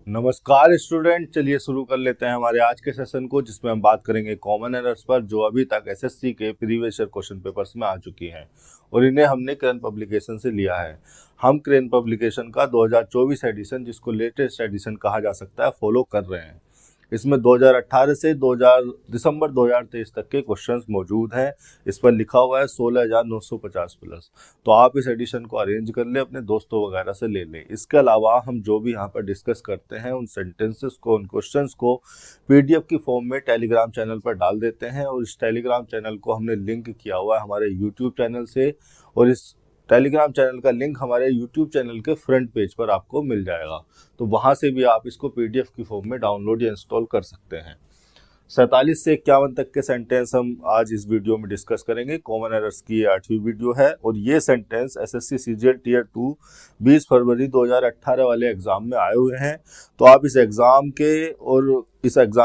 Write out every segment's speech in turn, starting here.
नमस्कार स्टूडेंट, चलिए शुरू कर लेते हैं हमारे आज के सेशन को, जिसमें हम बात करेंगे कॉमन एरर्स पर जो अभी तक एसएससी के प्रीवियस ईयर क्वेश्चन पेपर्स में आ चुकी हैं और इन्हें हमने क्रेन पब्लिकेशन से लिया है। हम क्रेन पब्लिकेशन का 2024 एडिशन, जिसको लेटेस्ट एडिशन कहा जा सकता है, फॉलो कर रहे हैं। इसमें 2018 से दिसंबर 2023 तक के क्वेश्चंस मौजूद हैं। इस पर लिखा हुआ है 16,950 प्लस। तो आप इस एडिशन को अरेंज कर लें, अपने दोस्तों वगैरह से ले लें। इसके अलावा हम जो भी यहाँ पर डिस्कस करते हैं, उन सेंटेंसेस को, उन क्वेश्चंस को पीडीएफ की फॉर्म में टेलीग्राम चैनल पर डाल देते हैं और इस टेलीग्राम चैनल को हमने लिंक किया हुआ है हमारे यूट्यूब चैनल से, और इस टेलीग्राम चैनल का लिंक हमारे यूट्यूब चैनल के फ्रंट पेज पर आपको मिल जाएगा। तो वहाँ से भी आप इसको पीडीएफ की फॉर्म में डाउनलोड या इंस्टॉल कर सकते हैं। 47 से 51 तक के सेंटेंस हम आज इस वीडियो में डिस्कस करेंगे। कॉमन एरर्स की ये 8वीं वीडियो है और ये सेंटेंस एसएससी सीजीएल टियर 2 20 फरवरी 2018 वाले एग्जाम में आए हुए हैं। तो आप इस एग्जाम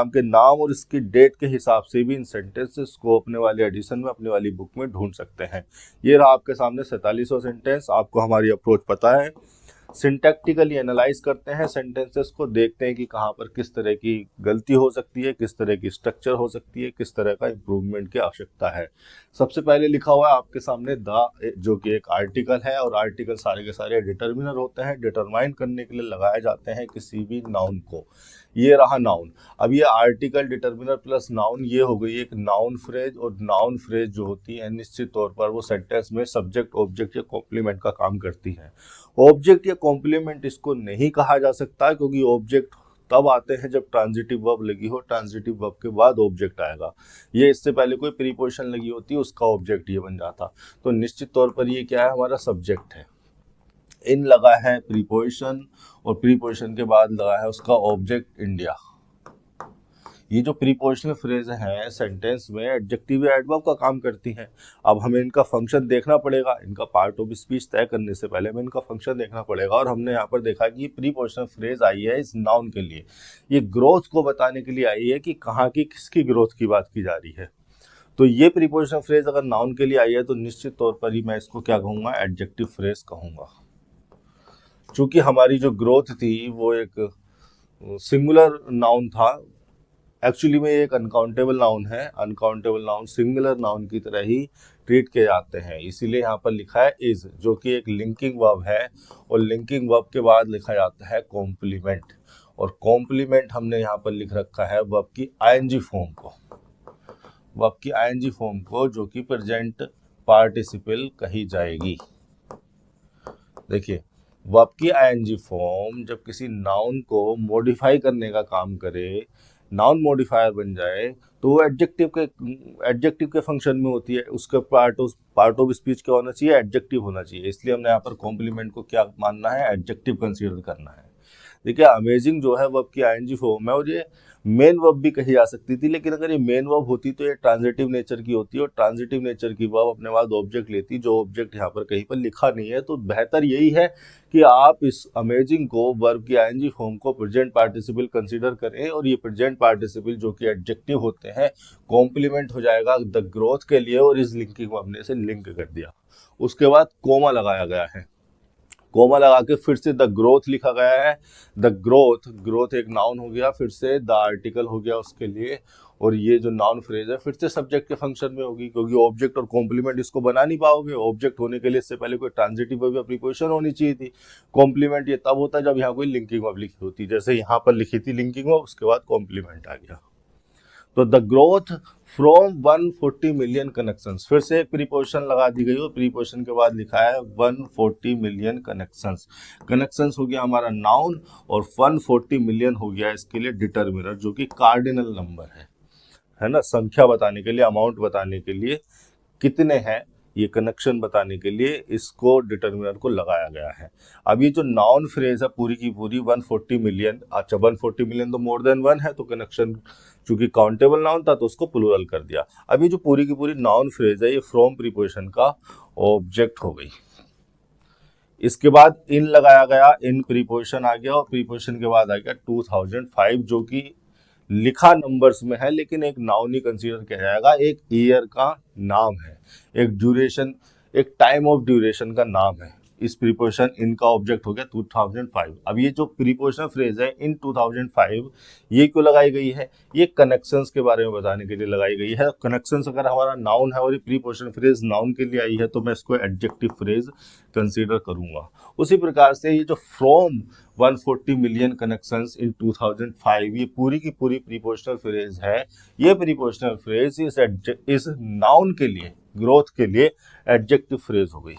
के नाम और इसकी डेट के हिसाब से भी इन सेंटेंसेस को अपने वाले एडिशन में, अपने वाली बुक में ढूंढ सकते हैं। ये रहा आपके सामने 47वां सेंटेंस। आपको हमारी अप्रोच पता है, सिंटैक्टिकली एनालाइज करते हैं सेंटेंसेस को, देखते हैं कि कहाँ पर किस तरह की गलती हो सकती है, किस तरह की स्ट्रक्चर हो सकती है, किस तरह का इम्प्रूवमेंट की आवश्यकता है। सबसे पहले लिखा हुआ है आपके सामने द, जो कि एक आर्टिकल है और आर्टिकल सारे के सारे डिटर्मिनर होते हैं, डिटरमाइन करने के लिए लगाए जाते हैं किसी भी नाउन को। ये रहा नाउन। अब ये आर्टिकल, डिटर्मिनर प्लस नाउन, ये हो गई एक नाउन फ्रेज। और नाउन फ्रेज जो होती है निश्चित तौर पर वो सेंटेंस में सब्जेक्ट, ऑब्जेक्ट या कॉम्प्लीमेंट का काम करती है। ऑब्जेक्ट या कॉम्प्लीमेंट इसको नहीं कहा जा सकता, क्योंकि ऑब्जेक्ट तब आते हैं जब ट्रांजिटिव वर्ब लगी हो, ट्रांजिटिव वर्ब के बाद ऑब्जेक्ट आएगा। ये इससे पहले कोई प्रीपोजिशन लगी होती है, उसका ऑब्जेक्ट ये बन जाता। तो निश्चित तौर पर ये क्या है, हमारा सब्जेक्ट है। इन लगा है प्रीपोजिशन और प्रीपोजिशन के बाद लगा है उसका ऑब्जेक्ट इंडिया। ये जो प्रीपोजिशनल फ्रेज हैं सेंटेंस में एडजेक्टिव या एडवर्ब का काम करती हैं। अब हमें इनका फंक्शन देखना पड़ेगा। इनका पार्ट ऑफ स्पीच तय करने से पहले हमें इनका फंक्शन देखना पड़ेगा। और हमने यहाँ पर देखा कि प्रीपोजिशनल फ्रेज आई है इस नाउन के लिए, ये ग्रोथ को बताने के लिए आई है कि कहाँ की, किसकी ग्रोथ की बात की जा रही है। तो ये प्रीपोजिशनल फ्रेज अगर नाउन के लिए आई है तो निश्चित तौर पर ही मैं इसको क्या कहूँगा, एडजेक्टिव फ्रेज कहूँगा। चूँकि हमारी जो ग्रोथ थी वो एक सिंगुलर नाउन था, एक्चुअली में एक अनकाउंटेबल नाउन है। अनकाउंटेबल नाउन सिंगुलर नाउन की तरह ही ट्रीट किए जाते हैं, इसीलिए यहाँ पर लिखा है इज, जो कि एक लिंकिंग वर्ब है। और लिंकिंग वर्ब के बाद लिखा जाता है कॉम्प्लीमेंट। और कॉम्प्लीमेंट हमने यहाँ पर लिख रखा है वर्ब की आईएनजी फॉर्म को, वर्ब की आईएनजी फॉर्म को, जो कि प्रेजेंट पार्टिसिपल कही जाएगी। देखिए, वर्ब की आईएनजी फॉर्म जब किसी नाउन को मॉडिफाई करने का काम करे, नाउन मॉडिफायर बन जाए, तो वो एडजेक्टिव के फंक्शन में होती है। उसका पार्ट ऑफ स्पीच क्या होना चाहिए, एडजेक्टिव होना चाहिए। इसलिए हमने यहाँ पर कॉम्प्लीमेंट को क्या मानना है, एडजेक्टिव कंसीडर करना है। देखिए, अमेजिंग जो है वर्ब की आईएनजी फॉर्म है और ये मेन वर्ब भी कही जा सकती थी, लेकिन अगर ये मेन वर्ब होती तो ये ट्रांजिटिव नेचर की होती, और ट्रांजिटिव नेचर की वर्ब अपने बाद ऑब्जेक्ट लेती, जो ऑब्जेक्ट यहाँ पर कहीं पर लिखा नहीं है। तो बेहतर यही है कि आप इस अमेजिंग को, वर्ब की आईएनजी फॉर्म को प्रेजेंट पार्टिसिपल कंसीडर करें, और ये प्रेजेंट पार्टिसिपल जो कि एडजेक्टिव होते हैं, कॉम्प्लीमेंट हो जाएगा द ग्रोथ के लिए, और इस लिंकिंग वर्ब ने से लिंक कर दिया। उसके बाद कोमा लगाया गया है, कोमा लगा के फिर से द ग्रोथ लिखा गया है। द ग्रोथ एक नाउन हो गया, फिर से द आर्टिकल हो गया उसके लिए, और ये जो नाउन फ्रेज है फिर से सब्जेक्ट के फंक्शन में होगी, क्योंकि ऑब्जेक्ट और कॉम्प्लीमेंट इसको बना नहीं पाओगे। ऑब्जेक्ट होने के लिए इससे पहले कोई ट्रांजिटिव वर्ब या प्रीपोजिशन होनी चाहिए थी। कॉम्प्लीमेंट ये तब होता है जब यहाँ कोई लिंकिंग वर्ब लिखी होती, जैसे यहाँ पर लिखी थी लिंकिंग वर्ब, उसके बाद कॉम्प्लीमेंट आ गया। तो the growth from 140 million connections, फिर से एक प्रीपोजिशन लगा दी गई और प्रीपोजिशन के बाद लिखा है 140 मिलियन कनेक्शंस। कनेक्शंस हो गया हमारा नाउन, और 140 मिलियन हो गया इसके लिए डिटर्मिनर, जो कि कार्डिनल नंबर है ना, संख्या बताने के लिए, अमाउंट बताने के लिए, कितने हैं ये कनेक्शन बताने के लिए इसको डिटर्मिनर को लगाया गया है। अब ये जो नाउन फ्रेज है पूरी की पूरी 140 मिलियन, अच्छा 140 मिलियन तो मोर देन वन है, तो कनेक्शन चूंकि काउंटेबल नाउन था तो उसको प्लूरल कर दिया। अब ये जो पूरी की पूरी नाउन फ्रेज है ये फ्रॉम प्रीपोजिशन का ऑब्जेक्ट हो गई। इसके बाद इन लगाया गया, इन प्रीपोजिशन आ गया, और प्रीपोजिशन के बाद आ गया 2005, जो कि लिखा नंबर्स में है लेकिन एक नाउन ही कंसीडर किया जाएगा, एक ईयर का नाम है, एक ड्यूरेशन, एक टाइम ऑफ ड्यूरेशन का नाम है। इस प्रीपोजिशन इनका ऑब्जेक्ट हो गया 2005। अब ये जो प्रीपोजिशनल फ्रेज है इन 2005, ये क्यों लगाई गई है? ये कनेक्शंस के बारे में बताने के लिए लगाई गई है। कनेक्शंस अगर हमारा नाउन है और ये प्रीपोजिशनल फ्रेज नाउन के लिए आई है तो मैं इसको एडजेक्टिव फ्रेज कंसीडर करूंगा। उसी प्रकार से ये जो फ्रॉम 140 मिलियन कनेक्शंस इन 2005, ये पूरी की पूरी प्रीपोजिशनल फ्रेज है। ये प्रीपोजिशनल फ्रेज इस नाउन के लिए, ग्रोथ के लिए एडजेक्टिव फ्रेज हो गई।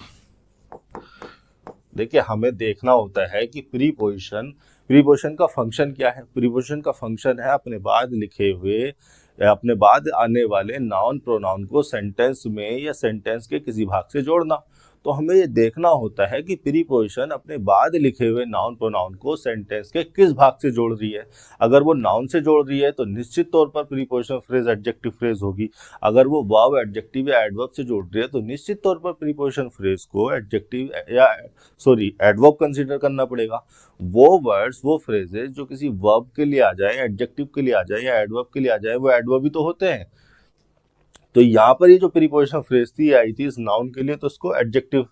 देखिए, हमें देखना होता है कि प्रीपोजिशन का फंक्शन क्या है। प्रीपोजिशन का फंक्शन है अपने बाद लिखे हुए, अपने बाद आने वाले नाउन प्रोनाउन को सेंटेंस में या सेंटेंस के किसी भाग से जोड़ना। तो हमें ये देखना होता है कि प्रीपोजिशन अपने बाद लिखे हुए नाउन प्रोनाउन को सेंटेंस के किस भाग से जोड़ रही है। अगर वो नाउन से जोड़ रही है तो निश्चित तौर पर प्रीपोजिशनल फ्रेज एडजेक्टिव फ्रेज होगी। अगर वो वर्ब, एडजेक्टिव या एडवर्ब से जोड़ रही है तो निश्चित तौर पर प्रीपोजिशन फ्रेज को एडजेक्टिव या एडवर्ब कंसीडर करना पड़ेगा। वो वर्ड्स, वो फ्रेजेस जो किसी वर्ब के लिए आ जाए, एडजेक्टिव के लिए आ जाए या एडवर्ब के लिए आ जाए, वो एडवर्ब ही तो होते हैं। तो यहाँ पर ये जो प्रीपोजिशन फ्रेज थी आई थी इस नाउन के लिए, तो इसको एडजेक्टिव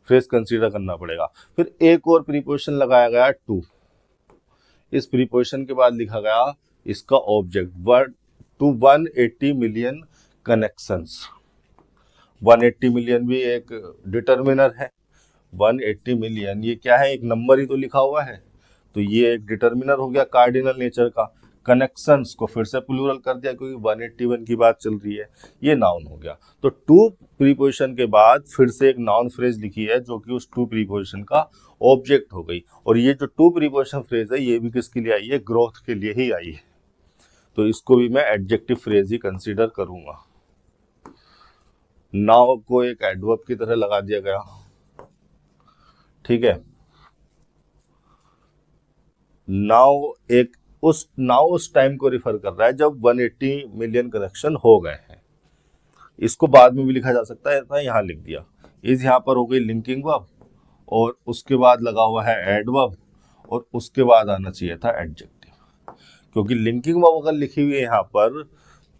फ्रेज कंसीडर करना पड़ेगा। फिर एक और प्रीपोजिशन लगाया गया टू। इस प्रीपोजिशन के बाद लिखा गया इसका object, word to 180 million connections. 180 million भी एक डिटर्मिनर है। 180 मिलियन ये क्या है? एक नंबर ही तो लिखा हुआ है, तो ये एक डिटर्मिनर हो गया कार्डिनल नेचर का। कनेक्शंस को फिर से प्लूरल कर दिया क्योंकि 181 की बात चल रही है, ये नाउन हो गया। तो टू प्रीपोजिशन के बाद फिर से एक नाउन फ्रेज लिखी है जो कि उस टू प्रीपोजिशन का ऑब्जेक्ट हो गई। और ये जो टू प्रीपोजिशन फ्रेज है ये भी किसके लिए आई है? ग्रोथ के लिए ही आई है। तो इसको भी मैं एडजेक्टिव फ्रेज ही कंसीडर करूंगा। नाउ को एक एडवर्ब की तरह लगा दिया गया, ठीक है। नाउ उस टाइम को रिफर कर रहा है जब 180 मिलियन कनेक्शन हो गए हैं। इसको बाद में भी लिखा जा सकता है, यहाँ लिख दिया। इस यहाँ पर हो गई लिंकिंग वर्ब और उसके बाद लगा हुआ है एडवर्ब और उसके बाद आना चाहिए था एडजेक्टिव। क्योंकि लिंकिंग वर्ब अगर लिखी हुई है यहाँ पर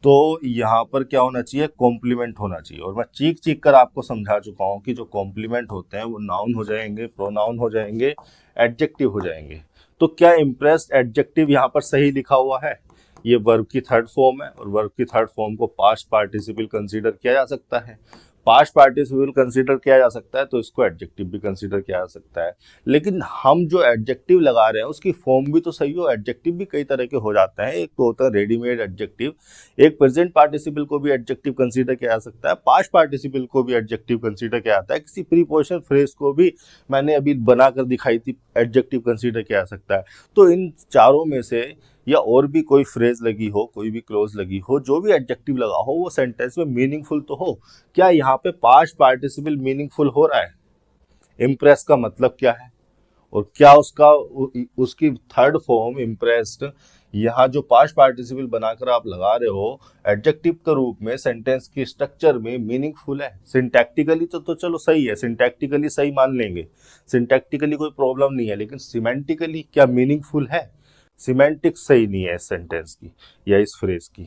तो यहाँ पर क्या होना चाहिए? कॉम्प्लीमेंट होना चाहिए। और मैं चीख कर आपको समझा चुका हूँ कि जो कॉम्प्लीमेंट होते हैं वो नाउन हो जाएंगे, प्रोनाउन हो जाएंगे, एडजेक्टिव हो जाएंगे। तो क्या इम्प्रेस्ड एडजेक्टिव यहाँ पर सही लिखा हुआ है? ये वर्ब की थर्ड फॉर्म है और वर्ब की थर्ड फॉर्म को पास्ट पार्टिसिपल कंसीडर किया जा सकता है। पास्ट पार्टिसिपल कंसीडर किया जा सकता है तो इसको एडजेक्टिव भी कंसीडर किया जा सकता है। लेकिन हम जो एडजेक्टिव लगा रहे हैं उसकी फॉर्म भी तो सही हो। एडजेक्टिव भी कई तरह के हो जाते हैं। एक तो होता है रेडीमेड एडजेक्टिव, एक प्रेजेंट पार्टिसिपल को भी एडजेक्टिव कंसीडर किया जा सकता है, पास्ट पार्टिसिपल को भी एडजेक्टिव कंसीडर किया जाता है, किसी प्रीपोजिशन फ्रेज को भी मैंने अभी बनाकर दिखाई थी एडजेक्टिव कंसीडर किया जा सकता है। तो इन चारों में से या और भी कोई फ्रेज लगी हो, कोई भी क्लोज लगी हो, जो भी एडजेक्टिव लगा हो वो सेंटेंस में मीनिंगफुल तो हो। क्या यहाँ पे पास्ट पार्टिसिपल मीनिंगफुल हो रहा है? इम्प्रेस का मतलब क्या है? और क्या उसकी थर्ड फॉर्म इम्प्रेस्ड, यहाँ जो पास्ट पार्टिसिपल बनाकर आप लगा रहे हो एडजेक्टिव के रूप में, सेंटेंस की स्ट्रक्चर में मीनिंगफुल है? सिंटैक्टिकली तो चलो सही है, सिंटैक्टिकली सही मान लेंगे, सिंटैक्टिकली कोई प्रॉब्लम नहीं है, लेकिन सिमेंटिकली क्या मीनिंगफुल है? सिमेंटिक सही नहीं है इस सेंटेंस की या इस फ्रेज की।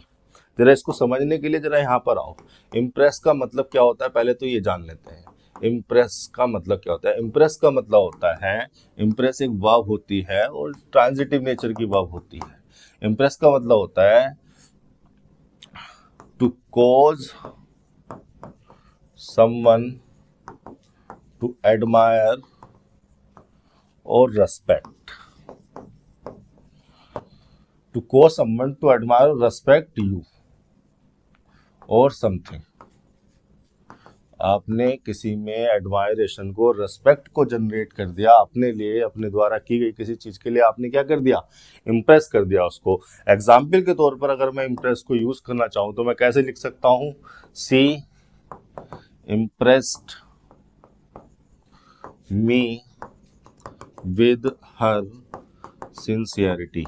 जरा इसको समझने के लिए जरा यहाँ पर आओ। इम्प्रेस का मतलब क्या होता है पहले तो ये जान लेते हैं। इम्प्रेस का मतलब क्या होता है? इम्प्रेस का मतलब होता है, इम्प्रेस एक वर्ब होती है और ट्रांजिटिव नेचर की वर्ब होती है। इम्प्रेस का मतलब होता है to cause someone to admire और respect. To cause someone to admire or respect you or something। आपने किसी में एडमायरेशन को, रेस्पेक्ट को जनरेट कर दिया अपने लिए, अपने द्वारा की गई किसी चीज के लिए आपने क्या कर दिया? इम्प्रेस कर दिया उसको। एग्जाम्पल के तौर पर अगर मैं इम्प्रेस को यूज करना चाहूं तो मैं कैसे लिख सकता हूं? She impressed me with her sincerity.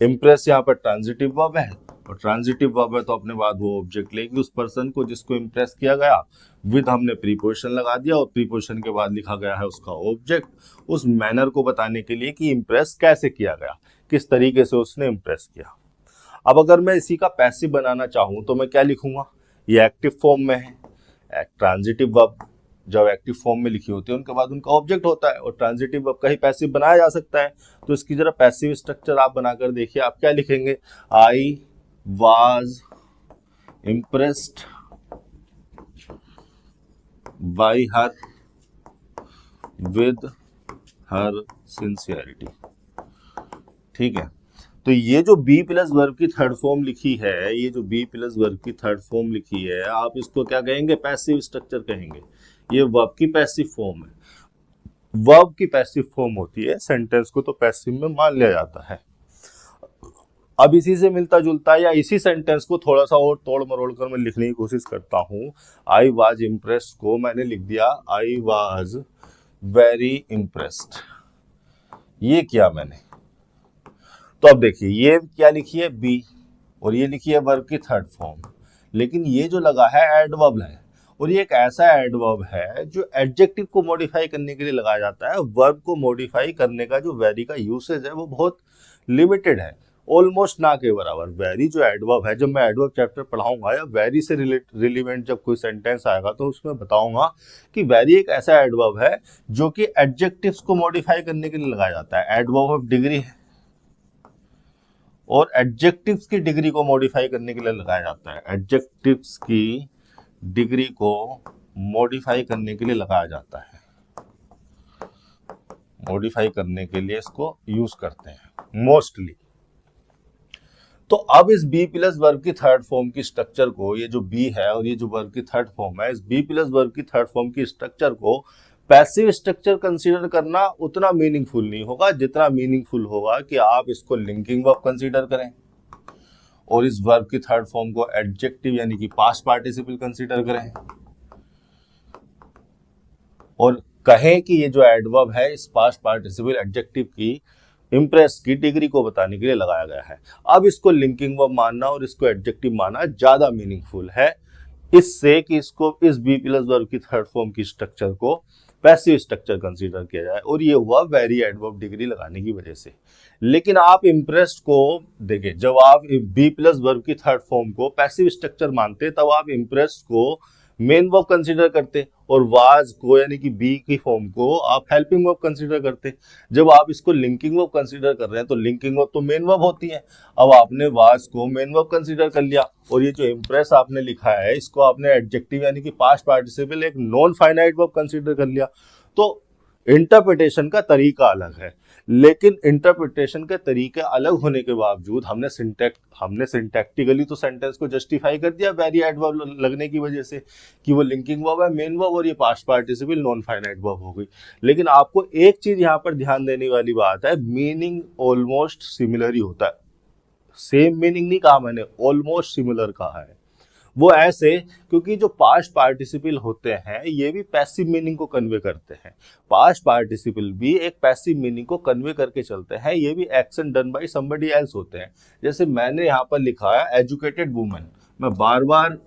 Impress यहाँ पर ट्रांजिटिव वर्ब है और ट्रांजिटिव वर्ब है तो अपने बाद वो ऑब्जेक्ट लेंगे उस पर्सन को जिसको इम्प्रेस किया गया। विद हमने प्रीपोजिशन लगा दिया और प्रीपोजिशन के बाद लिखा गया है उसका ऑब्जेक्ट, उस मैनर को बताने के लिए कि इम्प्रेस कैसे किया गया, किस तरीके से उसने इम्प्रेस किया। अब अगर मैं इसी का पैसिव बनाना चाहूँ तो मैं क्या लिखूंगा? ये एक्टिव फॉर्म में है, ट्रांजिटिव वर्ब जब एक्टिव फॉर्म में लिखी होती है उनके बाद उनका ऑब्जेक्ट होता है, और ट्रांजिटिव वर्ब का ही पैसिव बनाया जा सकता है। तो इसकी जरा पैसिव स्ट्रक्चर आप बनाकर देखिए, आप क्या लिखेंगे, I was impressed by her with her sincerity. ठीक है, तो ये जो बी प्लस वर्ब की थर्ड फॉर्म लिखी है, ये जो बी प्लस वर्ब की थर्ड फॉर्म लिखी है, आप इसको क्या कहेंगे, पैसिव स्ट्रक्चर कहेंगे। ये वर्ब की पैसिव फॉर्म है। वर्ब की पैसिव फॉर्म होती है, सेंटेंस को तो पैसिव में मान लिया जाता है। अब इसी से मिलता जुलता या इसी सेंटेंस को थोड़ा सा और तोड़ मरोड़ कर मैं लिखने की कोशिश करता हूं। आई वाज इम्प्रेस्ड को मैंने लिख दिया आई वाज वेरी इम्प्रेस्ड। ये किया मैंने। तो अब देखिए ये क्या लिखी है, बी, और ये लिखी है वर्ब की थर्ड फॉर्म, लेकिन ये जो लगा है एडवर्ब है, और ये एक ऐसा एडवर्ब है जो एडजेक्टिव को मॉडिफाई करने के लिए लगाया जाता है। वर्ब को मॉडिफाई करने का जो वेरी का यूसेज है वो बहुत लिमिटेड है, ऑलमोस्ट ना के बराबर। वेरी जो एडवर्ब है, जब मैं एडवर्ब चैप्टर पढ़ाऊंगा या वेरी से रिलेवेंट जब कोई सेंटेंस आएगा तो उसमें बताऊंगा कि वेरी एक ऐसा एडवर्ब है जो कि एडजेक्टिव्स को मॉडिफाई करने के लिए लगाया जाता है। एडवर्ब ऑफ डिग्री है और एडजेक्टिव्स की डिग्री को मॉडिफाई करने के लिए लगाया जाता है। एडजेक्टिव्स की डिग्री को मॉडिफाई करने के लिए लगाया जाता है, मॉडिफाई करने के लिए इसको यूज करते हैं मोस्टली। तो अब इस बी प्लस वर्ब की थर्ड फॉर्म की स्ट्रक्चर को, ये जो बी है और ये जो वर्ब की थर्ड फॉर्म है, इस बी प्लस वर्ब की थर्ड फॉर्म की स्ट्रक्चर को पैसिव स्ट्रक्चर कंसीडर करना उतना मीनिंगफुल नहीं होगा जितना मीनिंगफुल होगा कि आप इसको लिंकिंग वर्ब कंसीडर करें और इस वर्ब की थर्ड फॉर्म को एडजेक्टिव यानी कि पास्ट पार्टिसिपल कंसीडर करें और कहें कि ये जो एडवर्ब है इस पास्ट पार्टिसिपल एडजेक्टिव की इम्प्रेस की डिग्री को बताने के लिए लगाया गया है। अब इसको लिंकिंग वर्ब मानना और इसको एडजेक्टिव मानना ज्यादा मीनिंगफुल है इससे कि इसको इस बी प्लस वर्ब की थर्ड फॉर्म की स्ट्रक्चर को पैसिव स्ट्रक्चर कंसीडर किया जाए, और ये हुआ वेरी एडवर्ब डिग्री लगाने की वजह से। लेकिन आप इम्प्रेस्ड को देखिए, जब आप बी प्लस वर्ब की थर्ड फॉर्म को पैसिव स्ट्रक्चर मानते तब आप इम्प्रेस्ड को मेन वर्ब कंसीडर करते और वाज को यानी कि बी की फॉर्म को आप हेल्पिंग वर्ब कंसीडर करते। जब आप इसको लिंकिंग वर्ब कंसीडर कर रहे हैं तो लिंकिंग वर्ब तो मेन वर्ब होती है। अब आपने वाज को मेन वर्ब कंसीडर कर लिया और ये जो इम्प्रेस आपने लिखा है इसको आपने एडजेक्टिव यानी कि पास्ट पार्टिसिपल एक नॉन फाइनाइट वर्ब कंसीडर कर लिया। तो इंटरप्रिटेशन का तरीका अलग है, लेकिन इंटरप्रिटेशन के तरीके अलग होने के बावजूद हमने सिंटैक्टिकली तो सेंटेंस को जस्टिफाई कर दिया वेरी एडवर्ब लगने की वजह से कि वो लिंकिंग वर्ब है, मेन वर्ब और ये past participle non finite verb हो गई। लेकिन आपको एक चीज यहाँ पर ध्यान देने वाली बात है, मीनिंग ऑलमोस्ट सिमिलर ही होता है। सेम मीनिंग नहीं कहा मैंने, ऑलमोस्ट सिमिलर कहा है। वो ऐसे क्योंकि जो पास्ट पार्टिसिपल होते हैं ये भी पैसिव मीनिंग को कन्वे करते हैं। पास्ट पार्टिसिपल भी एक पैसिव मीनिंग को कन्वे करके चलते हैं, ये भी action done by somebody else होते हैं। जैसे मैंने यहाँ पर लिखा है एजुकेटेड वुमेन, मैं बार बार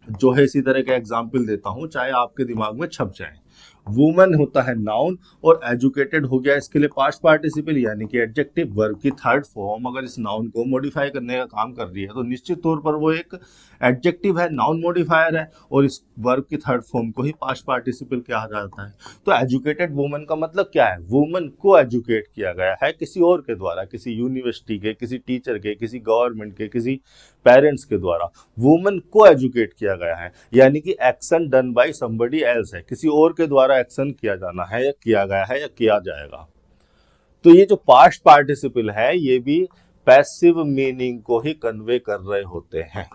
जो है इसी तरह का एग्जाम्पल देता हूँ चाहे आपके दिमाग में छप जाए। वुमन होता है नाउन और एजुकेटेड हो गया इसके लिए पास्ट पार्टिसिपल यानी कि एडजेक्टिव। वर्ब की थर्ड फॉर्म अगर इस नाउन को मॉडिफाई करने का काम कर रही है तो निश्चित तौर पर वो एक एडजेक्टिव है, नाउन मॉडिफायर है, और इस वर्ब की थर्ड फॉर्म को ही पास्ट पार्टिसिपल कहा जाता है। तो एजुकेटेड वुमन का मतलब क्या है, वुमन को एजुकेट किया गया है किसी और के द्वारा, किसी यूनिवर्सिटी के, किसी टीचर के, किसी गवर्नमेंट के, किसी पेरेंट्स के द्वारा वुमन को एजुकेट किया गया है, यानी कि action done by somebody else है, किसी और के द्वारा एक्शन किया जाना है या किया गया है या किया जाएगा। तो ये जो पास्ट पार्टिसिपल है ये भी पैसिव मीनिंग को ही कन्वे कर रहे होते हैं।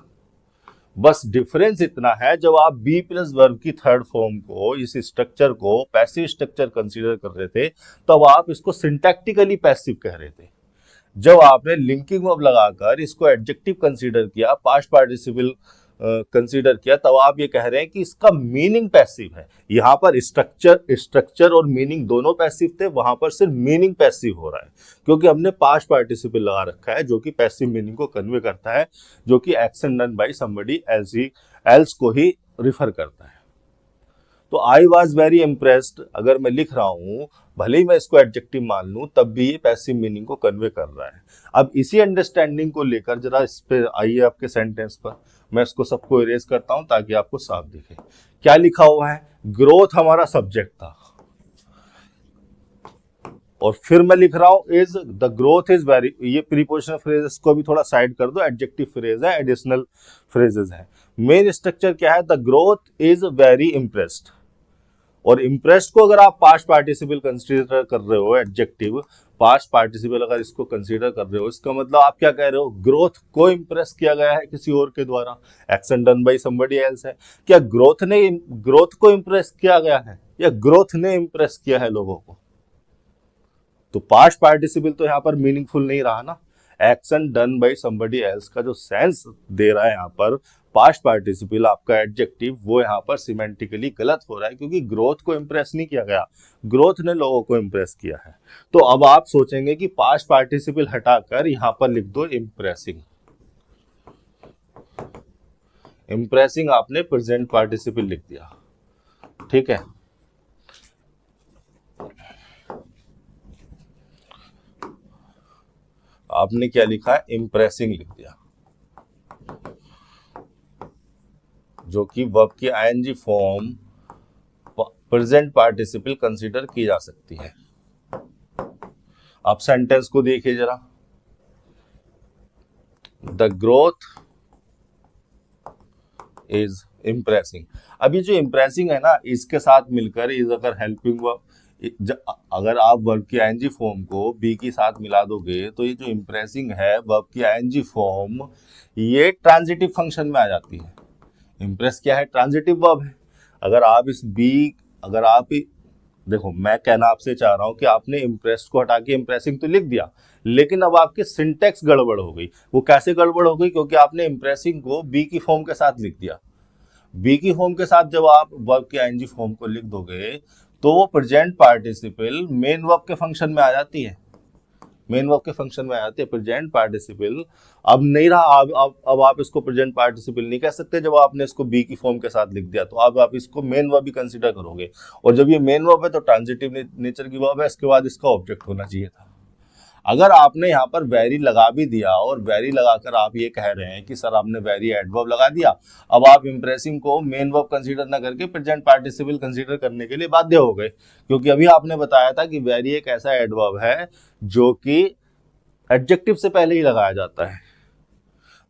बस डिफरेंस इतना है, जब आप बी प्लस वर्ब की थर्ड फॉर्म को, इस स्ट्रक्चर को पैसिव स्ट्रक्चर कंसीडर कर रहे थे तब आप इसको सिंटैक्टिकली पैसिव कह रहे थे। जब आपने लिंकिंग वर्ब लगाकर इसको एडजेक्टिव कंसीडर किया, पास्ट पार्टिसिपल कंसीडर किया, तब आप ये कह रहे हैं कि इसका मीनिंग पैसिव है। यहाँ पर स्ट्रक्चर और मीनिंग दोनों पैसिव थे, वहां पर सिर्फ मीनिंग पैसिव हो रहा है क्योंकि हमने पास्ट पार्टिसिपल लगा रखा है जो कि पैसिव मीनिंग को कन्वे करता है, जो कि action done by somebody else को ही रिफर करता है। तो आई वॉज वेरी इम्प्रेस्ड अगर मैं लिख रहा हूं, भले ही मैं इसको एडजेक्टिव मान लूं, तब भी ये पैसिव मीनिंग को कन्वे कर रहा है। अब इसी अंडरस्टैंडिंग को लेकर जरा इस पे आइए आपके सेंटेंस पर। मैं इसको सबको इरेज करता हूं ताकि आपको साफ दिखे। क्या लिखा हुआ है? ग्रोथ हमारा सब्जेक्ट था, और फिर मैं लिख रहा हूं is the growth is very, ये प्रीपोजिशनल फ्रेजेस को भी थोड़ा साइड कर दो, एडजेक्टिव फ्रेज है, एडिशनल फ्रेजेस है। मेन स्ट्रक्चर क्या है? The growth is very impressed. और इम्प्रेस्ड को अगर आप पास्ट पार्टिसिपल कंसीडर कर रहे हो, एडजेक्टिव पास्ट पार्टिसिपल अगर इसको कंसीडर कर रहे हो, इसका मतलब आप क्या कह रहे हो? ग्रोथ को इम्प्रेस किया गया है किसी और के द्वारा, action done by somebody else है। क्या ग्रोथ को इम्प्रेस किया गया है, या ग्रोथ ने इम्प्रेस किया है लोगों को? तो पास्ट पार्टिसिपल तो यहां पर मीनिंगफुल नहीं रहा ना। Action done by somebody else का जो सेंस दे रहा है यहां पर पास्ट पार्टिसिपल आपका एडजेक्टिव, वो यहां पर सिमेंटिकली गलत हो रहा है, क्योंकि ग्रोथ को इंप्रेस नहीं किया गया, ग्रोथ ने लोगों को इंप्रेस किया है। तो अब आप सोचेंगे कि पास्ट पार्टिसिपल हटाकर यहां पर लिख दो इंप्रेसिंग। इंप्रेसिंग आपने प्रेजेंट पार्टिसिपल लिख दिया, ठीक है। आपने क्या लिखा है? इंप्रेसिंग लिख दिया, जो कि वर्ब की ING form present participle consider की जा सकती है। आप सेंटेंस को देखिए जरा। The growth is impressing. अभी जो इंप्रेसिंग है ना, इसके साथ मिलकर इज अगर हेल्पिंग वर्ब, अगर आप वर्ब की आईएनजी फॉर्म को बी के साथ मिला दोगे तो ये जो इंप्रेसिंग है वर्ब की आईएनजी फॉर्म, ये ट्रांजिटिव फंक्शन में आ जाती है। इंप्रेस क्या है? ट्रांजिटिव वर्ब है। अगर आप इस बी, अगर आप देखो, मैं कहना आपसे चाह रहा हूं कि आपने इंप्रेस्ड को हटा के इंप्रेसिंग तो लिख दिया, लेकिन अब आपकी सिंटेक्स गड़बड़ हो गई। वो कैसे गड़बड़ हो गई? क्योंकि आपने इंप्रेसिंग को बी की फॉर्म के साथ लिख दिया। बी की फॉर्म के साथ जब आप वर्ब की आईएनजी फॉर्म को लिख दोगे तो वो प्रेजेंट पार्टिसिपल मेन वर्ब के फंक्शन में आ जाती है, मेन वर्ब के फंक्शन में आ जाती है। प्रेजेंट पार्टिसिपल अब नहीं रहा, अब आप इसको प्रेजेंट पार्टिसिपल नहीं कह सकते जब आपने इसको बी की फॉर्म के साथ लिख दिया। तो अब आप इसको मेन वर्ब भी कंसीडर करोगे, और जब ये मेन वर्ब है तो ट्रांजिटिव नेचर की वर्ब है, इसके बाद इसका ऑब्जेक्ट होना चाहिए था। अगर आपने यहाँ पर वेरी लगा भी दिया, और वेरी लगाकर आप ये कह रहे हैं कि सर आपने वेरी एडवर्ब लगा दिया, अब आप इंप्रेसिंग को मेन वर्ब कंसीडर ना करके प्रेजेंट पार्टिसिपल कंसीडर करने के लिए बाध्य हो गए, क्योंकि अभी आपने बताया था कि वेरी एक ऐसा एडवर्ब है जो कि एडजेक्टिव से पहले ही लगाया जाता है।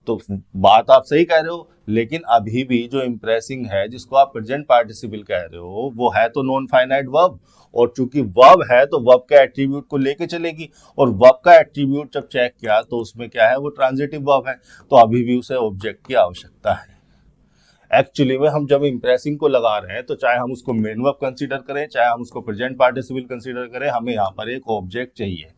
तो बात आप सही कह रहे हो, लेकिन अभी भी जो इंप्रेसिंग है जिसको आप प्रेजेंट पार्टिसिपल कह रहे हो, वो है तो नॉन फाइनाइट वर्ब, और चूंकि वर्ब है तो वर्ब के एट्रीब्यूट को लेके चलेगी, और वर्ब का एट्रीब्यूट जब चेक किया तो उसमें क्या है? वो ट्रांजिटिव वर्ब है, तो अभी भी उसे ऑब्जेक्ट की आवश्यकता है। एक्चुअली में हम जब इंप्रेसिंग को लगा रहे हैं तो चाहे हम उसको मेन वर्ब कंसीडर करें, चाहे हम उसको प्रेजेंट पार्टिसिपल कंसीडर करें, हमें यहाँ पर एक ऑब्जेक्ट चाहिए।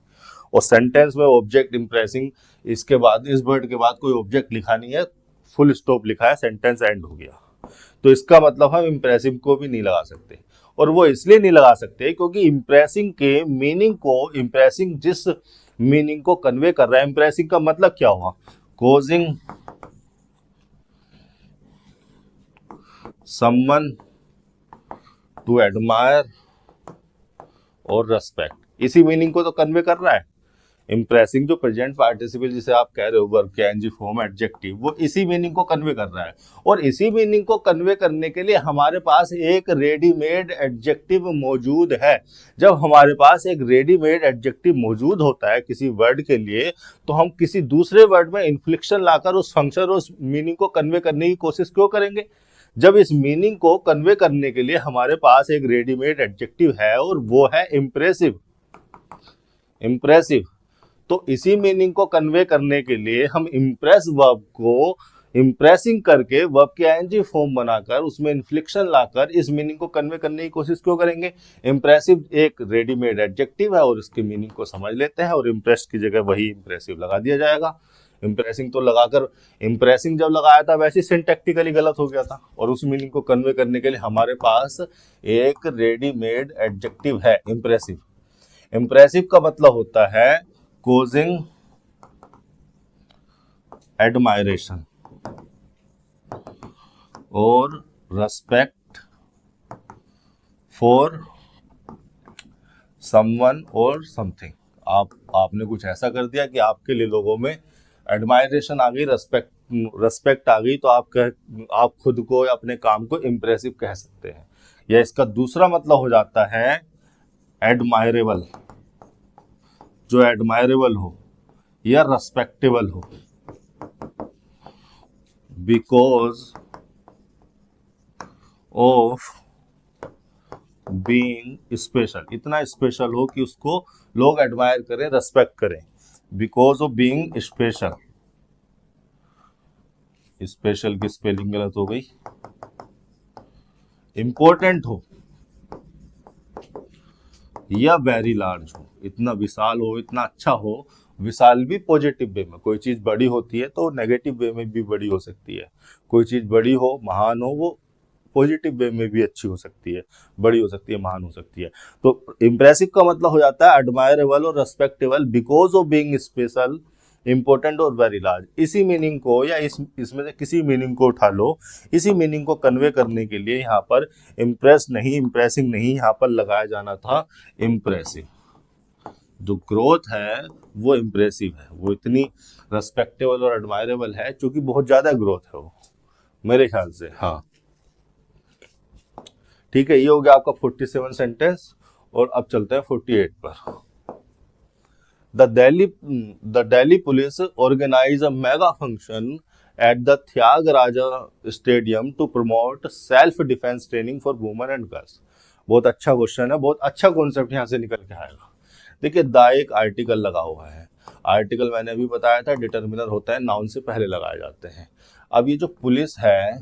और सेंटेंस में ऑब्जेक्ट इंप्रेसिंग, इसके बाद इस वर्ड के बाद कोई ऑब्जेक्ट लिखा नहीं है, फुल स्टॉप लिखा है, सेंटेंस एंड हो गया। तो इसका मतलब हम इंप्रेसिव को भी नहीं लगा सकते, और वो इसलिए नहीं लगा सकते क्योंकि इंप्रेसिंग के मीनिंग को, इंप्रेसिंग जिस मीनिंग को कन्वे कर रहा है, इंप्रेसिंग का मतलब क्या हुआ? कॉजिंग समवन टू एडमायर और रेस्पेक्ट, इसी मीनिंग को तो कन्वे कर रहा है। इंप्रेसिंग जो प्रेजेंट पार्टिसिपल जिसे आप कह रहे हो वर्ब के एनजी फॉर्म एडजेक्टिव, वो इसी मीनिंग को कन्वे कर रहा है। और इसी मीनिंग को कन्वे करने के लिए हमारे पास एक रेडीमेड एडजेक्टिव मौजूद है। जब हमारे पास एक रेडीमेड एडजेक्टिव मौजूद होता है किसी वर्ड के लिए, तो हम किसी दूसरे वर्ड में इन्फ्लिक्शन लाकर उस फंक्शन और उस मीनिंग को कन्वे करने की कोशिश क्यों करेंगे? जब इस मीनिंग को कन्वे करने के लिए हमारे पास एक रेडीमेड एडजेक्टिव है, और वो है इंप्रेसिव। इंप्रेसिव, तो इसी मीनिंग को कन्वे करने के लिए हम इंप्रेस वर्ब को इंप्रेसिंग करके वर्ब की आईएनजी फॉर्म बनाकर उसमें इन्फ्लिक्शन लाकर इस मीनिंग को कन्वे करने की कोशिश क्यों करेंगे? इंप्रेसिव एक रेडीमेड एडजेक्टिव है, और इसकी मीनिंग को समझ लेते हैं, और इंप्रेस्ड की जगह वही इंप्रेसिव लगा दिया जाएगा। इंप्रेसिंग तो लगाकर, इंप्रेसिंग जब लगाया था वैसे सिंटैक्टिकली गलत हो गया था, और उस मीनिंग को कन्वे करने के लिए हमारे पास एक रेडीमेड एडजेक्टिव है इंप्रेसिव। इंप्रेसिव का मतलब होता है कॉजिंग एडमायरेशन और रेस्पेक्ट फॉर समवन और समथिंग। आपने कुछ ऐसा कर दिया कि आपके लिए लोगों में एडमायरेशन आ गई, रेस्पेक्ट आ गई, तो आप खुद को या अपने काम को इम्प्रेसिव कह सकते हैं। या इसका दूसरा मतलब हो जाता है एडमायरेबल, जो एडमायरेबल हो या रेस्पेक्टेबल हो, बिकॉज ऑफ बीइंग स्पेशल। इतना स्पेशल हो कि उसको लोग एडमायर करें, रेस्पेक्ट करें, because of being special. Special की स्पेलिंग गलत हो गई। इंपॉर्टेंट हो या वेरी लार्ज हो, इतना विशाल हो, इतना अच्छा हो। विशाल भी पॉजिटिव वे में, कोई चीज बड़ी होती है तो नेगेटिव वे में भी बड़ी हो सकती है। कोई चीज बड़ी हो, महान हो, वो पॉजिटिव वे में भी अच्छी हो सकती है, बड़ी हो सकती है, महान हो सकती है। तो इम्प्रेसिव का मतलब हो जाता है एडमायरेबल और respectable because of being special, important और वेरी लार्ज। इसी मीनिंग को या इसमें से किसी मीनिंग को उठा लो। इसी मीनिंग को कन्वे करने के लिए यहाँ पर इम्प्रेस नहीं, इम्प्रेसिंग नहीं, यहाँ पर लगाया जाना था इम्प्रेसिव। जो ग्रोथ है वो इम्प्रेसिव है, वो इतनी रेस्पेक्टेबल और एडमायरेबल है क्योंकि बहुत ज्यादा ग्रोथ है वो, मेरे ख्याल से। हाँ ठीक है, ये हो गया आपका 47 सेंटेंस। और अब चलते हैं 48 पर। The Delhi police organized a mega function at the Tyagaraja Stadium to promote self-defense training for women and girls। बहुत अच्छा क्वेश्चन है, बहुत अच्छा कॉन्सेप्ट यहाँ से निकल के आएगा। देखिए द एक आर्टिकल लगा हुआ है। आर्टिकल मैंने अभी बताया था डिटर्मिनर होता है, नाउन से पहले लगाए जाते हैं। अब ये जो पुलिस है,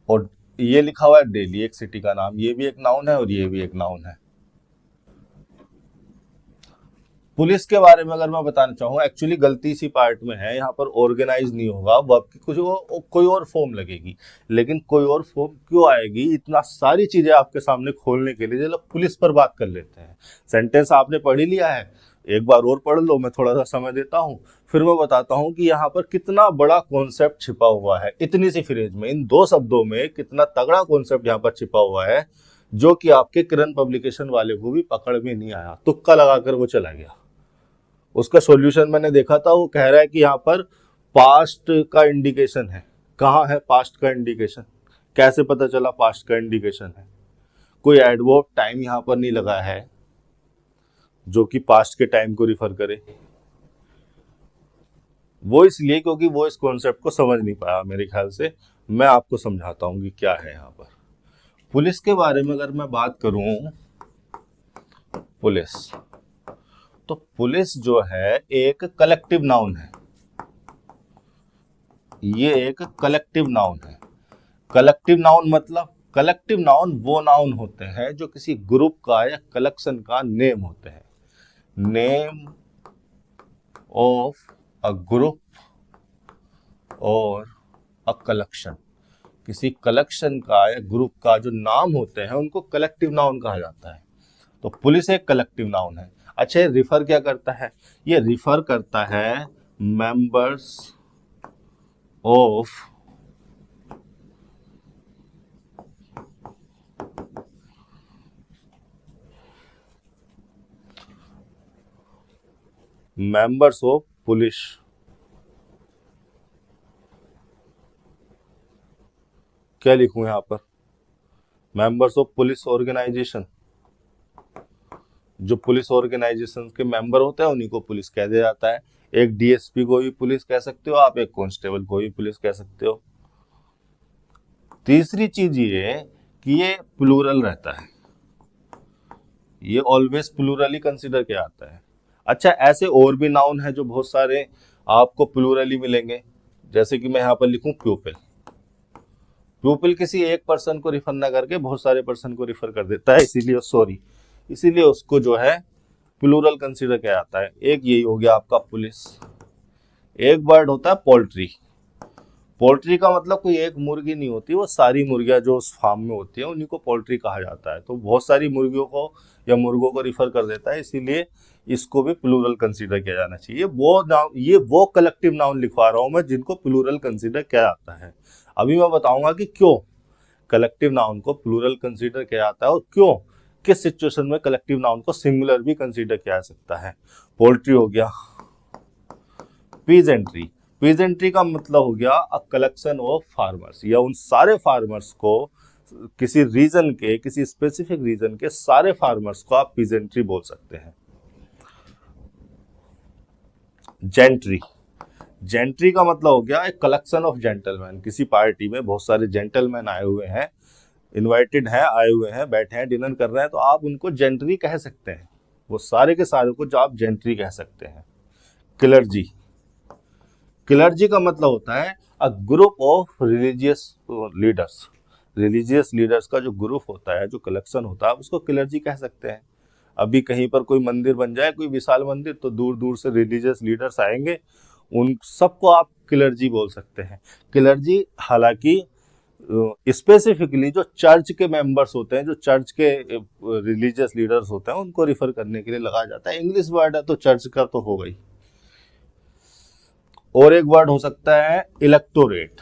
और ये लिखा हुआ है दिल्ली, एक सिटी का नाम, ये भी एक नाउन है और ये भी एक नाउन है। पुलिस के बारे में अगर मैं बताना चाहूँ, एक्चुअली गलती सी पार्ट में है, यहाँ पर ऑर्गेनाइज नहीं होगा, वर्ब की कोई और फॉर्म लगेगी। लेकिन कोई और फॉर्म क्यों आएगी, इतना सारी चीजें आपके सामने खोलने के लिए। चलो पुलिस पर बात कर लेते हैं। सेंटेंस आपने पढ़ ही लिया है, एक बार और पढ़ लो, मैं थोड़ा सा समय देता हूँ, फिर मैं बताता हूँ कि यहाँ पर कितना बड़ा कॉन्सेप्ट छिपा हुआ है इतनी सी फ्रेज में। इन दो शब्दों में कितना तगड़ा कॉन्सेप्ट यहाँ पर छिपा हुआ है, जो कि आपके किरण पब्लिकेशन वाले को भी पकड़ में नहीं आया, तुक्का लगाकर वो चला गया। उसका सॉल्यूशन मैंने देखा था, वो कह रहा है कि यहाँ पर पास्ट का इंडिकेशन है। कहाँ है पास्ट का इंडिकेशन, कैसे पता चला पास्ट का इंडिकेशन है? कोई एडवर्ब टाइम यहाँ पर नहीं लगा है जो कि पास्ट के टाइम को रिफर करे। वो इसलिए क्योंकि वो इस कॉन्सेप्ट को समझ नहीं पाया मेरे ख्याल से। मैं आपको समझाता हूँ कि क्या है यहाँ पर। पुलिस के बारे में अगर मैं बात करूं, पुलिस, तो पुलिस जो है एक कलेक्टिव नाउन है। ये एक कलेक्टिव नाउन है। कलेक्टिव नाउन मतलब, कलेक्टिव नाउन वो नाउन होते हैं जो किसी ग्रुप का या कलेक्शन का नेम होते हैं। नेम ऑफ अ ग्रुप और अ कलेक्शन। किसी कलेक्शन का या ग्रुप का जो नाम होते हैं उनको कलेक्टिव नाउन कहा जाता है। तो पुलिस एक कलेक्टिव नाउन है। अच्छा, ये रिफर क्या करता है? ये रिफर करता है मेंबर्स ऑफ पुलिस। क्या लिखूं यहां पर? Members of police organisation. जो पुलिस ऑर्गेनाइजेशन के मेंबर होते हैं उन्हीं को पुलिस कह दिया जाता है। एक डीएसपी को भी पुलिस कह सकते हो आप, एक कांस्टेबल को भी पुलिस कह सकते हो। तीसरी चीज ये कि ये प्लूरल रहता है, ये ऑलवेज प्लूरल ही कंसीडर किया जाता है। अच्छा, ऐसे और भी नाउन है जो बहुत सारे आपको प्लूरल ही मिलेंगे। जैसे कि मैं यहाँ पर लिखूं प्यूपिल। प्यूपिल किसी एक पर्सन को रिफर ना करके बहुत सारे पर्सन को रिफर कर देता है, इसीलिए उसको जो है प्लूरल कंसीडर किया जाता है। एक यही हो गया आपका पुलिस। एक बर्ड होता है पोल्ट्री। पोल्ट्री का मतलब कोई एक मुर्गी नहीं होती, वो सारी मुर्गियां जो उस फार्म में होती है उन्हीं को पोल्ट्री कहा जाता है। तो बहुत सारी मुर्गियों को या मुर्गों को रिफर कर देता है, इसीलिए इसको भी प्लूरल कंसीडर किया जाना चाहिए। ये वो कलेक्टिव नाउन लिखवा रहा हूं मैं जिनको प्लूरल कंसीडर किया जाता है। अभी मैं बताऊंगा कि क्यों। कलेक्टिव नाउन को प्लूरल कंसीडर किया जाता है और क्यों, किस सिचुएशन में कलेक्टिव नाउन को सिंगुलर भी कंसीडर किया जा सकता है। पोल्ट्री हो गया, पीजेंट्री, पीजेंट्री का मतलब हो गया अ कलेक्शन ऑफ फार्मर्स, या उन सारे फार्मर्स को, किसी रीजन के, किसी स्पेसिफिक रीजन के सारे फार्मर्स को आप पीजेंट्री बोल सकते हैं। जेंट्री, जेंट्री का मतलब हो गया एक कलेक्शन ऑफ जेंटलमैन, किसी पार्टी में बहुत सारे जेंटलमैन आए हुए हैं, इनवाइटेड हैं, आए हुए हैं, बैठे हैं, डिनर कर रहे हैं, तो आप उनको जेंट्री कह सकते हैं, वो सारे के सारे को जो आप जेंट्री कह सकते हैं। क्लर्जी, क्लर्जी का मतलब होता है a group of religious leaders, religious leaders का जो ग्रुप होता है, जो कलेक्शन होता है, उसको क्लर्जी कह सकते हैं। अभी कहीं पर कोई मंदिर बन जाए, कोई विशाल मंदिर, तो दूर दूर से रिलीजियस लीडर्स आएंगे, उन सबको आप क्लर्जी बोल सकते हैं। क्लर्जी हालांकि स्पेसिफिकली जो चर्च के मेंबर्स होते हैं, जो चर्च के रिलीजियस लीडर्स होते हैं, उनको रिफर करने के लिए लगाया जाता है। इंग्लिश वर्ड है तो चर्च का तो हो गई। और एक वर्ड हो सकता है इलेक्टोरेट।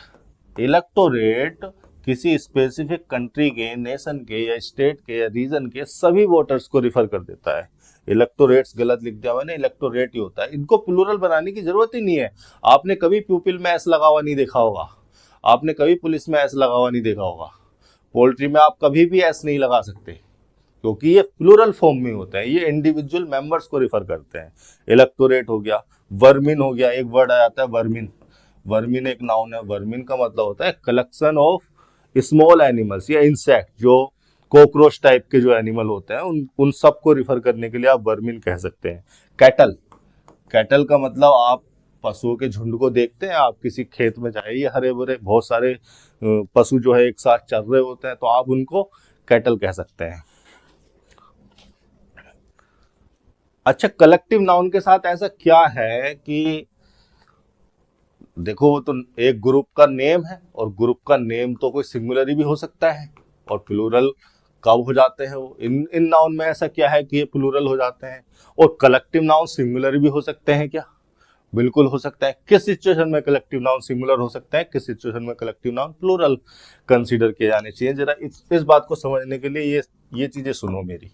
इलेक्टोरेट किसी स्पेसिफिक कंट्री के, नेशन के या स्टेट के या रीजन के सभी वोटर्स को रिफर कर देता है। इलेक्टोरेट्स गलत लिख दिया मैंने, इलेक्टोरेट ही होता है। इनको प्लूरल बनाने की जरूरत ही नहीं है। आपने कभी प्यूपिल में एस लगा हुआ नहीं देखा होगा, आपने कभी पुलिस में एस लगा हुआ नहीं देखा होगा, पोल्ट्री में आप कभी भी एस नहीं लगा सकते, क्योंकि ये प्लूरल फॉर्म में होता है, ये इंडिविजुअल मेंबर्स को रिफर करते हैं। इलेक्टोरेट हो गया। वर्मिन हो गया, एक वर्ड आ जाता है वर्मिन, वर्मिन एक नाउन है। वर्मिन का मतलब होता है कलेक्शन ऑफ स्मॉल एनिमल्स या इंसेक्ट, जो कॉकरोच टाइप के जो एनिमल होते हैं, उन सब को रिफर करने के लिए आप वर्मिन कह सकते हैं। कैटल, कैटल का मतलब आप पशुओं के झुंड को देखते हैं, आप किसी खेत में जाइए, हरे भरे बहुत सारे पशु जो है एक साथ चल रहे होते हैं, तो आप उनको कैटल कह सकते हैं। अच्छा, कलेक्टिव नाउन के साथ ऐसा क्या है कि देखो, वो तो एक ग्रुप का नेम है, और ग्रुप का नेम तो कोई सिंगुलर भी हो सकता है, और प्लूरल कब हो जाते हैं वो, इन नाउन में ऐसा क्या है कि ये प्लूरल हो जाते हैं। और कलेक्टिव नाउन सिंगुलर भी हो सकते हैं क्या? बिल्कुल हो सकता है। किस सिचुएशन में कलेक्टिव नाउन सिंगुलर हो सकता है, किस सिचुएशन में कलेक्टिव नाउन प्लूरल कंसीडर किए जाने चाहिए। जरा इस बात को समझने के लिए ये चीजें सुनो मेरी।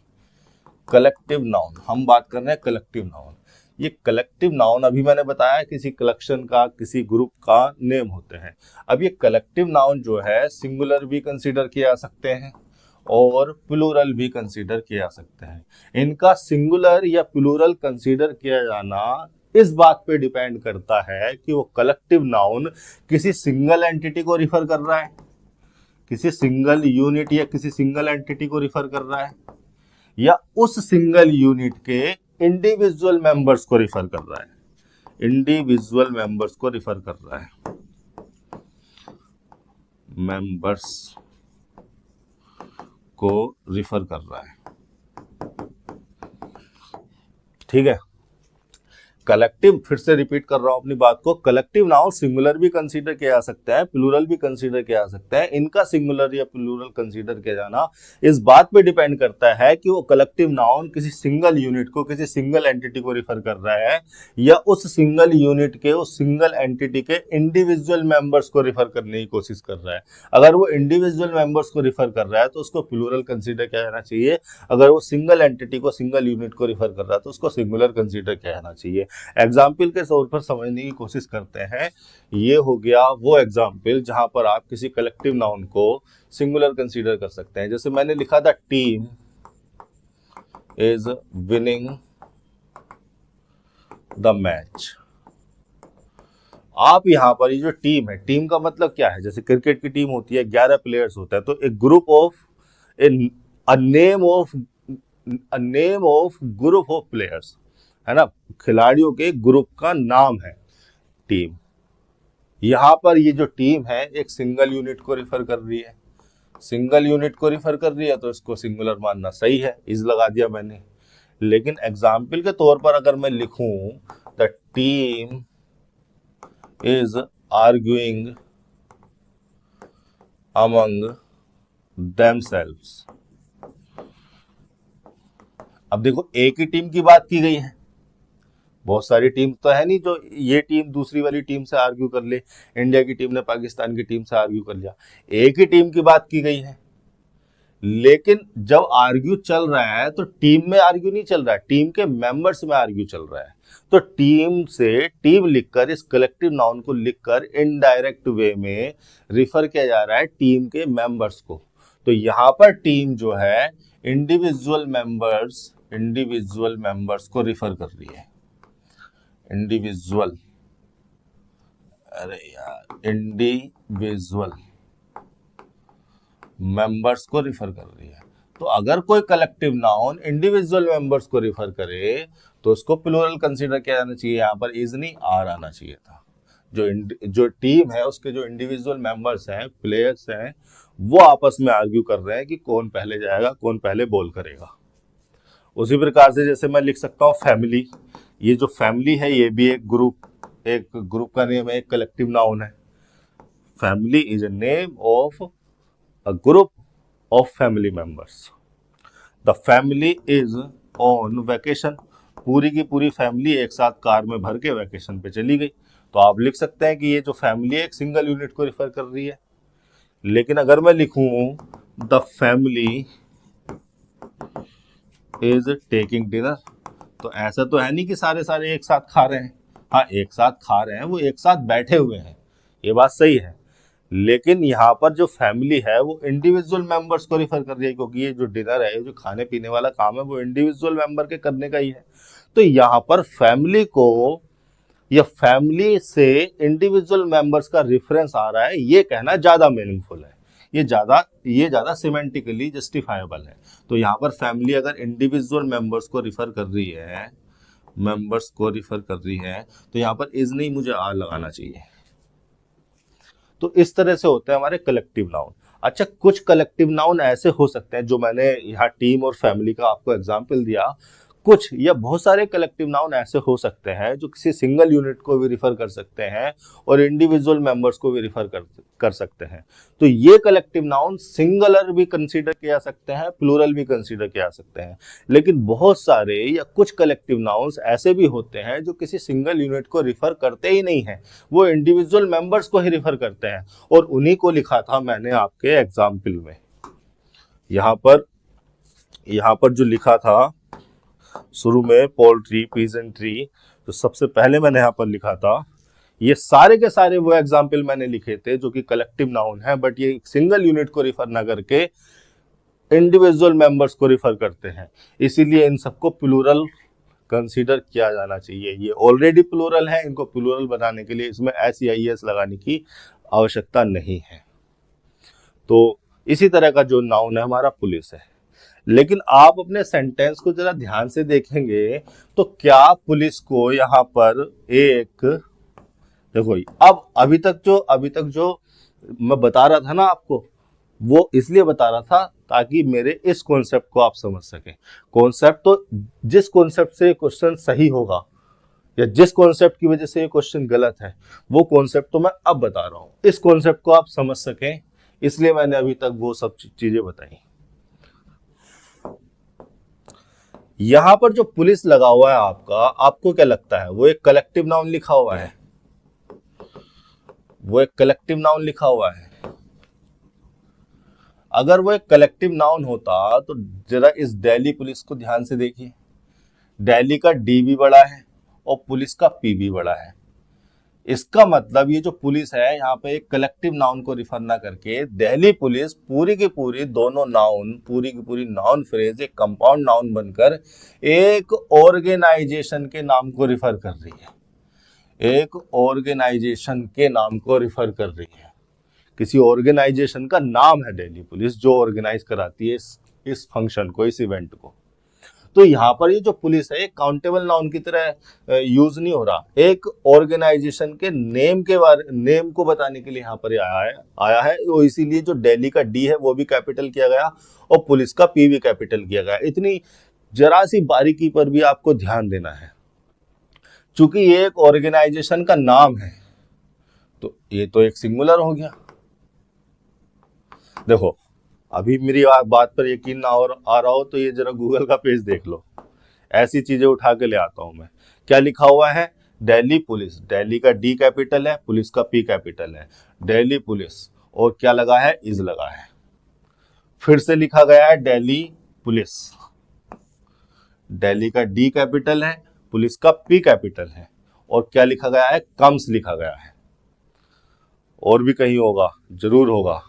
कलेक्टिव नाउन, हम बात कर रहे हैं कलेक्टिव नाउन। ये कलेक्टिव नाउन अभी मैंने बताया किसी कलेक्शन का, किसी ग्रुप का नेम होते हैं। अब ये कलेक्टिव नाउन जो है सिंगुलर भी कंसीडर किए जा सकते हैं और प्लूरल भी कंसीडर किए जा सकते हैं। इनका सिंगुलर या प्लूरल कंसीडर किया जाना इस बात पे डिपेंड करता है कि वो कलेक्टिव नाउन किसी सिंगल एंटिटी को रिफर कर रहा है, किसी सिंगल यूनिट या किसी सिंगल एंटिटी को रिफर कर रहा है, या उस सिंगल यूनिट के इंडिविजुअल मेंबर्स को रिफर कर रहा है, इंडिविजुअल मेंबर्स को रिफर कर रहा है, मेंबर्स को रिफर कर रहा है। ठीक है, कलेक्टिव, फिर से रिपीट कर रहा हूं अपनी बात को, कलेक्टिव नाउन सिंगुलर भी कंसीडर किया जा सकता है, प्लूरल भी कंसीडर किया जा सकता है। इनका सिंगुलर या प्लूरल कंसीडर किया जाना इस बात पे डिपेंड करता है कि वो कलेक्टिव नाउन किसी सिंगल यूनिट को, किसी सिंगल एंटिटी को रिफर कर रहा है, या उस सिंगल यूनिट के, उस सिंगल एंटिटी के इंडिविजुअल मेंबर्स को रिफर करने की कोशिश कर रहा है। अगर वो इंडिविजुअल मेंबर्स को रिफर कर रहा है तो उसको प्लूरल कंसीडर किया जाना चाहिए। अगर वो सिंगल एंटिटी को, सिंगल यूनिट को रिफर कर रहा है तो उसको सिंगुलर कंसीडर किया जाना चाहिए। एग्जाम्पल के तौर पर समझने की कोशिश करते हैं। ये हो गया वो एग्जाम्पल जहां पर आप किसी कलेक्टिव नाउन को सिंगुलर कंसीडर कर सकते हैं। जैसे मैंने लिखा था team is winning the match. आप यहां पर ये जो टीम है, टीम का मतलब क्या है, जैसे क्रिकेट की टीम होती है, 11 प्लेयर्स होता है, तो एक group of a name of group of players, है ना, खिलाड़ियों के ग्रुप का नाम है टीम। यहां पर ये जो टीम है एक सिंगल यूनिट को रिफर कर रही है, सिंगल यूनिट को रिफर कर रही है तो इसको सिंगुलर मानना सही है, इज लगा दिया मैंने। लेकिन एग्जाम्पल के तौर पर अगर मैं लिखूं the team is arguing among themselves. अब देखो, एक ही टीम की बात की गई है, बहुत सारी टीम तो है नहीं जो ये टीम दूसरी वाली टीम से आर्ग्यू कर ले, इंडिया की टीम ने पाकिस्तान की टीम से आर्ग्यू कर लिया, एक ही टीम की बात की गई है। लेकिन जब आर्ग्यू चल रहा है तो टीम में आर्ग्यू नहीं चल रहा है, टीम के मेंबर्स में आर्ग्यू चल रहा है। तो टीम से टीम लिखकर, इस कलेक्टिव नाउन को लिखकर इनडायरेक्ट वे में रिफर किया जा रहा है टीम के मेंबर्स को। तो यहां पर टीम जो है इंडिविजुअल मेंबर्स को रिफर कर रही है। इंडिविजुअल मेंबर्स को रिफर कर रही है। तो अगर कोई कलेक्टिव नाउन इंडिविजुअल मेंबर्स को रिफर करे तो उसको प्लूरल कंसीडर किया जाना चाहिए। यहाँ पर इज नहीं आर आना चाहिए था। जो टीम है उसके जो इंडिविजुअल मेंबर्स हैं, प्लेयर्स हैं, वो आपस में आर्ग्यू कर रहे हैं कि कौन पहले जाएगा, कौन पहले बॉल करेगा। उसी प्रकार से जैसे मैं लिख सकता हूँ फैमिली, ये जो फैमिली है ये भी एक ग्रुप का नेम है, एक कलेक्टिव नाउन है। Family is a name of a group of family members. The family is on vacation, पूरी की पूरी फैमिली एक साथ कार में भर के वैकेशन पे चली गई। तो आप लिख सकते हैं कि ये जो फैमिली है एक सिंगल यूनिट को रिफर कर रही है। लेकिन अगर मैं लिखूं the family is taking dinner, तो ऐसा तो है नहीं कि सारे एक साथ खा रहे हैं। हाँ, एक साथ खा रहे हैं, वो एक साथ बैठे हुए हैं, ये बात सही है। लेकिन यहाँ पर जो फैमिली है वो इंडिविजुअल मेंबर्स को रिफर कर रही है, क्योंकि ये जो डिनर है, जो खाने पीने वाला काम है, वो इंडिविजुअल मेंबर के करने का ही है। तो यहाँ पर फैमिली को या फैमिली से इंडिविजुअल मेंबर्स का रेफरेंस आ रहा है, ये कहना ज्यादा मीनिंगफुल है, ये ज्यादा सिमेंटिकली जस्टिफाइबल है। तो यहाँ पर फैमिली अगर इंडिविजुअल मेंबर्स को रिफर कर रही है, तो यहाँ पर इज नहीं, मुझे आर लगाना चाहिए। तो इस तरह से होते हैं हमारे कलेक्टिव नाउन। अच्छा, कुछ कलेक्टिव नाउन ऐसे हो सकते हैं, जो मैंने यहाँ टीम और फैमिली का आपको एग्जाम्पल दिया, कुछ या बहुत सारे कलेक्टिव नाउन ऐसे हो सकते हैं जो किसी सिंगल यूनिट को भी रिफर कर सकते हैं और इंडिविजुअल मेंबर्स को भी रिफर कर सकते हैं। तो ये कलेक्टिव नाउन सिंगुलर भी कंसीडर किया जा सकते हैं, प्लूरल भी कंसीडर किया जा सकते हैं। लेकिन बहुत सारे या कुछ कलेक्टिव नाउन्स ऐसे भी होते हैं जो किसी सिंगल यूनिट को रिफर करते ही नहीं है, वो इंडिविजुअल मेंबर्स को ही रिफर करते हैं। और उन्हीं को लिखा था मैंने आपके एग्जाम्पल में। यहाँ पर जो लिखा था शुरू में, पोल्ट्री, पीजेंट्री, तो सबसे पहले मैंने यहाँ पर लिखा था, ये सारे के सारे वो एग्जाम्पल मैंने लिखे थे जो कि कलेक्टिव नाउन है, बट ये सिंगल यूनिट को रिफर ना करके इंडिविजुअल मेंबर्स को रिफर करते हैं, इसीलिए इन सबको प्लूरल कंसीडर किया जाना चाहिए। ये ऑलरेडी प्लूरल है, इनको प्लूरल बनाने के लिए इसमें एस या एस लगाने की आवश्यकता नहीं है। तो इसी तरह का जो नाउन है हमारा पुलिस है। लेकिन आप अपने सेंटेंस को जरा ध्यान से देखेंगे तो क्या पुलिस को यहाँ पर एक, देखो अब अभी तक जो मैं बता रहा था ना आपको, वो इसलिए बता रहा था ताकि मेरे इस कॉन्सेप्ट को आप समझ सकें। कॉन्सेप्ट तो, जिस कॉन्सेप्ट से क्वेश्चन सही होगा या जिस कॉन्सेप्ट की वजह से ये क्वेश्चन गलत है, वो कॉन्सेप्ट तो मैं अब बता रहा हूं, इस कॉन्सेप्ट को आप समझ सकें, इसलिए मैंने अभी तक वो सब चीजें बताई। यहां पर जो पुलिस लगा हुआ है आपका, आपको क्या लगता है वो एक कलेक्टिव नाउन लिखा हुआ है? वो एक कलेक्टिव नाउन लिखा हुआ है। अगर वो एक कलेक्टिव नाउन होता तो जरा इस दिल्ली पुलिस को ध्यान से देखिए। दिल्ली का डी भी बड़ा है और पुलिस का पी भी बड़ा है। इसका मतलब ये जो पुलिस है यहाँ पे एक कलेक्टिव नाउन को रिफर ना करके दिल्ली पुलिस पूरी की पूरी दोनों नाउन, पूरी की पूरी नाउन फ्रेज एक कंपाउंड नाउन बनकर एक ऑर्गेनाइजेशन के नाम को रिफर कर रही है। एक ऑर्गेनाइजेशन के नाम को रिफर कर रही है। किसी ऑर्गेनाइजेशन का नाम है दिल्ली पुलिस, जो ऑर्गेनाइज कराती है इस फंक्शन को, इस इवेंट को। तो यहाँ पर ये जो पुलिस है एक काउंटेबल नाउन की तरह यूज नहीं हो रहा, एक ऑर्गेनाइजेशन के नेम को बताने के लिए यहाँ पर आया है। तो इसीलिए जो दिल्ली का डी है वो भी कैपिटल किया गया और पुलिस का पी भी कैपिटल किया गया। इतनी जरा सी बारीकी पर भी आपको ध्यान देना है, चूंकि ये एक ऑर्गेनाइजेशन का नाम है तो ये तो एक सिंगुलर हो गया। देखो, अभी मेरी बात पर यकीन ना आ रहा हो तो ये जरा गूगल का पेज देख लो। ऐसी चीजें उठा के ले आता हूं मैं। क्या लिखा हुआ है? दिल्ली पुलिस। दिल्ली का डी कैपिटल है, पुलिस का पी कैपिटल है, दिल्ली पुलिस। और क्या लगा है? इज लगा है। फिर से लिखा गया है दिल्ली पुलिस। दिल्ली का डी कैपिटल है, पुलिस का पी कैपिटल है, और क्या लिखा गया है? कम्स लिखा गया है। और भी कहीं होगा? जरूर होगा।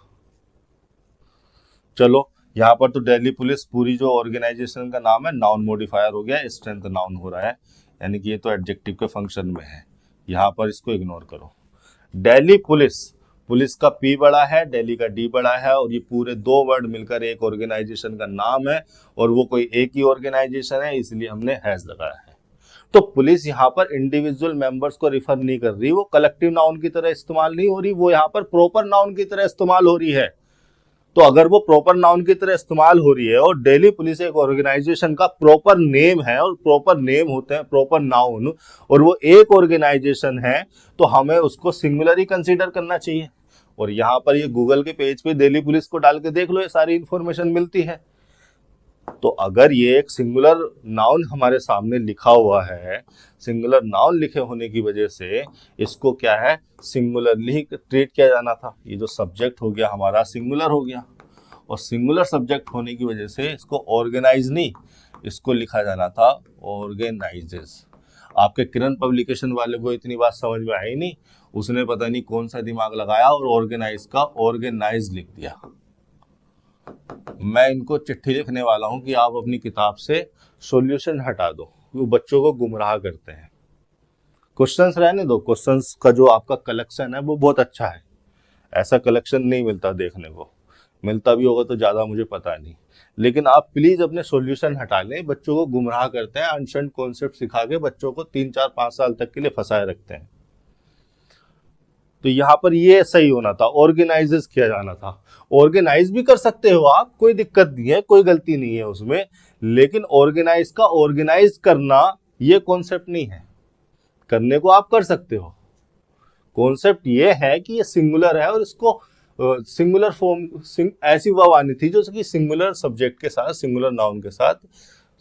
चलो, यहां पर तो दिल्ली पुलिस पूरी जो ऑर्गेनाइजेशन का नाम है नाउन मॉडिफायर हो गया, स्ट्रेंथ नाउन हो रहा है, यानी कि ये तो एडजेक्टिव के फंक्शन में है। यहां पर इसको इग्नोर करो। दिल्ली पुलिस, पुलिस का पी बड़ा है, दिल्ली का डी बड़ा है, और ये पूरे दो वर्ड मिलकर एक ऑर्गेनाइजेशन का नाम है, और वो कोई एक ही ऑर्गेनाइजेशन है, इसलिए हमने हैज लगाया है। तो पुलिस यहाँ पर इंडिविजुअल मेंबर्स को रिफर नहीं कर रही, वो कलेक्टिव नाउन की तरह इस्तेमाल नहीं हो रही, वो यहाँ पर प्रॉपर नाउन की तरह इस्तेमाल हो रही है। तो अगर वो प्रॉपर नाउन की तरह इस्तेमाल हो रही है और दिल्ली पुलिस एक ऑर्गेनाइजेशन का प्रॉपर नेम है, और प्रॉपर नेम होते हैं प्रॉपर नाउन, और वो एक ऑर्गेनाइजेशन है, तो हमें उसको सिंगुलर ही कंसीडर करना चाहिए। और यहाँ पर ये गूगल के पेज पे दिल्ली पुलिस को डाल के देख लो, ये सारी इंफॉर्मेशन मिलती है। तो अगर ये एक सिंगुलर नाउन हमारे सामने लिखा हुआ है, सिंगुलर नाउन लिखे होने की वजह से इसको क्या है? सिंगुलरली ट्रीट किया जाना था। ये जो सब्जेक्ट हो गया हमारा सिंगुलर हो गया, और सिंगुलर सब्जेक्ट होने की वजह से इसको ऑर्गेनाइज नहीं, इसको लिखा जाना था ऑर्गेनाइजेस। आपके किरण पब्लिकेशन वाले को इतनी बात समझ में आई नहीं, उसने पता नहीं कौन सा दिमाग लगाया और ऑर्गेनाइज का ऑर्गेनाइज लिख दिया। मैं इनको चिट्ठी लिखने वाला हूं कि आप अपनी किताब से सॉल्यूशन हटा दो, वो बच्चों को गुमराह करते हैं। क्वेश्चंस रहने दो, क्वेश्चंस का जो आपका कलेक्शन है वो बहुत अच्छा है, ऐसा कलेक्शन नहीं मिलता देखने को, मिलता भी होगा तो ज्यादा मुझे पता नहीं, लेकिन आप प्लीज अपने सॉल्यूशन हटा लें। बच्चों को गुमराह करते हैं, अनशन कॉन्सेप्ट सिखा के बच्चों को 3, 4, 5 साल तक के लिए फंसाए रखते हैं। तो यहाँ पर ये सही होना था, ऑर्गेनाइजेस किया जाना था। ऑर्गेनाइज भी कर सकते हो आप, कोई दिक्कत नहीं है, कोई गलती नहीं है उसमें, लेकिन ऑर्गेनाइज का ऑर्गेनाइज करना ये कॉन्सेप्ट नहीं है। करने को आप कर सकते हो, कॉन्सेप्ट ये है कि ये सिंगुलर है, और इसको सिंगुलर फॉर्म ऐसी वर्ब आनी थी जो कि सिंगुलर सब्जेक्ट के साथ, सिंगुलर नाउन के साथ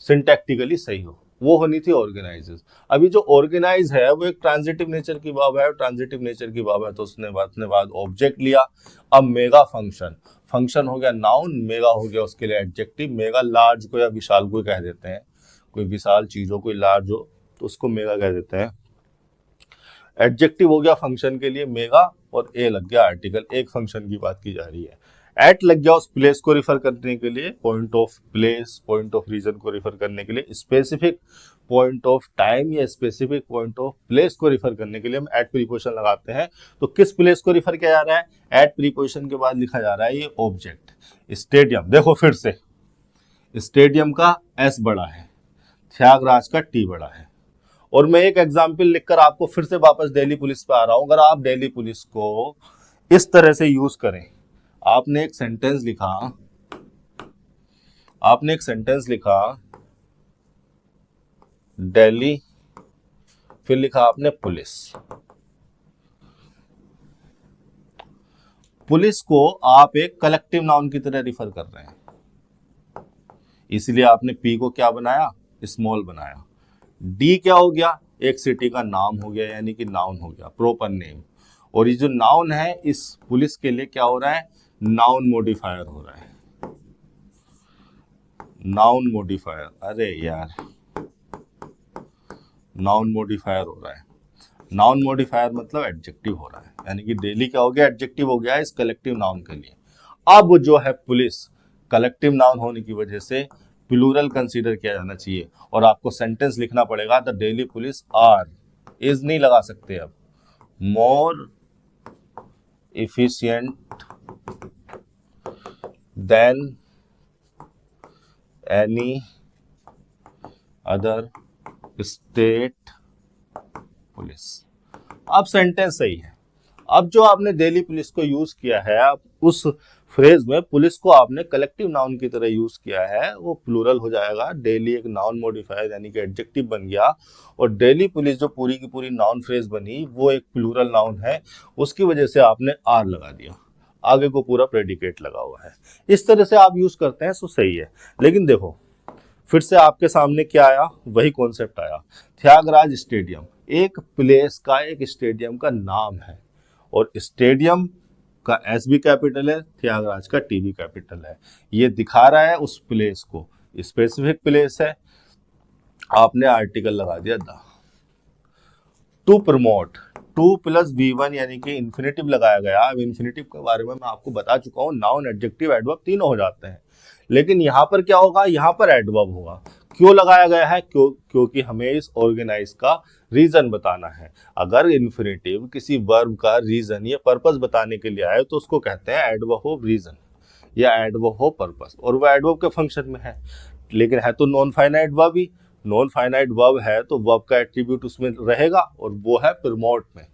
सिंटैक्टिकली सही हो, वो होनी थी ऑर्गेनाइजेस। अभी जो ऑर्गेनाइज है वो एक ट्रांजिटिव नेचर की वर्ब है, ट्रांजिटिव नेचर की वर्ब है तो उसने बाद ऑब्जेक्ट लिया। अब मेगा फंक्शन, फंक्शन हो गया नाउन, मेगा हो गया उसके लिए एडजेक्टिव। मेगा लार्ज को या विशाल को कह देते हैं, कोई विशाल चीज हो, कोई लार्ज हो तो उसको मेगा कह देते हैं। एडजेक्टिव हो गया फंक्शन के लिए मेगा, और ए लग गया आर्टिकल, एक फंक्शन की बात की जा रही है। एट लग गया उस प्लेस को रिफर करने के लिए, point of place, point of reason को रिफर करने के लिए। स्पेसिफिक पॉइंट ऑफ टाइम या स्पेसिफिक पॉइंट ऑफ प्लेस को रिफर करने के लिए हम एट प्रीपोजिशन लगाते हैं। तो किस प्लेस को रिफर किया जा रहा है? एट प्रीपोजिशन के बाद लिखा जा रहा है ये ऑब्जेक्ट। स्टेडियम, देखो फिर से, स्टेडियम का एस बड़ा है, त्यागराज का टी बड़ा है। और मैं एक एग्जाम्पल लिखकर आपको फिर से वापस दिल्ली पुलिस पे आ रहा हूं। अगर आप दिल्ली पुलिस को इस तरह से यूज करें, आपने एक सेंटेंस लिखा, दिल्ली, फिर लिखा आपने पुलिस। पुलिस को आप एक कलेक्टिव नाउन की तरह रिफर कर रहे हैं, इसलिए आपने पी को क्या बनाया? स्मॉल बनाया। डी क्या हो गया? एक सिटी का नाम हो गया, यानी कि नाउन हो गया, प्रॉपर नेम। और ये जो नाउन है इस पुलिस के लिए क्या हो रहा है? नाउन मॉडिफायर हो रहा है, नाउन मॉडिफायर। अरे यार, नाउन मॉडिफायर हो रहा है। नाउन मॉडिफायर मतलब एडजेक्टिव हो रहा है, यानी कि डेली क्या हो गया? एडजेक्टिव हो गया इस कलेक्टिव नाउन के लिए। अब जो है पुलिस, कलेक्टिव नाउन होने की वजह से प्लूरल कंसीडर किया जाना चाहिए, और आपको सेंटेंस लिखना पड़ेगा the Delhi police are, is नहीं लगा सकते अब, more efficient than any other state police. अब सेंटेंस सही है। अब जो आपने दिल्ली पुलिस को यूज किया है, आप उस फ्रेज में पुलिस को आपने कलेक्टिव नाउन की तरह यूज किया है, वो प्लूरल हो जाएगा। डेली एक नाउन मॉडिफायर यानी कि एडजेक्टिव बन गया, और डेली पुलिस जो पूरी की पूरी नाउन फ्रेज बनी वो एक प्लूरल नाउन है, उसकी वजह से आपने आर लगा दिया, आगे को पूरा प्रेडिकेट लगा हुआ है। इस तरह से आप यूज करते हैं तो सही है। लेकिन देखो, फिर से आपके सामने क्या आया, वही कॉन्सेप्ट आया, त्यागराज स्टेडियम एक प्लेस का, एक स्टेडियम का नाम है, और स्टेडियम का एस भी कैपिटल है, त्यागराज का टी भी कैपिटल है। ये दिखा रहा है उस प्लेस को, स्पेसिफिक प्लेस है, आपने आर्टिकल लगा दिया the. To promote, to plus V1 यानी कि इन्फिनेटिव लगाया गया। अब इन्फिनेटिव के बारे में मैं आपको बता चुका हूँ, नाउन एडजेक्टिव एडवर्ब तीनों हो जाते हैं, लेकिन यहाँ पर क्या होगा, यहाँ पर एडवर्ब होगा। क्यों लगाया गया है, क्योंकि हमें इस ऑर्गेनाइज का रीजन बताना है। अगर इन्फिनेटिव किसी वर्ब का रीजन या पर्पस बताने के लिए आए तो उसको कहते हैं एडवर्ब ऑफ रीजन या एडवर्ब ऑफ पर्पस, और वो एडवर्ब के फंक्शन में है। लेकिन है तो नॉन फाइनाइट वर्ब ही, नॉन फाइनाइट वर्ब है तो वर्ब का एट्रीब्यूट उसमें रहेगा, और वो है प्रमोट में।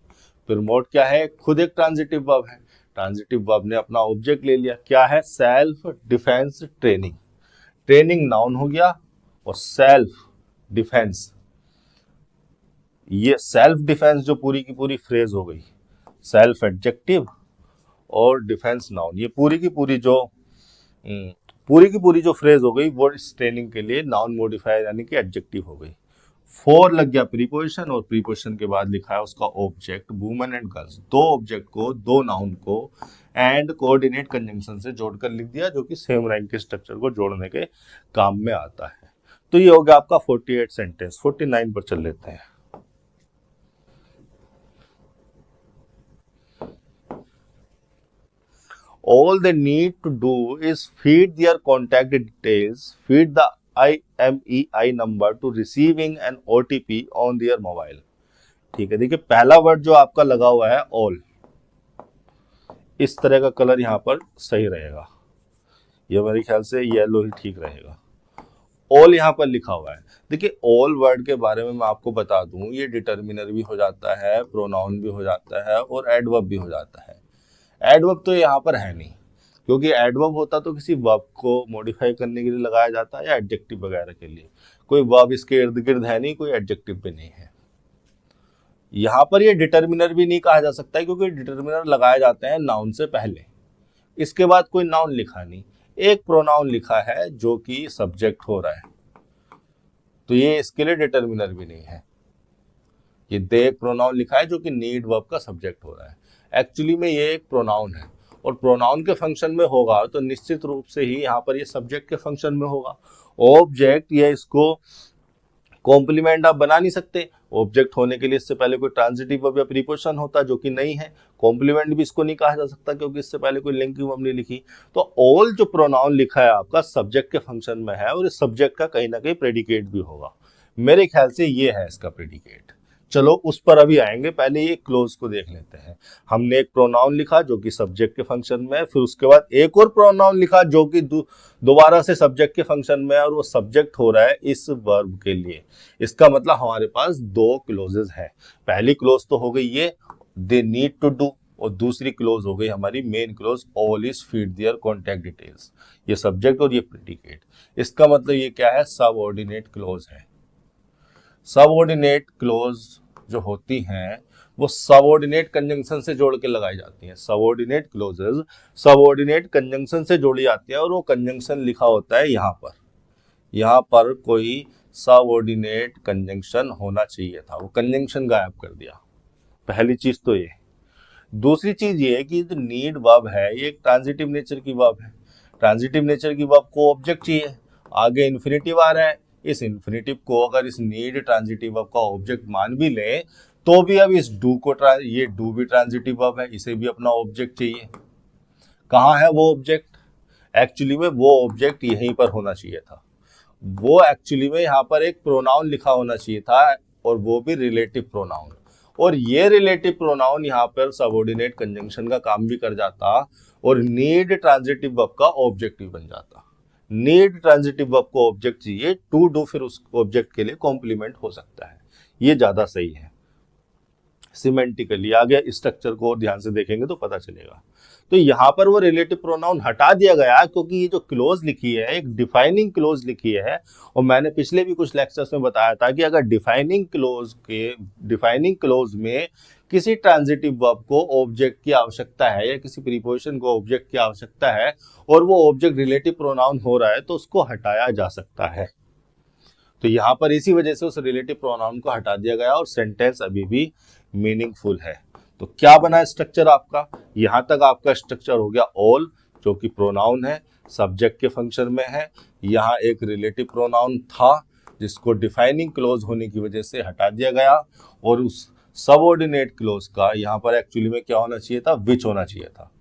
प्रमोट क्या है, खुद एक ट्रांजिटिव वर्ब है। ट्रांजिटिव वर्ब ने अपना ऑब्जेक्ट ले लिया, क्या है, self defence training. Training noun हो गया और सेल्फ डिफेंस, ये सेल्फ डिफेंस जो पूरी की पूरी फ्रेज हो गई, सेल्फ एडजेक्टिव और डिफेंस नाउन, ये पूरी की पूरी जो फ्रेज हो गई वो इस ट्रेनिंग के लिए नाउन मॉडिफायर यानी कि एडजेक्टिव हो गई। फोर लग गया प्रीपोजिशन, और प्रीपोजिशन के बाद लिखा है उसका ऑब्जेक्ट, वुमेन एंड गर्ल्स। दो ऑब्जेक्ट को, दो नाउन को एंड कोऑर्डिनेट कंजंक्शन से जोड़कर लिख दिया, जो कि सेम रैंक के स्ट्रक्चर को जोड़ने के काम में आता है। तो ये हो गया आपका 48 सेंटेंस। 49 पर चल लेते हैं। All they need to do is feed their contact details, feed the IMEI number to receiving an OTP on their mobile। ठीक है, देखिए पहला वर्ड जो आपका लगा हुआ है ऑल, इस तरह का कलर यहाँ पर सही रहेगा, ये मेरे ख्याल से येलो ही ठीक रहेगा। ऑल यहाँ पर लिखा हुआ है। देखिए ऑल वर्ड के बारे में मैं आपको बता दूं, ये डिटर्मिनर भी हो जाता है, प्रोनाउन भी हो जाता है और एडवर्ब भी हो जाता है। एडवर्ब तो यहाँ पर है नहीं, क्योंकि एडवर्ब होता तो किसी वर्ब को मॉडिफाई करने के लिए लगाया जाता है या एडजेक्टिव वगैरह के लिए। कोई वर्ब इसके इर्द गिर्द है नहीं, कोई एडजेक्टिव भी नहीं है। यहाँ पर ये डिटर्मिनर भी नहीं कहा जा सकता है, क्योंकि डिटर्मिनर लगाए जाते हैं नाउन से पहले, इसके बाद कोई नाउन लिखा नहीं, एक प्रोनाउन लिखा है जो कि सब्जेक्ट हो रहा है, तो ये इसके लिए डिटर्मिनर भी नहीं है। ये दे एक प्रोनाउन लिखा है जो कि नीड वर्ब का सब्जेक्ट हो रहा है। एक्चुअली में ये एक प्रोनाउन है, और प्रोनाउन के फंक्शन में होगा तो निश्चित रूप से ही यहाँ पर ये सब्जेक्ट के फंक्शन में होगा। ऑब्जेक्ट, ये इसको कॉम्प्लीमेंट आप बना नहीं सकते, ऑब्जेक्ट होने के लिए इससे पहले कोई ट्रांजिटिव वर्ब या प्रीपोजिशन होता, जो कि नहीं है। कॉम्प्लीमेंट भी इसको नहीं कहा जा सकता, क्योंकि इससे पहले कोई लिंकिंग वर्ब नहीं लिखी। तो ऑल जो प्रोनाउन लिखा है आपका सब्जेक्ट के फंक्शन में है, और इस सब्जेक्ट का कहीं ना कहीं प्रेडिकेट भी होगा। मेरे ख्याल से ये है इसका प्रेडिकेट। चलो उस पर अभी आएंगे, पहले ये क्लोज को देख लेते हैं। हमने एक प्रोनाउन लिखा जो कि सब्जेक्ट के फंक्शन में है, फिर उसके बाद एक और प्रोनाउन लिखा जो कि दोबारा से सब्जेक्ट के फंक्शन में है, और वो सब्जेक्ट हो रहा है इस वर्ब के लिए। इसका मतलब हमारे पास दो क्लोजेस है। पहली क्लोज तो हो गई ये दे नीड टू डू, और दूसरी क्लोज हो गई हमारी main close all is feed their contact details. ये सब्जेक्ट और ये प्रेडिकेट, इसका मतलब ये क्या है, सबऑर्डिनेट क्लोज है। सबऑर्डिनेट क्लोज जो होती हैं वो सबऑर्डिनेट कंजंक्शन से जोड़ के लगाई जाती हैं। सबऑर्डिनेट क्लोजेस सबऑर्डिनेट कंजंक्शन से जोड़ी जाती है, और वो कंजंक्शन लिखा होता है यहाँ पर। यहाँ पर कोई सबऑर्डिनेट कंजंक्शन होना चाहिए था, वो कंजंक्शन गायब कर दिया। पहली चीज तो ये। दूसरी चीज ये है कि जो नीड वर्ब है ये एक ट्रांजिटिव नेचर की वर्ब है। ट्रांजिटिव नेचर की वर्ब को ऑब्जेक्ट चाहिए, आगे इन्फिनेटिव आ रहा है, इस इन्फिनेटिव को अगर इस नीड ट्रांजिटिव वर्ब का ऑब्जेक्ट मान भी ले तो भी अब इस डू को ये डू भी ट्रांजिटिव वर्ब है, इसे भी अपना ऑब्जेक्ट चाहिए। कहाँ है वो ऑब्जेक्ट? एक्चुअली में वो ऑब्जेक्ट यहीं पर होना चाहिए था। वो एक्चुअली में यहाँ पर एक प्रोनाउन लिखा होना चाहिए था, और वो भी रिलेटिव प्रोनाउन। और ये रिलेटिव प्रोनाउन यहाँ पर सबऑर्डिनेट कंजंक्शन का काम भी कर जाता, और नीड ट्रांजिटिव वर्ब का ऑब्जेक्ट भी बन जाता। नीड ट्रांजिटिव वर्ब को ऑब्जेक्ट चाहिए, टू डू फिर उस ऑब्जेक्ट के लिए कॉम्प्लीमेंट हो सकता है। ये ज्यादा सही है सिमेंटिकली। आगे स्ट्रक्चर को और ध्यान से देखेंगे तो पता चलेगा। तो यहाँ पर वो रिलेटिव प्रोनाउन हटा दिया गया, क्योंकि ये जो क्लोज लिखी है एक डिफाइनिंग क्लोज लिखी है, और मैंने पिछले भी कुछ लेक्चर्स में बताया था कि अगर डिफाइनिंग क्लोज में किसी ट्रांजिटिव वर्ब को ऑब्जेक्ट की आवश्यकता है या किसी प्रीपोजिशन को ऑब्जेक्ट की आवश्यकता है, और वो ऑब्जेक्ट रिलेटिव प्रोनाउन हो रहा है, तो उसको हटाया जा सकता है। तो यहाँ पर इसी वजह से उस रिलेटिव प्रोनाउन को हटा दिया गया और सेंटेंस अभी भी मीनिंगफुल है। तो क्या बना स्ट्रक्चर आपका, यहाँ तक आपका स्ट्रक्चर हो गया ऑल, जो कि प्रोनाउन है, सब्जेक्ट के फंक्शन में है। यहाँ एक रिलेटिव प्रोनाउन था जिसको डिफाइनिंग क्लोज होने की वजह से हटा दिया गया, और उस सबऑर्डिनेट क्लोज का यहाँ पर एक्चुअली में क्या होना चाहिए था, विच होना चाहिए था,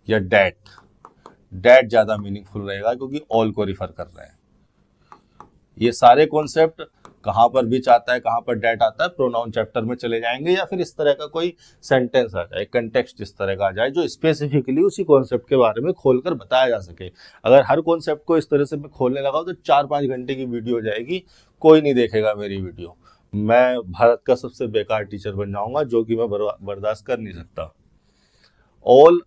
या डेट। डेट ज्यादा मीनिंगफुल रहेगा क्योंकि ऑल को रिफर कर रहे हैं। ये सारे कॉन्सेप्ट कहाँ पर विच आता है, कहाँ पर डेट आता है, प्रोनाउन चैप्टर में चले जाएंगे, या फिर इस तरह का कोई सेंटेंस आ जाए, कंटेक्स्ट इस तरह का आ जाए जो स्पेसिफिकली उसी कॉन्सेप्ट के बारे में खोलकर बताया जा सके। अगर हर कॉन्सेप्ट को इस तरह से मैं खोलने लगा तो 4-5 घंटे की वीडियो हो जाएगी, कोई नहीं देखेगा मेरी वीडियो। मैं भारत का सबसे बेकार टीचर बन जाऊंगा, जो कि मैं बर्दाश्त कर नहीं सकता। ऑल,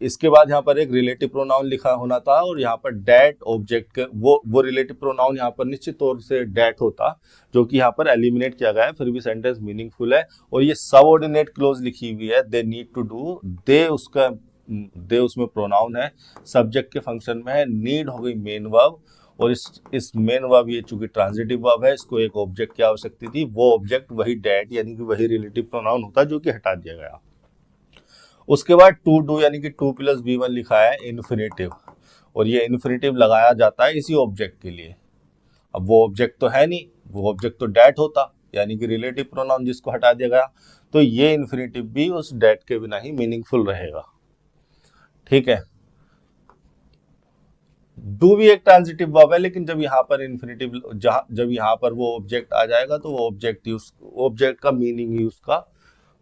इसके बाद यहाँ पर एक रिलेटिव प्रोनाउन लिखा होना था, और यहाँ पर डेट ऑब्जेक्ट के वो रिलेटिव प्रोनाउन यहाँ पर निश्चित तौर से डेट होता, जो कि यहाँ पर एलिमिनेट किया गया है, फिर भी सेंटेंस मीनिंगफुल है। और ये सबऑर्डिनेट क्लोज लिखी हुई है, दे नीड टू डू, दे उसमें प्रोनाउन है, सब्जेक्ट के फंक्शन में है, नीड हो गई मेन वर्ब, और इस मेन वर्ब ये चूंकि ट्रांजिटिव वर्ब है, इसको एक ऑब्जेक्ट की आवश्यकता थी, वो ऑब्जेक्ट वही डेट यानी कि वही रिलेटिव प्रोनाउन होता, जो कि हटा दिया गया। उसके बाद टू डू यानी कि 2 + V1 लिखा है इन्फिनेटिव, और ये इन्फिनेटिव लगाया जाता है इसी ऑब्जेक्ट के लिए। अब वो ऑब्जेक्ट तो है नहीं, वो ऑब्जेक्ट तो डेट होता यानी कि रिलेटिव प्रोनाउन जिसको हटा दिया गया, तो ये इन्फिनेटिव भी उस डेट के बिना ही मीनिंगफुल रहेगा। ठीक है, डू भी एक ट्रांजिटिव वर्ब है, लेकिन जब यहाँ पर इन्फिनेटिव जब यहाँ पर वो ऑब्जेक्ट आ जाएगा तो वो ऑब्जेक्ट का मीनिंग ही उसका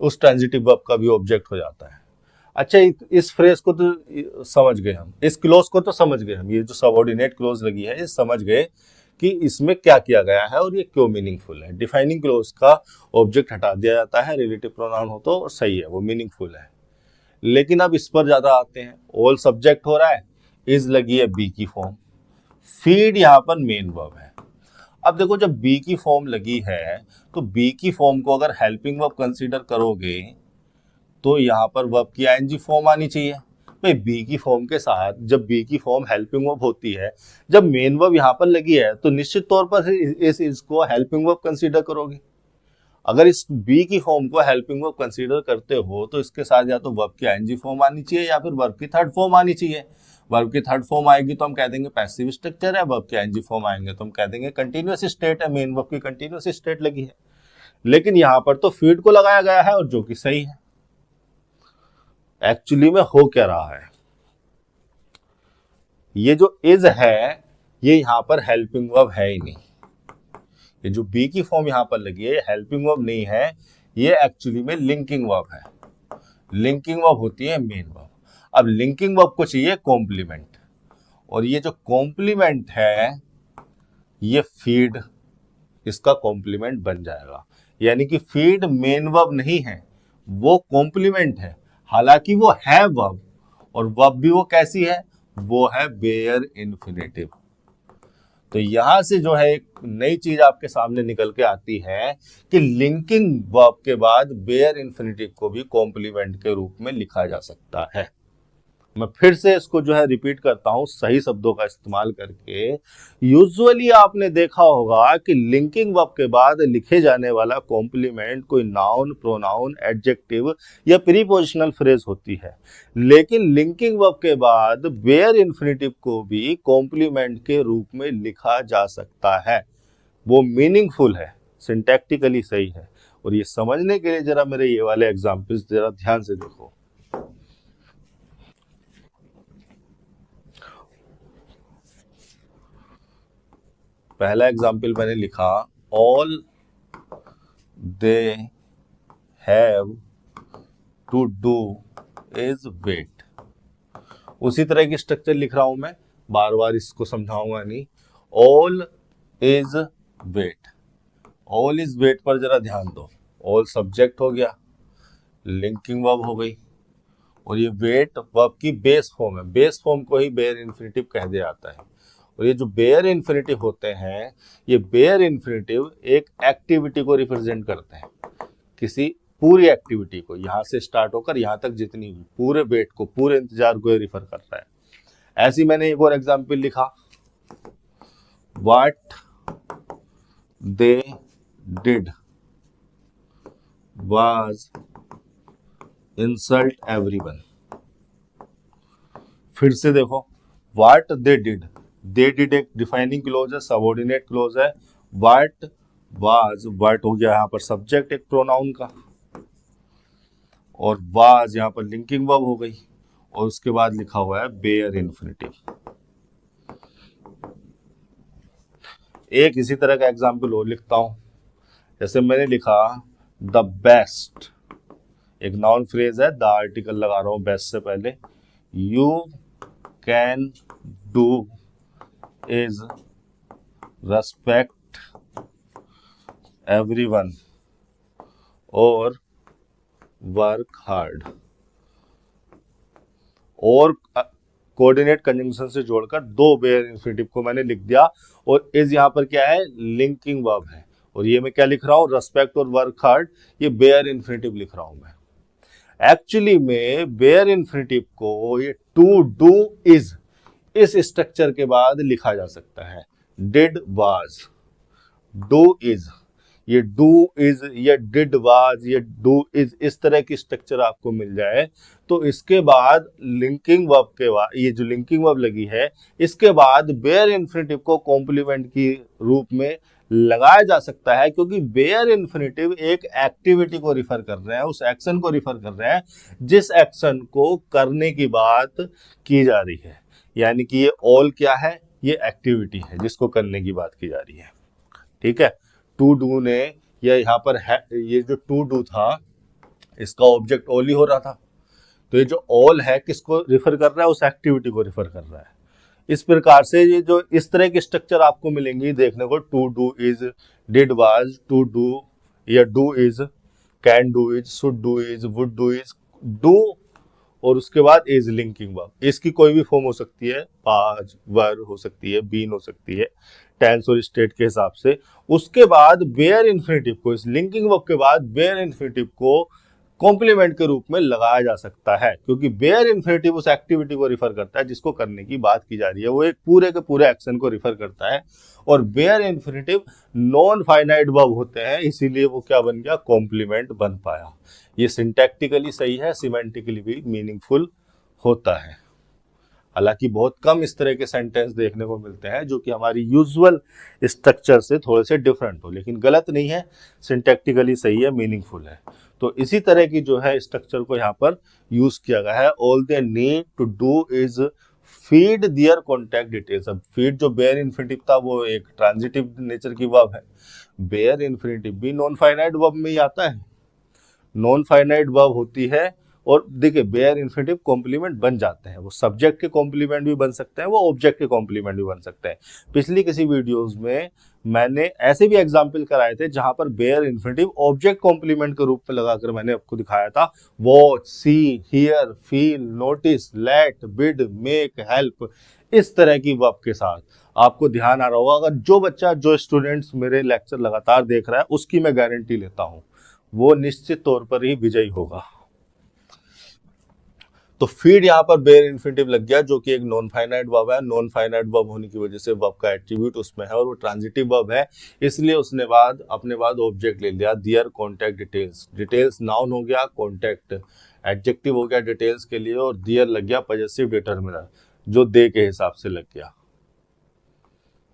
उस ट्रांजिटिव वर्ब का भी ऑब्जेक्ट हो जाता है। अच्छा, इस फ्रेज को तो समझ गए हम, इस क्लोज को तो समझ गए हम, ये जो सबऑर्डिनेट क्लोज लगी है ये समझ गए कि इसमें क्या किया गया है और ये क्यों मीनिंगफुल है। डिफाइनिंग क्लोज का ऑब्जेक्ट हटा दिया जाता है, रिलेटिव प्रोनाउन हो तो सही है, वो मीनिंगफुल है। लेकिन अब इस पर ज्यादा आते हैं। ऑल सब्जेक्ट हो रहा है, इज लगी है बी की फॉर्म, फीड यहाँ पर मेन वर्ब है। अब देखो, जब बी की फॉर्म लगी है तो बी की फॉर्म को अगर हेल्पिंग वर्ब कंसीडर करोगे तो यहाँ पर वर्ब की आईएनजी फॉर्म आनी चाहिए। भाई बी की फॉर्म के साथ जब बी की फॉर्म हेल्पिंग वर्ब होती है, जब मेन वर्ब यहाँ पर लगी है तो निश्चित तौर पर इसको हेल्पिंग वर्ब कंसीडर करोगे। अगर इस बी की फॉर्म को हेल्पिंग वर्ब कंसीडर करते हो तो इसके साथ या तो वर्ब की आईएनजी फॉर्म आनी चाहिए या फिर वर्ब की थर्ड फॉर्म आनी चाहिए। वर्ब की थर्ड फॉर्म आएगी तो हम कह देंगे पैसिव स्ट्रक्चर है, वर्ब की आईएनजी फॉर्म आएंगे तो हम कह देंगे कंटीन्यूअस स्टेट है, मेन वर्ब की कंटीन्यूअस स्टेट लगी है। लेकिन यहाँ पर तो फीड को लगाया गया है, और जो कि सही है। एक्चुअली में हो क्या रहा है, ये जो इज है ये यहां पर हेल्पिंग वर्ब है ही नहीं। ये जो बी की फॉर्म यहां पर लगी है ये हेल्पिंग वर्ब नहीं है, ये एक्चुअली में लिंकिंग वर्ब है। लिंकिंग वर्ब होती है मेन वर्ब। अब लिंकिंग वर्ब को चाहिए कॉम्प्लीमेंट, और ये जो कॉम्प्लीमेंट है ये फीड इसका कॉम्प्लीमेंट बन जाएगा। यानी कि फीड मेन वर्ब नहीं है, वो कॉम्प्लीमेंट है। हालांकि वो है वर्ब, और वर्ब भी वो कैसी है, वो है बेयर इन्फिनेटिव। तो यहां से जो है एक नई चीज आपके सामने निकल के आती है कि लिंकिंग वर्ब के बाद बेयर इन्फिनेटिव को भी कॉम्प्लीमेंट के रूप में लिखा जा सकता है। मैं फिर से इसको जो है रिपीट करता हूं सही शब्दों का इस्तेमाल करके। यूजुअली आपने देखा होगा कि लिंकिंग वर्ब के बाद लिखे जाने वाला कॉम्प्लीमेंट कोई नाउन, प्रोनाउन, एडजेक्टिव या प्रीपोजिशनल फ्रेज होती है, लेकिन लिंकिंग वर्ब के बाद बेयर इन्फिनेटिव को भी कॉम्प्लीमेंट के रूप में लिखा जा सकता है। वो मीनिंगफुल है, सिंटैक्टिकली सही है। और ये समझने के लिए जरा मेरे ये वाले एग्जाम्पल्स जरा ध्यान से देखो। पहला एग्जाम्पल मैंने लिखा, all they have to do is wait. उसी तरह की स्ट्रक्चर लिख रहा हूं मैं, बार बार इसको समझाऊंगा नहीं। All is wait, all is wait पर जरा ध्यान दो। ऑल सब्जेक्ट हो गया, लिंकिंग वर्ब हो गई, और ये वेट वर्ब की बेस फॉर्म है। बेस फॉर्म को ही बेयर इन्फिनेटिव कह दिया जाता है। और ये जो बेयर इन्फिनेटिव होते हैं, ये बेयर इन्फिनेटिव एक एक्टिविटी को रिप्रेजेंट करते हैं, किसी पूरी एक्टिविटी को, यहां से स्टार्ट होकर यहां तक जितनी हुई, पूरे वेट को, पूरे इंतजार को रिफर कर रहा है। ऐसी मैंने एक और एग्जाम्पल लिखा, what they did was insult everyone। फिर से देखो, what they did एक डिफाइनिंग क्लोज है, सबऑर्डिनेट क्लोज है। what what हो गया यहाँ पर सब्जेक्ट एक प्रोनाउन का, और was यहाँ पर लिंकिंग वर्ब हो गई, और उसके बाद लिखा हुआ है बेयर इन्फिनिटिव। एक इसी तरह का एग्जाम्पल और लिखता हूं, जैसे मैंने लिखा द बेस्ट, एक नाउन फ्रेज है, द आर्टिकल लगा रहा हूं बेस्ट से पहले। You can do is respect everyone और वर्क हार्ड। और कोऑर्डिनेट कंजंक्शन से जोड़कर दो बेयर इन्फिनिटिव को मैंने लिख दिया, और इज यहाँ पर क्या है, लिंकिंग वर्ब है, और ये मैं क्या लिख रहा हूँ, रेस्पेक्ट और वर्क हार्ड, ये बेयर इन्फिनिटिव लिख रहा हूं मैं। एक्चुअली में बेयर इन्फिनिटिव को ये टू डू इज इस स्ट्रक्चर के बाद लिखा जा सकता है। डिड वाज, डू इज, ये डू इज, ये डिड वाज, ये डू इज, इस तरह की स्ट्रक्चर आपको मिल जाए तो इसके बाद लिंकिंग वर्ब के बाद, ये जो लिंकिंग वर्ब लगी है इसके बाद बेयर इन्फिनिटिव को कॉम्प्लीमेंट की रूप में लगाया जा सकता है, क्योंकि बेयर इन्फिनिटिव एक एक्टिविटी को रिफर कर रहे हैं, उस एक्शन को रिफर कर रहे हैं जिस एक्शन को करने की बात की जा रही है। यानी कि ये ऑल क्या है, ये एक्टिविटी है जिसको करने की बात की जा रही है। ठीक है, टू डू ने, ये यहाँ पर है, ये जो टू डू था इसका ऑब्जेक्ट ऑल ही हो रहा था, तो ये जो ऑल है किसको रिफर कर रहा है, उस एक्टिविटी को रिफर कर रहा है। इस प्रकार से ये जो इस तरह की स्ट्रक्चर आपको मिलेंगी देखने को, to do is, did was, to do या do is, can do is, should do is, would do is, do और उसके बाद इज लिंकिंग वर्ब। इसकी कोई भी फॉर्म हो सकती है, पाज, वर हो सकती है, बीन हो सकती है, टेंस और स्टेट के हिसाब से। उसके बाद बेयर इन्फिनिटिव को, इस लिंकिंग वर्ब के बाद बेयर इन्फिनिटिव को कॉम्प्लीमेंट के रूप में लगाया जा सकता है, क्योंकि बेयर इन्फिनिटिव उस एक्टिविटी को रिफर करता है जिसको करने की बात की जा रही है, वो एक पूरे के पूरे एक्शन को रिफर करता है। और bare infinitive non finite verb होते हैं, इसीलिए वो क्या बन गया, कॉम्प्लीमेंट बन पाया। ये सिंटैक्टिकली सही है, सिमेंटिकली भी मीनिंगफुल होता है। हालांकि बहुत कम इस तरह के सेंटेंस देखने को मिलते हैं जो कि हमारी यूजुअल स्ट्रक्चर से थोड़े से डिफरेंट हो, लेकिन गलत नहीं है, सिंटैक्टिकली सही है, मीनिंगफुल है। तो इसी तरह की जो है स्ट्रक्चर को यहाँ पर यूज किया गया है। All they need to do is feed their contact details. अब फीड जो बेयर इन्फिनिटिव था वो एक ट्रांजिटिव नेचर की वर्ब है, बेयर इन्फिनिटिव भी नॉन फाइनाइट वर्ब में ही आता है, नॉन फाइनाइट वर्ब होती है। और देखिए बेयर इन्फिनिटिव कॉम्प्लीमेंट बन जाते हैं, वो सब्जेक्ट के कॉम्प्लीमेंट भी बन सकते हैं, वो ऑब्जेक्ट के कॉम्प्लीमेंट भी बन सकते हैं। पिछली किसी वीडियोस में मैंने ऐसे भी एग्जाम्पल कराए थे जहां पर बेयर इन्फिनिटिव ऑब्जेक्ट कॉम्प्लीमेंट के रूप में लगाकर मैंने आपको दिखाया था। Watch, see, hear, feel, notice, let, bid, make, help, इस तरह की वर्ब के साथ आपको ध्यान आ रहा होगा। अगर जो बच्चा, जो स्टूडेंट्स मेरे लेक्चर लगातार देख रहा है उसकी मैं गारंटी लेता हूं वो निश्चित तौर पर ही विजयी होगा। तो फीड यहाँ पर बेयर इन्फिनिटिव लग गया, जो कि एक नॉन फाइनाइट वर्ब है। नॉन फाइनाइट वर्ब होने की वजह से वर्ब का एट्रीब्यूट उसमें है और वो ट्रांजिटिव वर्ब है, इसलिए उसने अपने बाद ऑब्जेक्ट ले लिया, दियर कॉन्टैक्ट डिटेल्स। डिटेल्स नाउन हो गया, कॉन्टैक्ट एडजेक्टिव हो गया डिटेल्स के लिए, और दियर लग गया पजेसिव डिटरमिनर, जो दे के हिसाब से लग गया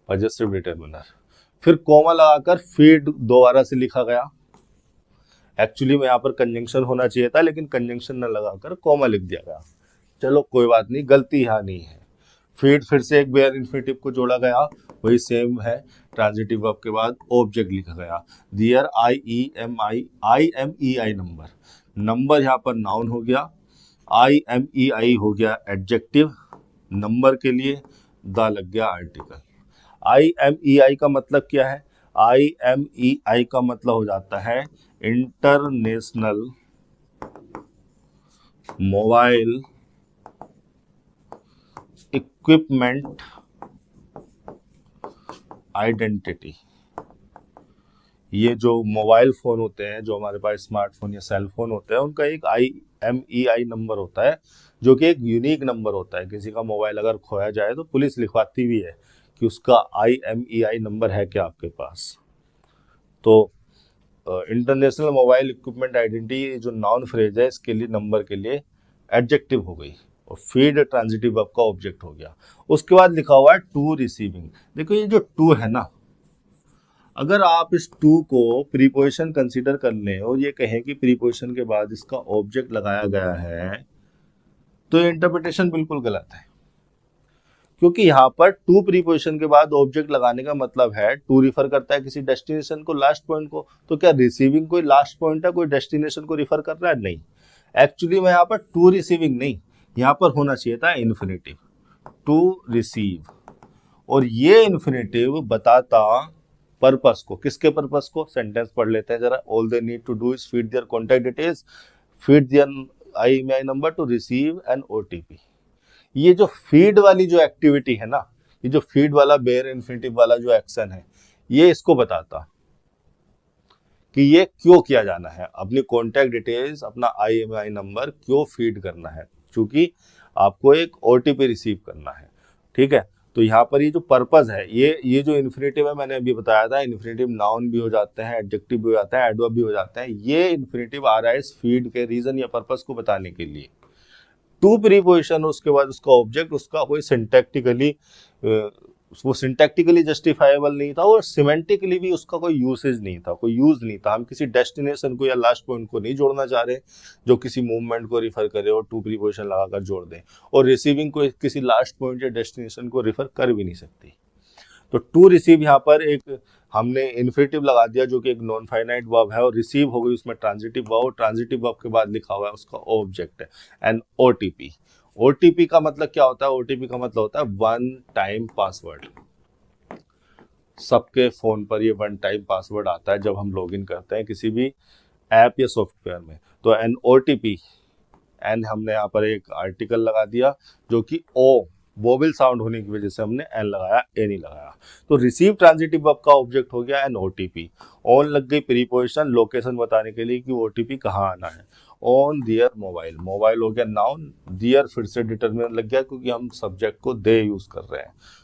पजेसिव डिटरमिनर। फिर कॉमा लगाकर फीड दोबारा से लिखा गया। एक्चुअली में यहाँ पर कंजंक्शन होना चाहिए था, लेकिन कंजंक्शन न लगाकर कॉमा लिख दिया गया। चलो कोई बात नहीं, गलती यहाँ नहीं है। फीड फिर से एक बेयर इन्फिनिटिव को जोड़ा गया, वही सेम है, ट्रांजिटिव वर्ब के बाद ऑब्जेक्ट लिखा गया। दियर IEMI नंबर, नंबर यहाँ पर नाउन हो गया, IMEI हो गया एडजेक्टिव, नंबर के लिए द लग गया आर्टिकल। IMEI का मतलब क्या है, IMEI का मतलब हो जाता है इंटरनेशनल मोबाइल इक्विपमेंट आइडेंटिटी। ये जो मोबाइल फोन होते हैं, जो हमारे पास स्मार्टफोन या सेल फोन होते हैं, उनका एक IMEI नंबर होता है, जो कि एक यूनिक नंबर होता है। किसी का मोबाइल अगर खोया जाए तो पुलिस लिखवाती भी है कि उसका IMEI नंबर है क्या आपके पास। तो इंटरनेशनल मोबाइल इक्विपमेंट आइडेंटिटी जो नाउन फ्रेज है इसके लिए नंबर के लिए एडजेक्टिव हो गई, और फीड ट्रांजिटिव वर्ब का ऑब्जेक्ट हो गया। उसके बाद लिखा हुआ है टू रिसीविंग। देखो ये जो टू है ना, अगर आप इस टू को प्रीपोजिशन कंसीडर कर लें और ये कहें कि प्रीपोजिशन के बाद इसका ऑब्जेक्ट लगाया गया है, तो ये इंटरप्रिटेशन बिल्कुल गलत है, क्योंकि यहाँ पर टू प्रीपोजिशन के बाद ऑब्जेक्ट लगाने का मतलब है टू रिफर करता है किसी डेस्टिनेशन को, लास्ट पॉइंट को। तो क्या रिसीविंग कोई लास्ट पॉइंट है, कोई डेस्टिनेशन को रिफर कर रहा है? नहीं, एक्चुअली में यहाँ पर टू रिसीविंग नहीं, यहाँ पर होना चाहिए था इन्फिनेटिव, टू रिसीव। और ये इन्फिनेटिव बताता पर्पस को, किसके पर्पस को? सेंटेंस पढ़ लेते हैं जरा। All they need to do is feed their contact details, feed their IMEI number to receive an OTP। ये जो फीड वाली जो एक्टिविटी है ना, ये जो फीड वाला बेयर इन्फिनेटिव वाला जो एक्शन है, ये इसको बताता कि ये क्यों किया जाना है, अपनी कॉन्टैक्ट डिटेल्स, अपना IMEI नंबर क्यों फीड करना है, क्योंकि आपको एक OTP रिसीव करना है। ठीक है, तो यहाँ पर ये जो पर्पस है, ये जो इन्फिनेटिव है, मैंने अभी बताया था, इन्फिनेटिव नाउन भी हो जाते हैं, एडजेक्टिव भी हो जाता है, एडवर्ब भी हो जाते हैं। ये इन्फिनेटिव आ रहा है इस फीड के रीजन या पर्पस को बताने के लिए। टू प्रीपोजिशन, उसके बाद उसका ऑब्जेक्ट, उसका कोई सिंटैक्टिकली वो सिंटैक्टिकली जस्टिफाइबल नहीं था, और सिमेंटिकली भी उसका कोई यूसेज नहीं था, कोई यूज नहीं था। हम किसी डेस्टिनेशन को या लास्ट पॉइंट को नहीं जोड़ना चाह रहे जो किसी मूवमेंट को रिफर करे और टू प्रीपोजिशन लगाकर जोड़ दें, और रिसीविंग को किसी लास्ट पॉइंट या डेस्टिनेशन को रिफर कर भी नहीं सकती। तो टू रिसीव यहाँ पर एक हमने इन्फिनेटिव लगा दिया जो कि एक नॉन फाइनाइट वर्ब है, और रिसीव हो गई उसमें ट्रांजिटिव वर्ब, ट्रांजिटिव वर्ब के बाद लिखा हुआ है उसका ऑब्जेक्ट है एन OTP। OTP का मतलब क्या होता है? OTP का मतलब होता है वन टाइम पासवर्ड। सबके फोन पर ये वन टाइम पासवर्ड आता है जब हम लॉगिन करते हैं किसी भी ऐप या सॉफ्टवेयर में। तो एन OTP, एन हमने यहाँ पर एक आर्टिकल लगा दिया जो कि ओ वोवेल साउंड होने की वजह से हमने एन लगाया, ए नहीं लगाया। तो रिसीव ट्रांजिटिव वर्ब का ऑब्जेक्ट हो गया एन OTP। ऑन लग गई प्रीपोजिशन लोकेशन बताने के लिए कि OTP कहाँ आना है। ऑन दियर मोबाइल, मोबाइल हो गया नाउन, दियर फिर से डिटरमिनर लग गया क्योंकि हम सब्जेक्ट को दे यूज कर रहे हैं।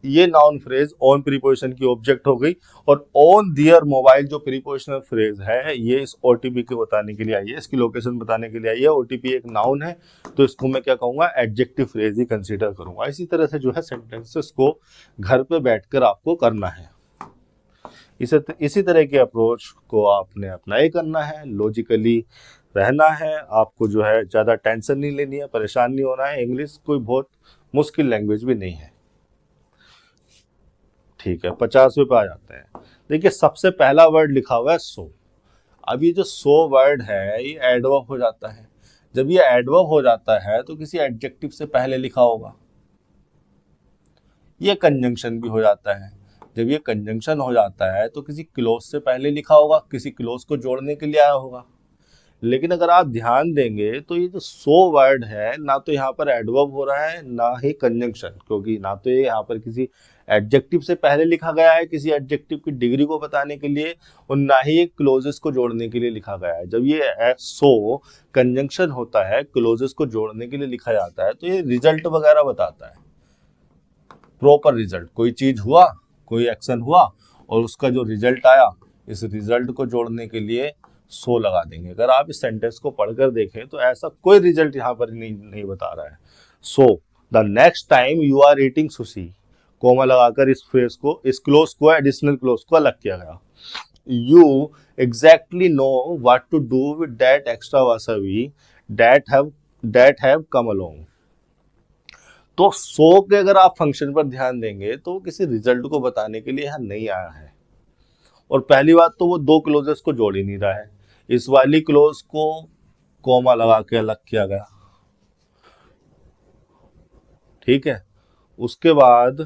ये नाउन फ्रेज ऑन प्रीपोजिशन की ऑब्जेक्ट हो गई, और ऑन दियर मोबाइल जो प्रीपोजिशनल फ्रेज है ये इस OTP को बताने के लिए आई है, इसकी लोकेशन बताने के लिए आई है। OTP एक नाउन है, तो इसको मैं क्या कहूँगा? एडजेक्टिव फ्रेज ही कंसीडर करूँगा। इसी तरह से जो है सेंटेंसेस को घर पे बैठकर आपको करना है। इसी तरह के अप्रोच को आपने अप्लाई करना है, लॉजिकली रहना है, आपको जो है ज़्यादा टेंशन नहीं लेनी है, परेशान नहीं होना है। इंग्लिश कोई बहुत मुश्किल लैंग्वेज भी नहीं है। ठीक है, 50वें पे आ जाते हैं। देखिए सबसे पहला वर्ड लिखा हुआ है सो। अब ये जो सो वर्ड है ये एडवर्ब हो जाता है। जब ये एडवर्ब हो जाता है तो किसी एडजेक्टिव से पहले लिखा होगा। ये कंजंक्शन भी हो जाता है। जब ये कंजंक्शन हो जाता है तो किसी क्लोज से पहले लिखा होगा, किसी क्लोज को जोड़ने के लिए आया होगा। लेकिन अगर आप ध्यान देंगे तो ये जो सो वर्ड है, ना तो यहाँ पर एडवर्ब हो रहा है ना ही कंजंक्शन, क्योंकि ना तो ये यहाँ पर किसी एडजेक्टिव से पहले लिखा गया है किसी एडजेक्टिव की डिग्री को बताने के लिए, और ना ही एक क्लोजेस को जोड़ने के लिए लिखा गया है। जब ये सो कंजंक्शन होता है, क्लोजेस को जोड़ने के लिए लिखा जाता है, तो ये रिजल्ट वगैरह बताता है, प्रॉपर रिजल्ट। कोई चीज हुआ, कोई एक्शन हुआ और उसका जो रिजल्ट आया, इस रिजल्ट को जोड़ने के लिए सो लगा देंगे। अगर आप इस सेंटेंस को पढ़कर देखें तो ऐसा कोई रिजल्ट यहाँ पर नहीं बता रहा है। So the next time you are eating sushi, comma लगाकर इस फ्रेज को, इस क्लोज को, एडिशनल क्लोज को अलग किया गया। You exactly know what to do with that extra wasabi that have come along। तो सो के अगर आप फंक्शन पर ध्यान देंगे तो किसी रिजल्ट को बताने के लिए यहाँ नहीं आया है। और पहली बात तो वो दो क्लोजेस को जोड़ ही नहीं रहा है, इस वाली क्लोज को कोमा लगा के अलग किया गया। ठीक है, उसके बाद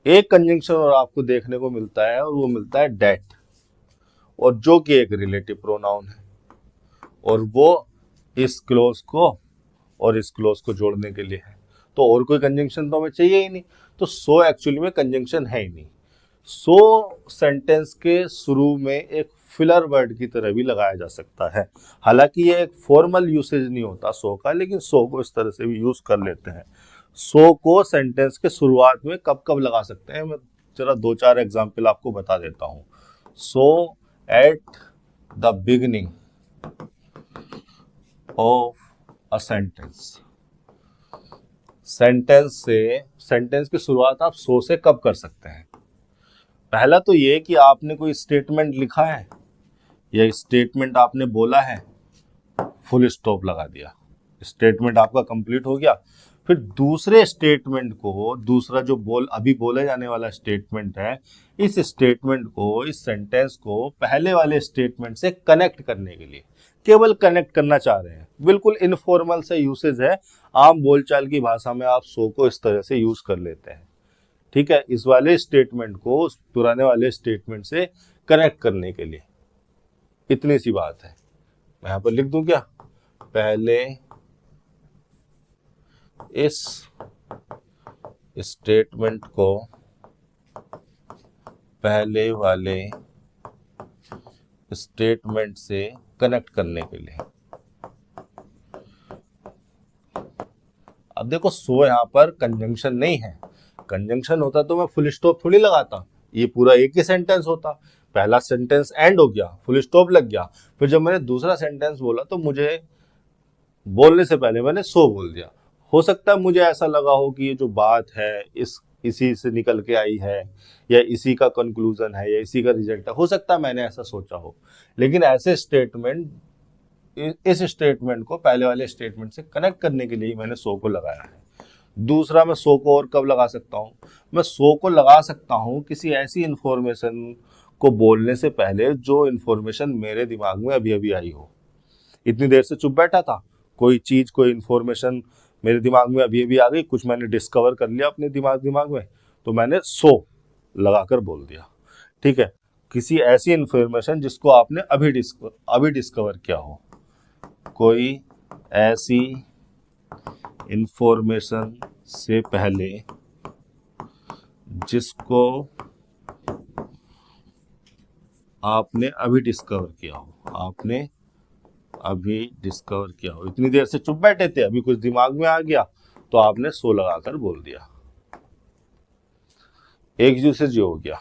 एक कंजंक्शन और आपको देखने को मिलता है, और वो मिलता है डेट, और जो कि एक रिलेटिव प्रोनाउन है, और वो इस क्लोज को और इस क्लोज को जोड़ने के लिए है। तो और कोई कंजंक्शन तो हमें चाहिए ही नहीं। तो सो एक्चुअली में कंजंक्शन है ही नहीं। सो सेंटेंस के शुरू में एक फिलर वर्ड की तरह भी लगाया जा सकता है। हालांकि ये एक फॉर्मल यूसेज नहीं होता सो का, लेकिन सो को इस तरह से भी यूज कर लेते हैं। सो को सेंटेंस के शुरुआत में कब कब लगा सकते हैं, मैं जरा 2-4 एग्जाम्पल आपको बता देता हूं। So at the beginning of a sentence, sentence की शुरुआत आप सो से कब कर सकते हैं? पहला तो ये कि आपने कोई स्टेटमेंट लिखा है या स्टेटमेंट आपने बोला है, फुल स्टॉप लगा दिया, स्टेटमेंट आपका कंप्लीट हो गया। फिर दूसरे स्टेटमेंट को, दूसरा जो अभी बोले जाने वाला स्टेटमेंट है, इस स्टेटमेंट को, इस सेंटेंस को पहले वाले स्टेटमेंट से कनेक्ट करने के लिए, केवल कनेक्ट करना चाह रहे हैं, बिल्कुल इनफॉर्मल से यूसेज है, आम बोलचाल की भाषा में आप सो को इस तरह से यूज कर लेते हैं। ठीक है, इस वाले स्टेटमेंट को उस पुराने वाले स्टेटमेंट से कनेक्ट करने के लिए, इतनी सी बात है। मैं यहां पर लिख दूं क्या, पहले इस स्टेटमेंट को पहले वाले स्टेटमेंट से कनेक्ट करने के लिए। अब देखो, सो यहां पर कंजंक्शन नहीं है, कंजंक्शन होता तो मैं फुल स्टॉप थोड़ी लगाता, ये पूरा एक ही सेंटेंस होता। पहला सेंटेंस एंड हो गया, फुल स्टॉप लग गया, फिर जब मैंने दूसरा सेंटेंस बोला तो मुझे बोलने से पहले मैंने सो बोल दिया। हो सकता है मुझे ऐसा लगा हो कि ये जो बात है इसी से निकल के आई है, या इसी का कंक्लूजन है, या इसी का रिजल्ट है, हो सकता है मैंने ऐसा सोचा हो। लेकिन ऐसे स्टेटमेंट, इस स्टेटमेंट को पहले वाले स्टेटमेंट से कनेक्ट करने के लिए मैंने सो को लगाया है। दूसरा, मैं सो को और कब लगा सकता हूँ, मैं सो को लगा सकता हूँ किसी ऐसी इंफॉर्मेशन को बोलने से पहले जो इंफॉर्मेशन मेरे दिमाग में अभी अभी आई हो। इतनी देर से चुप बैठा था, कोई चीज, कोई इंफॉर्मेशन मेरे दिमाग में अभी अभी आ गई, कुछ मैंने डिस्कवर कर लिया अपने दिमाग में, तो मैंने सो लगाकर बोल दिया। ठीक है, किसी ऐसी इंफॉर्मेशन जिसको आपने अभी डिस्कवर किया हो, कोई ऐसी इंफॉर्मेशन से पहले जिसको आपने अभी डिस्कवर किया हो, आपने अभी डिस्कवर किया हो। इतनी देर से चुप बैठे थे, अभी कुछ दिमाग में आ गया तो आपने सो लगाकर बोल दिया। एक यूसेज हो गया।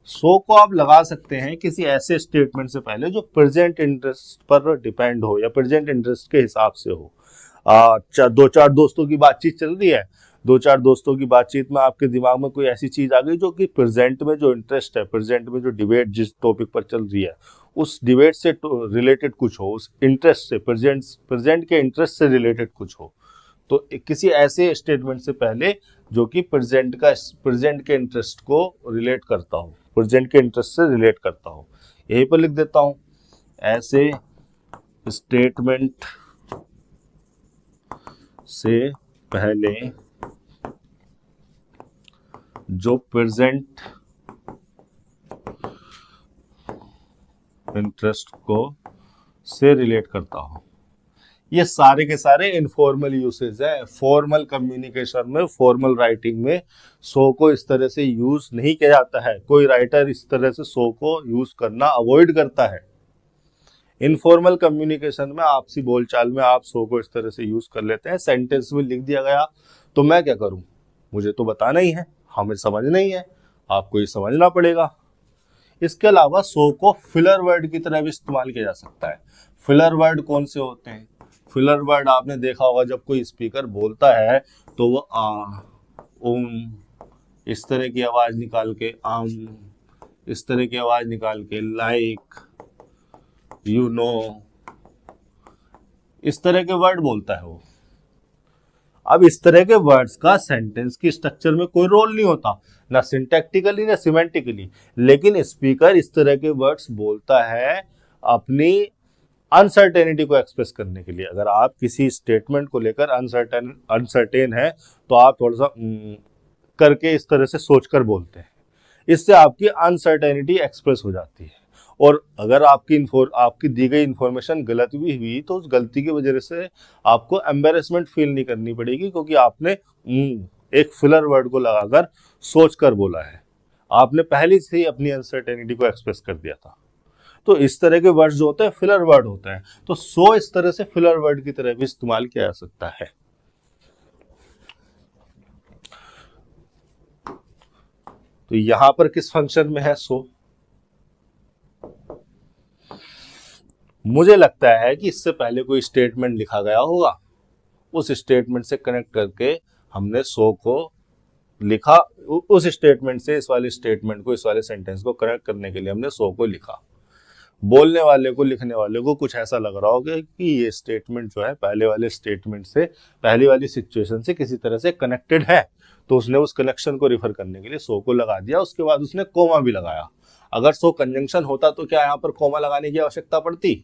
सो को आप लगा सकते हैं किसी ऐसे स्टेटमेंट से पहले जो प्रेजेंट इंटरेस्ट पर डिपेंड हो या प्रेजेंट इंटरेस्ट के हिसाब से हो। 2-4 दोस्तों की बातचीत चल रही है, 2-4 दोस्तों की बातचीत में आपके दिमाग में कोई ऐसी चीज आ गई जो कि प्रेजेंट में जो इंटरेस्ट है, प्रेजेंट में जो डिबेट जिस टॉपिक पर चल रही है, उस डिबेट से रिलेटेड कुछ हो, उस इंटरेस्ट से, प्रेजेंट के इंटरेस्ट से रिलेटेड कुछ हो, तो किसी ऐसे स्टेटमेंट से पहले जो कि प्रेजेंट के इंटरेस्ट को रिलेट करता हो, प्रेजेंट के इंटरेस्ट से रिलेट करता हो, यहीं पर लिख देता हूं, ऐसे स्टेटमेंट से पहले जो प्रेजेंट इंटरेस्ट को से रिलेट करता हो। ये सारे के सारे इनफॉर्मल यूसेज है। फॉर्मल कम्युनिकेशन में, फॉर्मल राइटिंग में सो को इस तरह से यूज नहीं किया जाता है। कोई राइटर इस तरह से सो को यूज करना अवॉइड करता है। इनफॉर्मल कम्युनिकेशन में, आपसी बोलचाल में आप सो को इस तरह से यूज कर लेते हैं। सेंटेंस में लिख दिया गया तो मैं क्या करूं, मुझे तो बताना ही है, हमें समझना ही है, आपको ये समझना पड़ेगा। इसके अलावा सो को फिलर वर्ड की तरह भी इस्तेमाल किया जा सकता है। फिलर वर्ड कौन से होते हैं? फिलर वर्ड आपने देखा होगा, जब कोई स्पीकर बोलता है तो वो इस तरह की आवाज निकाल के, इस तरह की आवाज निकाल के, लाइक, यू नो, इस तरह के वर्ड बोलता है वो। अब इस तरह के वर्ड्स का सेंटेंस की स्ट्रक्चर में कोई रोल नहीं होता, ना सिंटैक्टिकली ना सिमेंटिकली, लेकिन स्पीकर इस तरह के वर्ड्स बोलता है अपनी अनसर्टेनिटी को एक्सप्रेस करने के लिए। अगर आप किसी स्टेटमेंट को लेकर अनसर्टेन है तो आप थोड़ा सा करके इस तरह से सोचकर बोलते हैं, इससे आपकी अनसर्टेनिटी एक्सप्रेस हो जाती है। और अगर आपकी दी गई इंफॉर्मेशन गलत भी हुई तो उस गलती की वजह से आपको एम्बेरसमेंट फील नहीं करनी पड़ेगी, क्योंकि आपने एक फिलर वर्ड को लगाकर सोचकर बोला है, आपने पहले से ही अपनी अनसर्टेनिटी को एक्सप्रेस कर दिया था। तो इस तरह के वर्ड्स जो होते हैं फिलर वर्ड होते हैं। तो सो इस तरह से फिलर वर्ड की तरह भी इस्तेमाल किया जा सकता है। तो यहां पर किस फंक्शन में है सो। मुझे लगता है कि इससे पहले कोई स्टेटमेंट लिखा गया होगा, उस स्टेटमेंट से कनेक्ट करके हमने सो को लिखा, उस स्टेटमेंट से इस वाले स्टेटमेंट को, इस वाले सेंटेंस को कनेक्ट करने के लिए हमने सो को लिखा। बोलने वाले को, लिखने वाले को कुछ ऐसा लग रहा होगा कि ये स्टेटमेंट जो है पहले वाले स्टेटमेंट से, पहली वाली सिचुएशन से किसी तरह से कनेक्टेड है, तो उसने उस कनेक्शन को रिफर करने के लिए सो को लगा दिया। उसके बाद उसने कोमा भी लगाया। अगर सो कंजंक्शन होता तो क्या यहाँ पर कोमा लगाने की आवश्यकता पड़ती?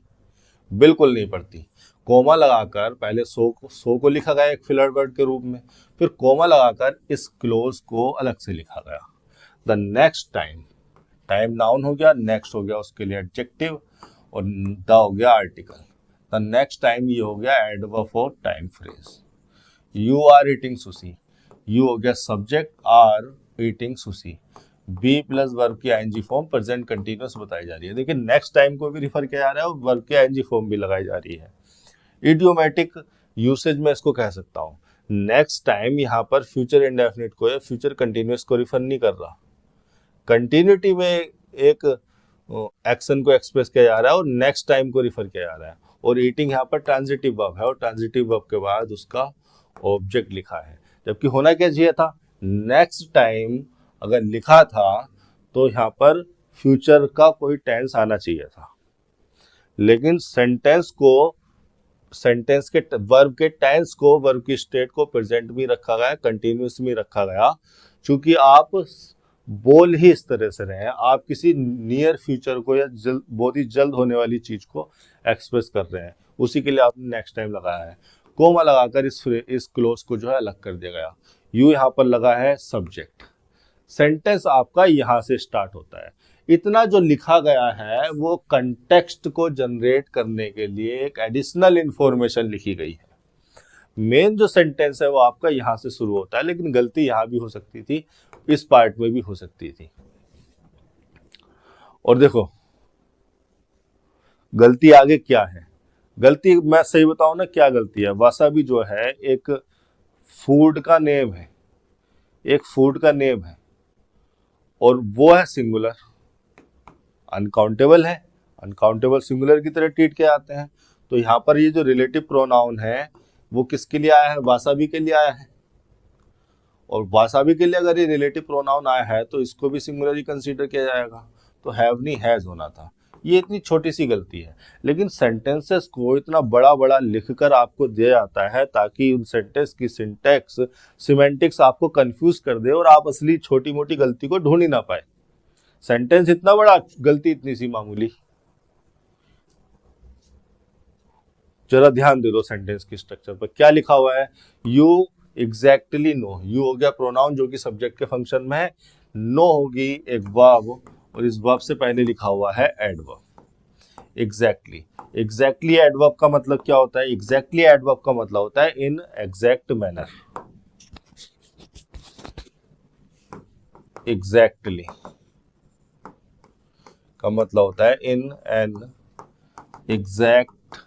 बिल्कुल नहीं पड़ती। कोमा लगाकर पहले सो को लिखा गया एक फिलर वर्ड के रूप में, फिर कोमा लगाकर इस क्लोज को अलग से लिखा गया। The next time, time noun हो गया, नेक्स्ट हो गया उसके लिए एडजेक्टिव, और द हो गया आर्टिकल। द नेक्स्ट टाइम ये हो गया adverb for time phrase. You are eating sushi, you हो गया subject, are eating sushi. Be plus verb की आईएनजी फॉर्म प्रेजेंट कंटिन्यूअस बताई जा रही है। देखिए नेक्स्ट टाइम को भी रिफर किया जा रहा है और वर्ब की आईएनजी फॉर्म भी लगाई जा रही है। इडियोमेटिक यूसेज में इसको कह सकता हूँ। नेक्स्ट टाइम यहाँ पर फ्यूचर इंडेफिनिट को या फ्यूचर कंटिन्यूअस को रिफर नहीं कर रहा। कंटिन्यूटी में एक एक्शन को एक्सप्रेस किया जा रहा है और नेक्स्ट टाइम को रिफर किया जा रहा है। और ईटिंग यहाँ पर ट्रांजिटिव वर्ब है और ट्रांजिटिव वर्ब के बाद उसका ऑब्जेक्ट लिखा है। जबकि होना क्या चाहिए था, नेक्स्ट टाइम अगर लिखा था तो यहाँ पर फ्यूचर का कोई टेंस आना चाहिए था, लेकिन सेंटेंस के वर्ब के टेंस को, वर्ब की स्टेट को प्रेजेंट में रखा गया, कंटिन्यूअस में रखा गया। चूंकि आप बोल ही इस तरह से रहे हैं, आप किसी नियर फ्यूचर को या बहुत ही जल्द होने वाली चीज को एक्सप्रेस कर रहे हैं, उसी के लिए आपने नेक्स्ट टाइम लगाया है। कोमा लगाकर इस क्लोज को जो है अलग कर दिया गया। यू यहाँ पर लगा है सब्जेक्ट। सेंटेंस आपका यहां से स्टार्ट होता है। इतना जो लिखा गया है वो कंटेक्स्ट को जनरेट करने के लिए एक एडिशनल इंफॉर्मेशन लिखी गई है। मेन जो सेंटेंस है वो आपका यहां से शुरू होता है, लेकिन गलती यहां भी हो सकती थी, इस पार्ट में भी हो सकती थी। और देखो गलती आगे क्या है। गलती मैं सही बताऊं ना क्या गलती है। वसाबी जो है एक फूड का नेम है, एक फूड का नेम है और वो है सिंगुलर। अनकाउंटेबल है, अनकाउंटेबल सिंगुलर की तरह ट्रीट किए जाते हैं। तो यहाँ पर ये जो रिलेटिव प्रोनाउन है वो किसके लिए आया है, वासाबी के लिए आया है। और वासाबी के लिए अगर ये रिलेटिव प्रोनाउन आया है तो इसको भी सिंगुलर ही कंसीडर किया जाएगा, तो हैव नहीं हैज होना था। ये इतनी छोटी सी गलती है, लेकिन सेंटेंसेस को इतना बड़ा बड़ा लिखकर आपको दिया जाता है ताकि उन सेंटेंस की सिंटैक्स, सिमेंटिक्स आपको कंफ्यूज कर दे और आप असली छोटी मोटी गलती को ढूंढ ही ना पाए। सेंटेंस इतना बड़ा, गलती इतनी सी मामूली। जरा ध्यान दे दो सेंटेंस की स्ट्रक्चर पर क्या लिखा हुआ है। यू एग्जैक्टली नो, यू हो गया प्रोनाउन जो कि सब्जेक्ट के फंक्शन में है, नो होगी एक वर्ब और इस वर्ब से पहले लिखा हुआ है एडवर्ब। एग्जैक्टली, एग्जैक्टली एडवर्ब का मतलब क्या होता है, एग्जैक्टली एडवर्ब का मतलब होता है इन एग्जैक्ट मैनर। एग्जैक्टली का मतलब होता है इन एन एग्जैक्ट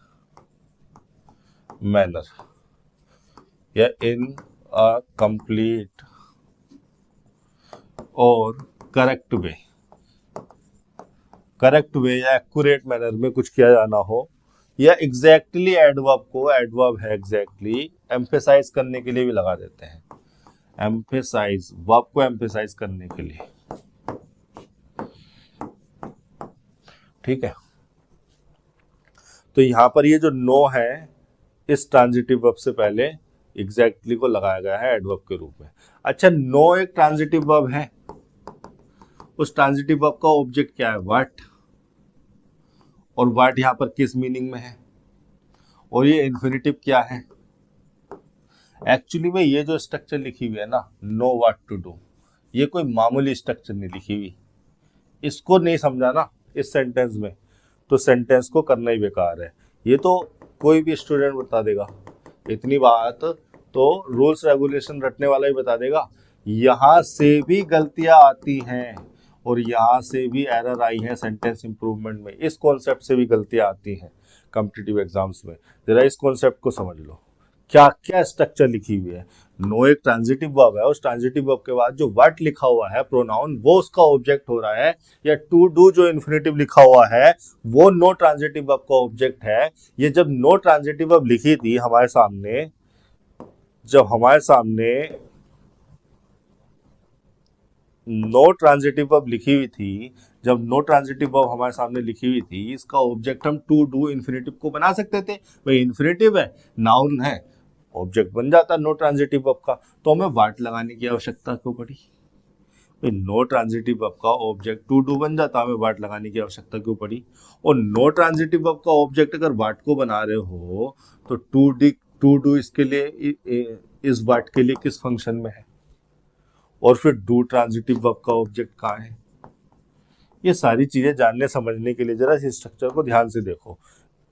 मैनर या इन अ कंप्लीट और करेक्ट वे। करेक्ट वे या एक्यूरेट मैनर में कुछ किया जाना हो, या एग्जैक्टली एडवर्ब को, एडवर्ब है एग्जैक्टली, एम्फेसाइज करने के लिए भी लगा देते हैं। एम्फेसाइज, वर्ब को एम्फेसाइज करने के लिए, ठीक है। तो यहां पर ये जो नो है इस ट्रांजिटिव वर्ब से पहले एग्जैक्टली को लगाया गया है एडवर्ब के रूप में। अच्छा, नो एक ट्रांजिटिव वर्ब है, उस ट्रांजिटिव वर्ब का ऑब्जेक्ट क्या है, व्हाट। और व्हाट यहां पर किस मीनिंग में है, और ये इन्फिनिटिव क्या है। एक्चुअली में ये जो स्ट्रक्चर लिखी हुई है ना, नो व्हाट टू डू, ये कोई मामूली स्ट्रक्चर नहीं लिखी हुई। इसको नहीं समझा ना इस सेंटेंस में तो सेंटेंस को करना ही बेकार है। ये तो कोई भी स्टूडेंट बता देगा, इतनी बात तो रूल्स रेगुलेशन रटने वाला ही बता देगा। यहां से भी गलतियां आती हैं और यहां से भी एरर आई है सेंटेंस इंप्रूवमेंट में, इस कॉन्सेप्ट से भी गलतियां आती हैं कॉम्पिटिटिव एग्जाम्स में। जरा इस कॉन्सेप्ट को समझ लो, क्या क्या स्ट्रक्चर लिखी हुई है। नो एक ट्रांजिटिव वर्ब है, उस ट्रांजिटिव वर्ब के बाद जो व्हाट लिखा हुआ है प्रोनाउन, वो उसका ऑब्जेक्ट हो रहा है, या टू डू जो इन्फिनेटिव लिखा हुआ है वो नो ट्रांजिटिव वर्ब का ऑब्जेक्ट है। ये जब नो ट्रांजिटिव वर्ब लिखी थी हमारे सामने, जब हमारे सामने नो ट्रांजिटिव वर्ब लिखी हुई थी, जब नो ट्रांजिटिव वर्ब हमारे सामने लिखी हुई थी, इसका ऑब्जेक्ट हम टू डू इन्फिनेटिव को बना सकते थे। भाई इन्फिनेटिव है, नाउन है, ऑब्जेक्ट बन जाता नो ट्रांजिटिव वर्ब का, तो हमें वाट लगाने की आवश्यकता क्यों पड़ी? भाई नो ट्रांजिटिव वर्ब का ऑब्जेक्ट टू डू बन जाता, हमें वाट लगाने की आवश्यकता क्यों पड़ी? और नो ट्रांजिटिव वर्ब का ऑब्जेक्ट अगर वाट को बना रहे हो तो टू डू इसके लिए, इस वाट के लिए किस फंक्शन में है, और फिर डू ट्रांजिटिव वर्ब का ऑब्जेक्ट कहाँ है? ये सारी चीजें जानने समझने के लिए जरा इस स्ट्रक्चर को ध्यान से देखो।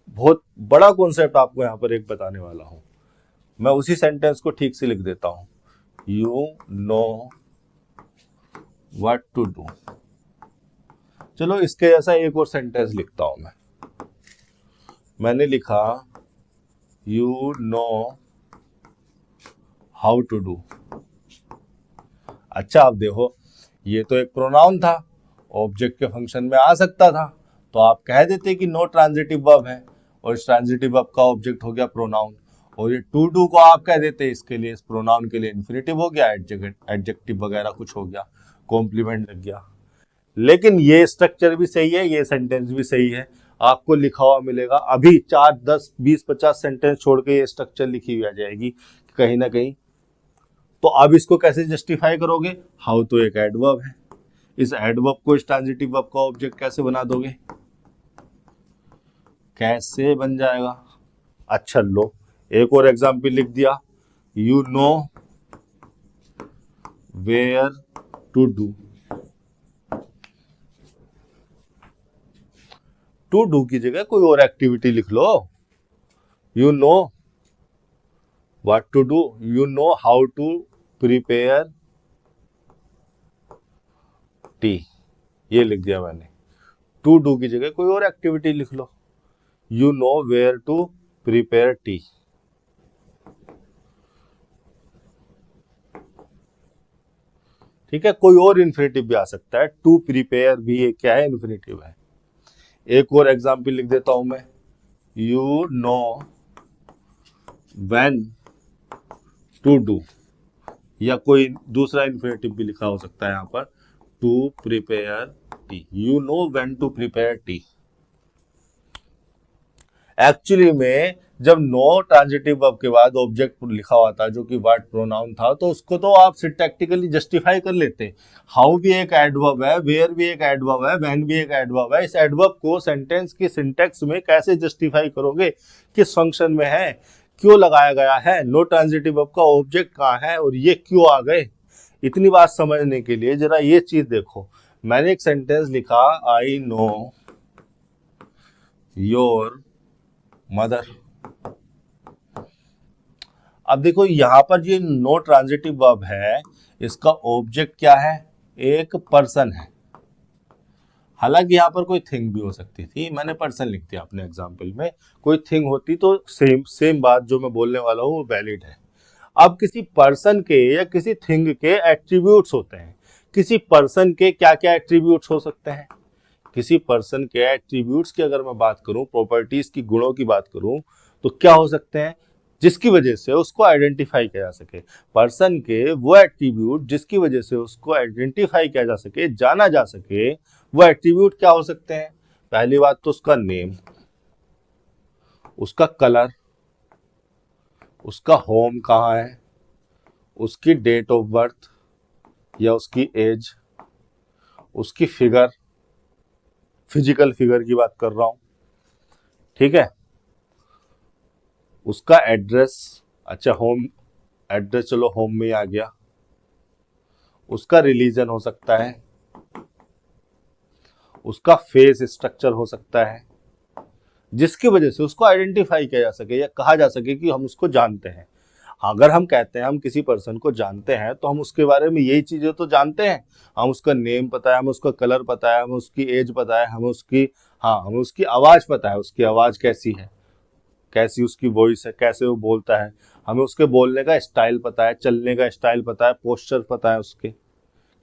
बहुत बड़ा कॉन्सेप्ट आपको यहाँ पर एक बताने वाला हूं। मैं उसी सेंटेंस को ठीक से लिख देता हूं। You know what to do. चलो इसके जैसा एक और सेंटेंस लिखता हूं मैं। मैंने लिखा you know how to do. अच्छा आप देखो, ये तो एक प्रोनाउन था, ऑब्जेक्ट के फंक्शन में आ सकता था, तो आप कह देते कि नो ट्रांजिटिव वर्ब है और इस ट्रांजिटिव वर्ब का ऑब्जेक्ट हो गया प्रोनाउन, और ये टू डू को आप कह देते इसके लिए, इस प्रोनाउन के लिए इन्फिनेटिव हो गया, एडजेक्टिव वगैरह कुछ हो गया, कॉम्प्लीमेंट लग गया। लेकिन ये स्ट्रक्चर भी सही है, ये सेंटेंस भी सही है, आपको लिखा हुआ मिलेगा। अभी 4, 10, 20, 50 सेंटेंस छोड़ के ये स्ट्रक्चर लिखी हुई आ जाएगी कहीं ना कहीं। तो अब इसको कैसे जस्टिफाई करोगे? हाउ तो एक एडवर्ब है, इस एडवर्ब को इस ट्रांजिटिव वर्ब का ऑब्जेक्ट कैसे बना दोगे? कैसे बन जाएगा? अच्छा लो एक और एग्जाम्पल लिख दिया। You know where to do. To do की जगह कोई और एक्टिविटी लिख लो। You know what to do, you know how to prepare tea, ये लिख दिया मैंने। टू डू की जगह कोई और एक्टिविटी लिख लो। You know where to prepare tea. ठीक है, कोई और इन्फिनेटिव भी आ सकता है, टू प्रिपेयर भी एक क्या है, इन्फिनेटिव है। एक और एग्जाम्पल लिख देता हूं मैं। You know when to do, या कोई दूसरा इन्फिनेटिव भी लिखा हो सकता है यहाँ पर, to prepare tea. You know when to prepare tea. Actually में जब नो ट्रांजिटिव वर्ब के बाद ऑब्जेक्ट लिखा हुआ था जो कि व्हाट प्रोनाउन था, तो उसको तो आप सिंटैक्टिकली जस्टिफाई कर लेते। हाउ भी एक एडवर्ब है, वेयर भी एक एडवर्ब है, व्हेन भी एक एडवर्ब है। इस एडवर्ब को सेंटेंस की सिंटैक्स में कैसे जस्टिफाई करोगे, किस फंक्शन में है, क्यों लगाया गया है, नो ट्रांजिटिव वर्ब का ऑब्जेक्ट कहाँ है, और ये क्यों आ गए? इतनी बात समझने के लिए जरा ये चीज देखो। मैंने एक सेंटेंस लिखा, आई नो योर मदर। अब देखो यहां पर ये नो ट्रांजिटिव वर्ब है, इसका ऑब्जेक्ट क्या है? एक पर्सन है। हालांकि यहां पर कोई थिंग भी हो सकती थी, मैंने पर्सन लिख दिया अपने एग्जांपल में। कोई थिंग होती तो सेम बात जो मैं बोलने वाला हूं वो वैलिड है। अब किसी पर्सन के या किसी थिंग के एट्रीब्यूट्स होते हैं। किसी पर्सन के क्या क्या एट्रीब्यूट्स हो सकते हैं? किसी पर्सन के एट्रीब्यूट्स की अगर मैं बात करूं, प्रॉपर्टीज की, गुणों की बात करूं, तो क्या हो सकते हैं जिसकी वजह से उसको आइडेंटिफाई किया जा सके? पर्सन के वो एट्रीब्यूट जिसकी वजह से उसको आइडेंटिफाई किया जा सके, जाना जा सके, वो एट्रीब्यूट क्या हो सकते हैं? पहली बात तो उसका नेम, उसका कलर, उसका होम कहाँ है, उसकी डेट ऑफ बर्थ या उसकी एज, उसकी फिगर, फिजिकल फिगर की बात कर रहा हूं, ठीक है, उसका एड्रेस। अच्छा होम एड्रेस, चलो होम में आ गया। उसका रिलीजन हो सकता है, उसका फेस स्ट्रक्चर हो सकता है, जिसकी वजह से उसको आइडेंटिफाई किया जा सके या कहा जा सके कि हम उसको जानते हैं। अगर हम कहते हैं हम किसी पर्सन को जानते हैं तो हम उसके बारे में यही चीजें तो जानते हैं। हम उसका नेम पता है, हमें उसका कलर पता है, हमें उसकी एज पता है, हमें उसकी आवाज पता है, उसकी आवाज कैसी है, कैसी उसकी वॉइस है, कैसे वो बोलता है, हमें उसके बोलने का स्टाइल पता है, चलने का स्टाइल पता है, पोस्चर पता है उसके,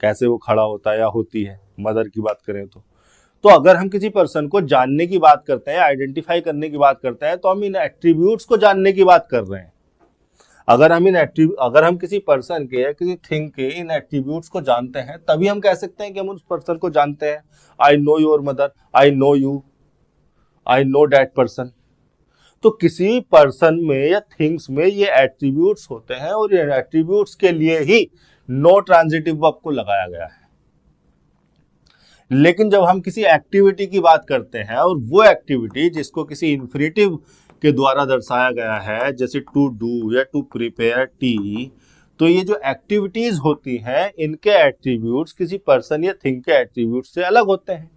कैसे वो खड़ा होता है या होती है। मदर की बात करें तो अगर हम किसी पर्सन को जानने की बात करते हैं, आइडेंटिफाई करने की बात करते हैं, तो हम इन एट्रीब्यूट्स को जानने की बात कर रहे हैं। अगर हम किसी पर्सन के या किसी थिंग के इन एट्रीब्यूट्स को जानते हैं, तभी हम कह सकते हैं कि हम उस पर्सन को जानते हैं। I know your mother, I know you, I know that person. तो किसी पर्सन में या थिंग्स में ये एट्रीब्यूट्स होते हैं और ये एट्रीब्यूट्स के लिए ही नो ट्रांजिटिव वर्ब को लगाया गया है। लेकिन जब हम किसी एक्टिविटी की बात करते हैं और वो एक्टिविटी जिसको किसी इन्फिनिटिव के द्वारा दर्शाया गया है, जैसे टू डू या टू प्रिपेयर टी, तो ये जो एक्टिविटीज होती हैं इनके एट्रीब्यूट्स किसी पर्सन या थिंग के एट्रीब्यूट्स से अलग होते हैं।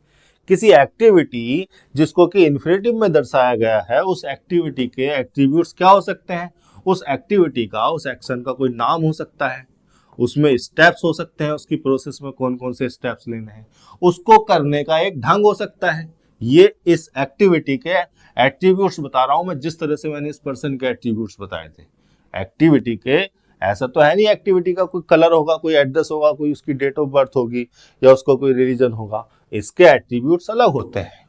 किसी एक्टिविटी जिसको कि इन्फिनिटिव में दर्शाया गया है, उस एक्टिविटी के एट्रीब्यूट्स क्या हो सकते हैं? उस एक्टिविटी का, उस एक्शन का कोई नाम हो सकता है, उसमें स्टेप्स हो सकते हैं, उसकी प्रोसेस में कौन कौन से स्टेप्स लेने हैं, उसको करने का एक ढंग हो सकता है। ये इस एक्टिविटी के एट्रीब्यूट्स बता रहा हूं मैं, जिस तरह से मैंने इस पर्सन के एट्रीब्यूट्स बताए थे। एक्टिविटी के ऐसा तो है नहीं एक्टिविटी का कोई कलर होगा, कोई एड्रेस होगा, कोई उसकी डेट ऑफ बर्थ होगी या उसका कोई रिलीजन होगा। इसके एट्रीब्यूट्स अलग होते हैं।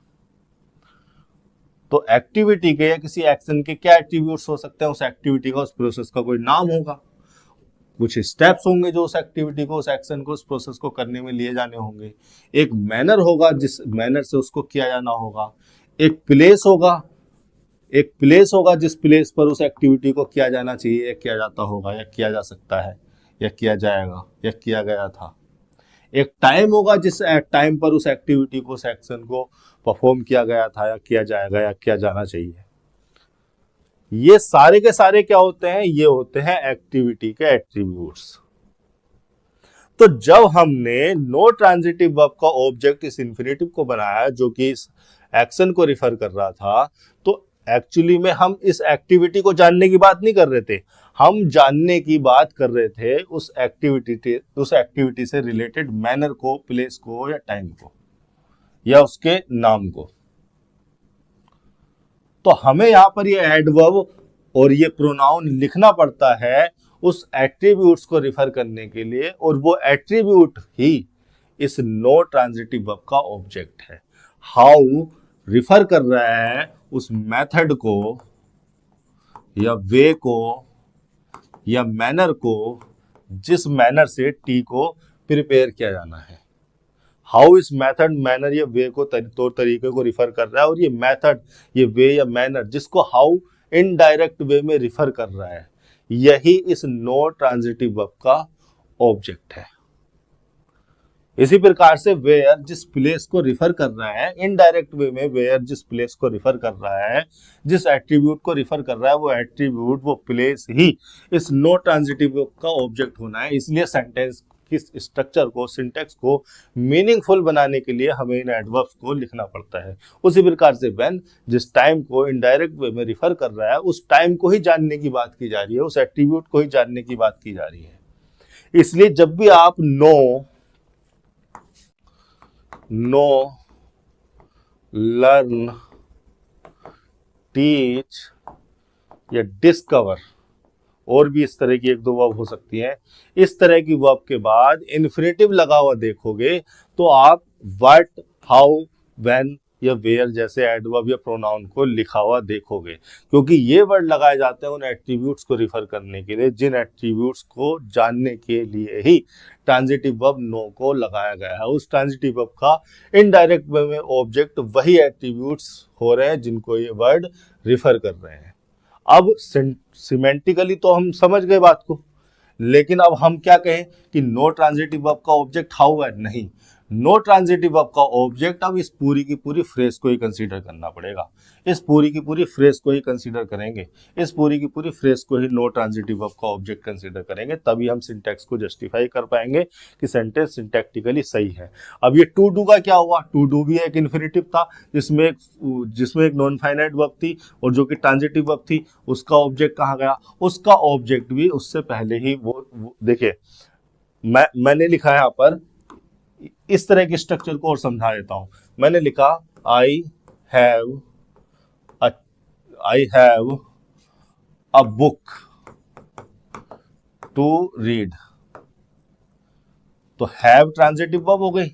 तो एक्टिविटी के या किसी एक्शन के क्या एट्रीब्यूट्स हो सकते हैं? उस एक्टिविटी का, उस प्रोसेस का कोई नाम होगा, कुछ स्टेप्स होंगे जो उस एक्टिविटी को, उस एक्शन को, उस प्रोसेस को करने में लिए जाने होंगे, एक मैनर होगा जिस मैनर से उसको किया जाना होगा, एक प्लेस होगा, जिस प्लेस पर उस एक्टिविटी को किया जाना चाहिए या किया जाता होगा या किया जा सकता है या किया जाएगा या किया गया था, एक टाइम होगा जिस टाइम पर उस एक्टिविटी को, उस एक्शन को परफॉर्म किया गया था या किया जाएगा या किया जाना चाहिए। ये सारे के सारे क्या होते हैं? ये होते हैं एक्टिविटी के एट्रीब्यूट्स। तो जब हमने नो ट्रांजिटिव वर्ब का ऑब्जेक्ट इस इंफिनिटिव को बनाया जो कि इस एक्शन को रिफर कर रहा था, तो एक्चुअली में हम इस एक्टिविटी को जानने की बात नहीं कर रहे थे, हम जानने की बात कर रहे थे उस एक्टिविटी से रिलेटेड मैनर को, प्लेस को या टाइम को या उसके नाम को। तो हमें यहां पर ये एडवर्ब और ये प्रोनाउन लिखना पड़ता है उस एट्रीब्यूट्स को रिफर करने के लिए, और वो एट्रीब्यूट ही इस नो ट्रांजिटिव वर्ब का ऑब्जेक्ट है। हाउ रिफर कर रहा है उस मेथड को या वे को या मैनर को जिस मैनर से टी को प्रिपेयर किया जाना है। हाउ इस मेथड, मैनर या वे को, तौर तरीके को रिफर कर रहा है, और ये मेथड, ये वे या मैनर जिसको हाउ इनडायरेक्ट वे में रिफर कर रहा है, यही इस नो ट्रांजिटिव वर्ब का ऑब्जेक्ट है। इसी प्रकार से वेयर जिस प्लेस को रिफर कर रहा है, इनडायरेक्ट वे में वेयर जिस प्लेस को रिफर कर रहा है, जिस एट्रीब्यूट को रिफर कर रहा है, वो एट्रीब्यूट, वो प्लेस ही इस नो ट्रांजिटिव वर्ब का ऑब्जेक्ट होना है। इसलिए सेंटेंस किस स्ट्रक्चर को, सिंटेक्स को मीनिंगफुल बनाने के लिए हमें इन एडवर्ब्स को लिखना पड़ता है। उसी प्रकार से व्हेन जिस टाइम को इनडायरेक्ट वे में रिफर कर रहा है, उस टाइम को ही जानने की बात की जा रही है, उस एट्रीब्यूट को ही जानने की बात की जा रही है। इसलिए जब भी आप नो, लर्न, टीच या डिस्कवर, और भी इस तरह की एक दो वर्ब हो सकती हैं, इस तरह की वर्ब के बाद इन्फिनिटिव लगा हुआ देखोगे तो आप व्हाट, हाउ, व्हेन या वेयर जैसे एडवर्ब या प्रोनाउन को लिखा हुआ देखोगे, क्योंकि ये वर्ड लगाए जाते हैं उन एट्रीब्यूट्स को रिफर करने के लिए जिन एट्रीब्यूट्स को जानने के लिए ही ट्रांजिटिव वर्ब नो को लगाया गया है। उस ट्रांजिटिव वर्ब का इनडायरेक्ट वे में ऑब्जेक्ट वही एट्रीब्यूट्स हो रहे हैं जिनको ये वर्ड रिफर कर रहे हैं। अब सिमेंटिकली तो हम समझ गए बात को, लेकिन अब हम क्या कहें कि नो ट्रांजिटिव वर्ब का ऑब्जेक्ट हाउ है? नहीं, नो ट्रांजिटिव वर्ब का ऑब्जेक्ट अब इस पूरी की पूरी फ्रेज को ही कंसीडर करना पड़ेगा। इस पूरी की पूरी फ्रेज को ही कंसीडर करेंगे, इस पूरी की पूरी फ्रेज को ही नो ट्रांजिटिव वर्ब का ऑब्जेक्ट कंसीडर करेंगे, तभी हम सिंटैक्स को जस्टिफाई कर पाएंगे कि सेंटेंस सिंटैक्टिकली सही है। अब ये टू डू का क्या हुआ? टू डू भी एक इन्फिनिटिव था जिसमें एक नॉन फाइनाइट वर्ब थी और जो कि ट्रांजिटिव वर्ब थी, उसका ऑब्जेक्ट कहाँ गया? उसका ऑब्जेक्ट भी उससे पहले ही वो देखिए, मैंने लिखा है यहाँ पर, इस तरह के स्ट्रक्चर को और समझा देता हूं। मैंने लिखा I have I have a book to read, तो हैव ट्रांजिटिव वर्ब हो गई,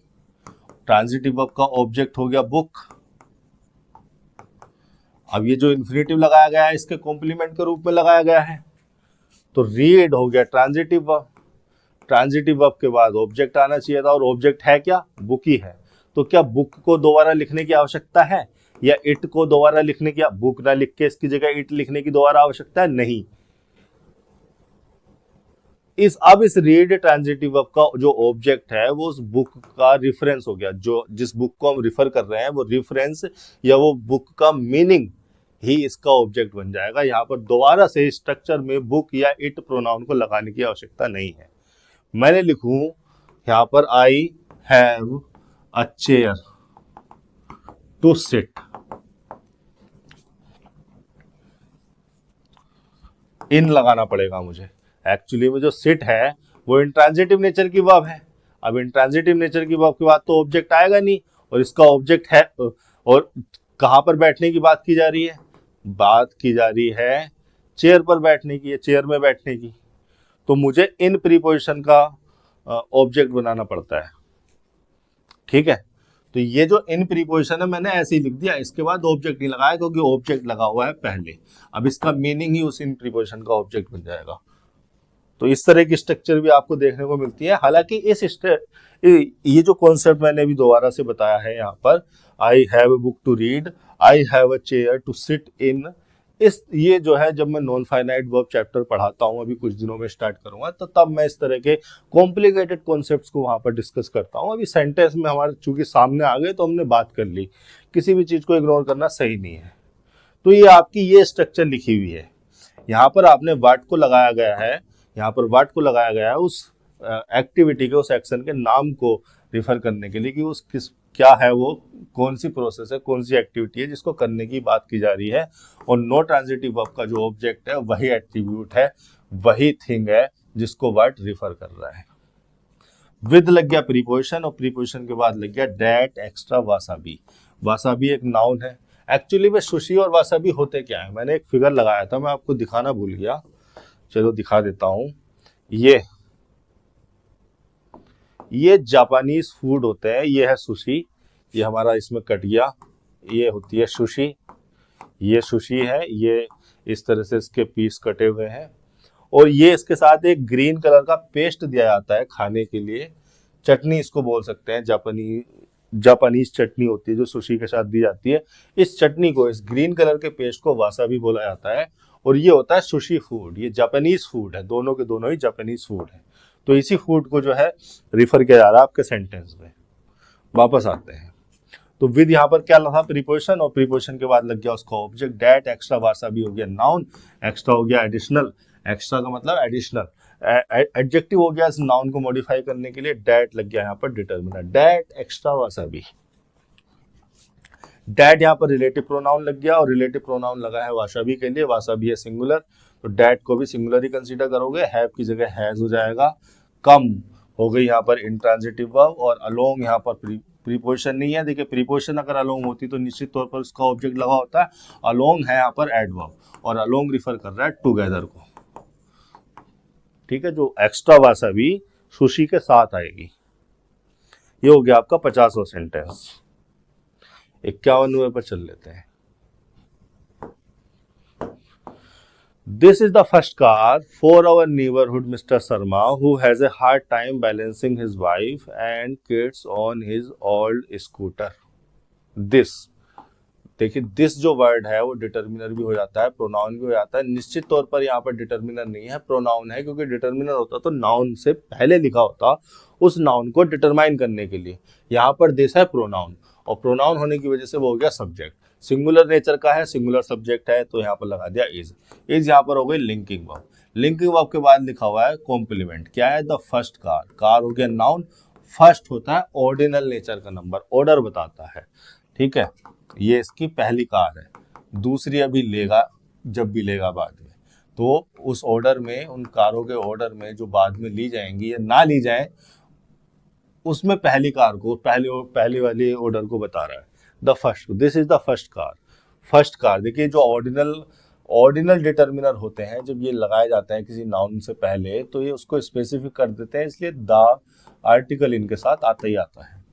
ट्रांजिटिव वर्ब का ऑब्जेक्ट हो गया बुक। अब ये जो इन्फिनेटिव लगाया गया है इसके कॉम्प्लीमेंट के रूप में लगाया गया है, तो रीड हो गया ट्रांजिटिव वर्ब। ट्रांजिटिव वर्ब के बाद ऑब्जेक्ट आना चाहिए था, और ऑब्जेक्ट है क्या, बुक ही है। तो क्या बुक को दोबारा लिखने की आवश्यकता है, या इट को दोबारा लिखने की, बुक ना लिख के इसकी जगह इट लिखने की दोबारा आवश्यकता है, नहीं। अब इस रीड ट्रांजिटिव वर्ब का जो ऑब्जेक्ट है वो उस बुक का रिफरेंस हो गया, जो जिस बुक को हम रिफर कर रहे हैं वो रिफरेंस या वो बुक का मीनिंग ही इसका ऑब्जेक्ट बन जाएगा। यहाँ पर दोबारा से स्ट्रक्चर में बुक या इट प्रोनाउन को लगाने की आवश्यकता नहीं है। मैंने लिखूं यहाँ पर I have a chair to sit, in लगाना पड़ेगा मुझे। एक्चुअली में जो सिट है वो इंट्रांजिटिव नेचर की वर्ब है। अब इंट्रांजिटिव नेचर की वर्ब के बाद तो ऑब्जेक्ट आएगा नहीं, और इसका ऑब्जेक्ट है, और कहाँ पर बैठने की बात की जा रही है, बात की जा रही है चेयर पर बैठने की, चेयर में बैठने की। तो मुझे इन प्रीपोजिशन का ऑब्जेक्ट बनाना पड़ता है, ठीक है। तो ये जो इन प्रीपोजिशन है मैंने ऐसे ही लिख दिया, इसके बाद ऑब्जेक्ट नहीं लगाया क्योंकि ऑब्जेक्ट लगा हुआ है पहले। अब इसका मीनिंग ही उस इन प्रीपोजिशन का ऑब्जेक्ट बन जाएगा। तो इस तरह की स्ट्रक्चर भी आपको देखने को मिलती है। हालांकि ये जो कॉन्सेप्ट मैंने अभी दोबारा से बताया है यहाँ पर, I have a book to read, I have a chair to sit in, ये जो है जब मैं नॉन फाइनाइट वर्ब चैप्टर पढ़ाता हूँ, अभी कुछ दिनों में स्टार्ट करूंगा, तो तब मैं इस तरह के कॉम्प्लिकेटेड कॉन्सेप्ट्स को वहां पर डिस्कस करता हूँ। अभी सेंटेंस में हमारे चूंकि सामने आ गए तो हमने बात कर ली, किसी भी चीज को इग्नोर करना सही नहीं है। तो ये आपकी ये स्ट्रक्चर लिखी हुई है। यहाँ पर आपने व्हाट को लगाया गया है, यहाँ पर व्हाट को लगाया गया है उस एक्टिविटी के, उस एक्शन के नाम को रिफर करने के लिए कि उस क्या है, वो कौन सी प्रोसेस है, कौन सी एक्टिविटी है जिसको करने की बात की जा रही है। और नो ट्रांजिटिव वर्ब का जो ऑब्जेक्ट है वही एट्रीब्यूट है, वही थिंग है जिसको व्हाट रिफर कर रहा है। विद लग गया प्रीपोजिशन, और प्रीपोजिशन के बाद लग गया डेट एक्स्ट्रा वासाबी। वासाबी एक नाउन है। एक्चुअली में सुशी और वासाबी होते क्या है, मैंने एक फिगर लगाया था, मैं आपको दिखाना भूल गया, चलो दिखा देता हूं। ये जापानीज फूड होते हैं, ये है सुशी, ये हमारा इसमें कट गया, ये होती है सुशी, ये सुशी है, ये इस तरह से इसके पीस कटे हुए हैं, और ये इसके साथ एक ग्रीन कलर का पेस्ट दिया जाता है खाने के लिए, चटनी इसको बोल सकते हैं, जापानीज चटनी होती है जो सुशी के साथ दी जाती है। इस चटनी को, इस ग्रीन कलर के पेस्ट को वासाबी बोला जाता है, और ये होता है सुशी फूड। ये जापानीज फूड है, दोनों के दोनों ही जापानीज फूड है। तो इसी फूड को जो है रिफर किया जा रहा है आपके सेंटेंस में। वापस आते हैं, तो विद यहाँ पर क्या लगा, प्रीपोजिशन, और प्रीपोजिशन के बाद लग गया उसका ऑब्जेक्ट डेट एक्स्ट्रा वासाबी हो गया नाउन, एक्स्ट्रा हो गया एडिशनल, एक्स्ट्रा का मतलब एडिशनल, एडजेक्टिव हो गया इस नाउन को मॉडिफाई करने के लिए, डेट लग गया यहाँ पर determiner, that extra wasabi. That यहाँ पर रिलेटिव प्रोनाउन लग गया, और रिलेटिव प्रोनाउन लगा है वासाबी के लिए, वासाबी है सिंगुलर, तो डेट को भी सिंगुलर ही कंसीडर करोगे, हैव की जगह हैज हो जाएगा। कम हो गई यहाँ पर इंट्रांजिटिव वर्ब, और अलोंग यहाँ पर प्रीपोजिशन नहीं है। देखिए प्रीपोजिशन अगर अलोंग होती तो निश्चित तौर पर उसका ऑब्जेक्ट लगा होता है, अलोंग है यहाँ पर एडवर्ब, और अलोंग रिफर कर रहा है टुगेदर को, ठीक है, जो एक्स्ट्रा वासाबी सुशी के साथ आएगी। ये हो गया आपका 50वां सेंटेंस। 51वें पर चल लेते हैं। This is the first car for our neighborhood Mr. Sharma, who has a hard time balancing his wife and kids on his old scooter. This, देखिए दिस जो वर्ड है वो डिटर्मिनर भी हो जाता है, प्रोनाउन भी हो जाता है। निश्चित तौर पर यहाँ पर डिटर्मिनर नहीं है, प्रोनाउन है, क्योंकि डिटर्मिनर होता तो नाउन से पहले लिखा होता उस नाउन को डिटरमाइन करने के लिए। यहाँ पर दिस है प्रोनाउन, और प्रोनाउन होने की वजह से वो हो गया सब्जेक्ट, सिंगुलर नेचर का है, सिंगुलर सब्जेक्ट है, तो यहाँ पर लगा दिया इज। इज यहाँ पर हो गई लिंकिंग वर्ब। लिंकिंग वर्ब के बाद लिखा हुआ है कॉम्प्लीमेंट, क्या है, द फर्स्ट कार। कार हो गया नाउन, फर्स्ट होता है ऑर्डिनल नेचर का नंबर, ऑर्डर बताता है, ठीक है, ये इसकी पहली कार है, दूसरी अभी लेगा, जब भी लेगा बाद में, तो उस ऑर्डर में, उन कारों के ऑर्डर में जो बाद में ली जाएंगी या ना ली जाए, उसमें पहली कार को, पहले वाली ऑर्डर को बता रहा है। The first, this is the first car first car, देखिए जो ऑर्डिनल डिटर्मिनर होते हैं जब ये लगाए जाते हैं किसी नाउन से पहले तो ये उसको स्पेसिफिक कर देते हैं, इसलिए द आर्टिकल इनके साथ आता ही आता है।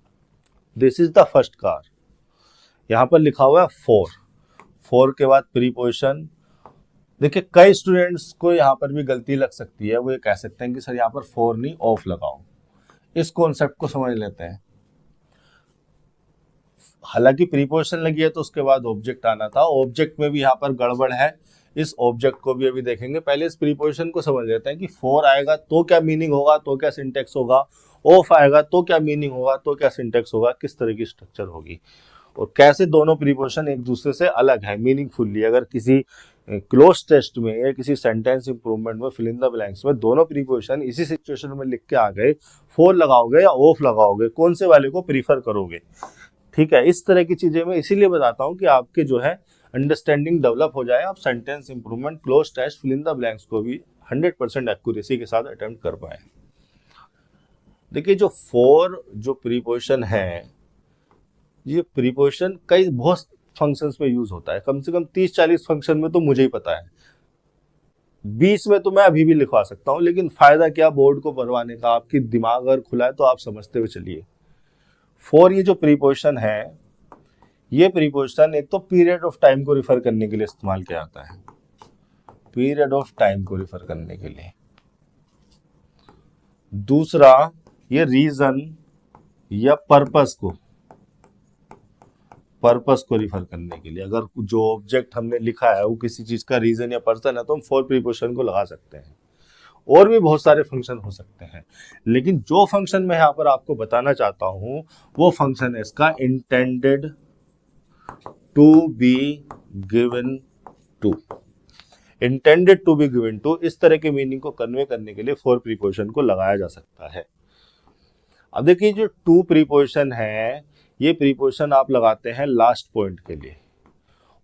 This is the first car. यहाँ पर लिखा हुआ है फोर के बाद प्रीपोजिशन। देखिए कई स्टूडेंट्स को यहाँ पर भी गलती लग सकती है, वो ये कह सकते हैं कि सर यहाँ पर फोर नहीं ऑफ लगाओ। इस कॉन्सेप्ट को समझ लेते हैं। हालांकि प्रीपोजिशन लगी है तो उसके बाद ऑब्जेक्ट आना था, ऑब्जेक्ट में भी यहाँ पर गड़बड़ है, इस ऑब्जेक्ट को भी अभी देखेंगे। पहले इस प्रीपोजिशन को समझ लेते हैं कि फोर आएगा तो क्या मीनिंग होगा, तो क्या सिंटेक्स होगा, ऑफ आएगा तो क्या मीनिंग होगा, तो क्या सिंटेक्स होगा, किस तरह की स्ट्रक्चर होगी और कैसे दोनों प्रीपोजिशन एक दूसरे से अलग है मीनिंगफुल्ली। अगर किसी क्लोज टेस्ट में या किसी सेंटेंस इंप्रूवमेंट में फिल इन द ब्लैंक्स में दोनों प्रीपोजिशन इसी सिचुएशन में लिख के आ गए, फोर लगाओगे या ऑफ लगाओगे, कौन से वाले को प्रीफर करोगे? ठीक है, इस तरह की चीजें मैं इसीलिए बताता हूँ कि आपके जो है अंडरस्टैंडिंग डेवलप हो जाए, आप sentence improvement, cloze test, fill in the blanks को भी 100% एक्यूरेसी के साथ अटेम्प्ट कर पाए। देखिए जो फोर जो प्रीपोजिशन है, ये प्रीपोजिशन कई बहुत फंक्शंस में यूज होता है, कम से कम 30-40 फंक्शन में तो मुझे ही पता है, 20 में तो मैं अभी भी लिखवा सकता हूँ, लेकिन फायदा क्या बोर्ड को भरवाने का, आपकी दिमाग अगर खुला है तो आप समझते हुए चलिए। फोर ये जो प्रीपोजिशन है, ये प्रीपोजिशन एक तो पीरियड ऑफ टाइम को रिफर करने के लिए इस्तेमाल किया जाता है, पीरियड ऑफ टाइम को रिफर करने के लिए। दूसरा ये रीजन या पर्पस को रिफर करने के लिए, अगर जो ऑब्जेक्ट हमने लिखा है वो किसी चीज का रीजन या पर्सन है तो हम फोर प्रीपोजिशन को लगा सकते हैं। और भी बहुत सारे फंक्शन हो सकते हैं, लेकिन जो फंक्शन मैं यहाँ पर आपको बताना चाहता हूं वो फंक्शन है इसका intended to be given to. Intended to be given to, इस तरह के मीनिंग को कन्वे करने के लिए फोर प्रीपोजिशन को लगाया जा सकता है। अब देखिए जो टू प्रीपोजिशन है, ये प्रीपोजिशन आप लगाते हैं लास्ट पॉइंट के लिए,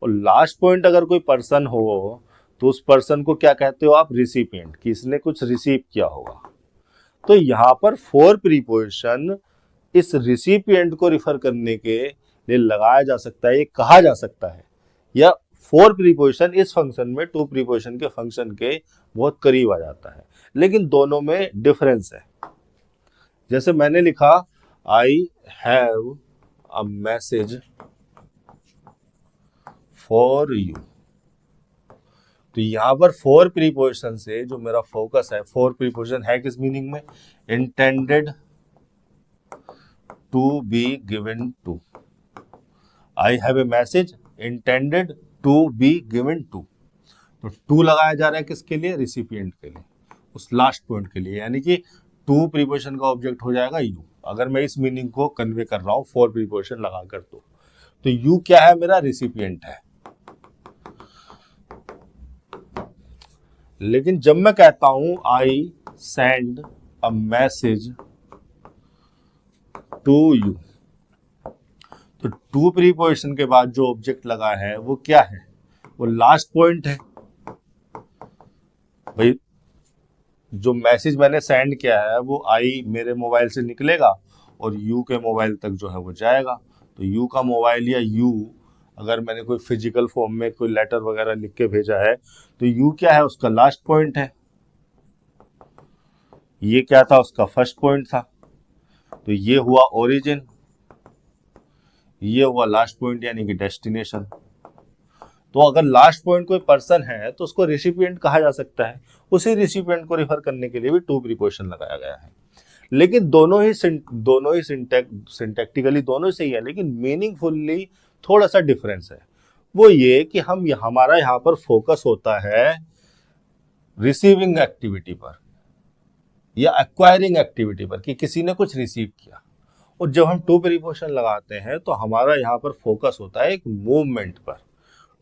और लास्ट पॉइंट अगर कोई पर्सन हो तो उस पर्सन को क्या कहते हो आप? रिसिपिएंट, कि इसने कुछ रिसीव किया होगा। तो यहाँ पर फोर प्रीपोजिशन इस रिसिपिएंट को रिफर करने के लिए लगाया जा सकता है, ये कहा जा सकता है, या फोर प्रीपोजिशन इस फंक्शन में टू प्रीपोजिशन के फंक्शन के बहुत करीब आ जाता है, लेकिन दोनों में डिफरेंस है। जैसे मैंने लिखा I have a message for you, तो यहां पर फोर प्रीपोजिशन से जो मेरा फोकस है, फोर प्रीपोजिशन है किस मीनिंग में? Intended to be given to. I have a message intended to be given to, तो टू लगाया जा रहा है किसके लिए? रिसिपिएंट के लिए, उस लास्ट पॉइंट के लिए, यानी कि टू प्रीपोजिशन का ऑब्जेक्ट हो जाएगा यू, अगर मैं इस मीनिंग को कन्वे कर रहा हूं फोर प्रीपोजिशन लगाकर। तो यू क्या है? मेरा रिसिपिएंट है। लेकिन जब मैं कहता हूं I send a message to you, तो टू प्रीपोजिशन के बाद जो ऑब्जेक्ट लगा है वो क्या है? वो लास्ट पॉइंट है। भाई जो मैसेज मैंने सेंड किया है वो आई मेरे मोबाइल से निकलेगा और यू के मोबाइल तक जो है वो जाएगा। तो यू का मोबाइल या यू, अगर मैंने कोई फिजिकल फॉर्म में कोई लेटर वगैरह लिख के भेजा है तो यू क्या है? उसका लास्ट पॉइंट है। ये क्या था? उसका फर्स्ट पॉइंट था। तो ये हुआ ओरिजिन, ये हुआ लास्ट पॉइंट यानी कि डेस्टिनेशन। तो अगर लास्ट पॉइंट कोई पर्सन है तो उसको रिसिपिएंट कहा जा सकता है, उसी रिसिपिएंट को रिफर करने के लिए भी टू प्रीपोजिशन लगाया गया है। लेकिन दोनों ही सिंटैक्टिकली दोनों सही है, लेकिन मीनिंगफुली थोड़ा सा डिफरेंस है। वो ये कि हमारा यहाँ पर फोकस होता है रिसीविंग एक्टिविटी पर या एक्वायरिंग एक्टिविटी पर, कि किसी ने कुछ रिसीव किया, और जब हम टू प्रीपोजिशन लगाते हैं तो हमारा यहाँ पर फोकस होता है एक मूवमेंट पर।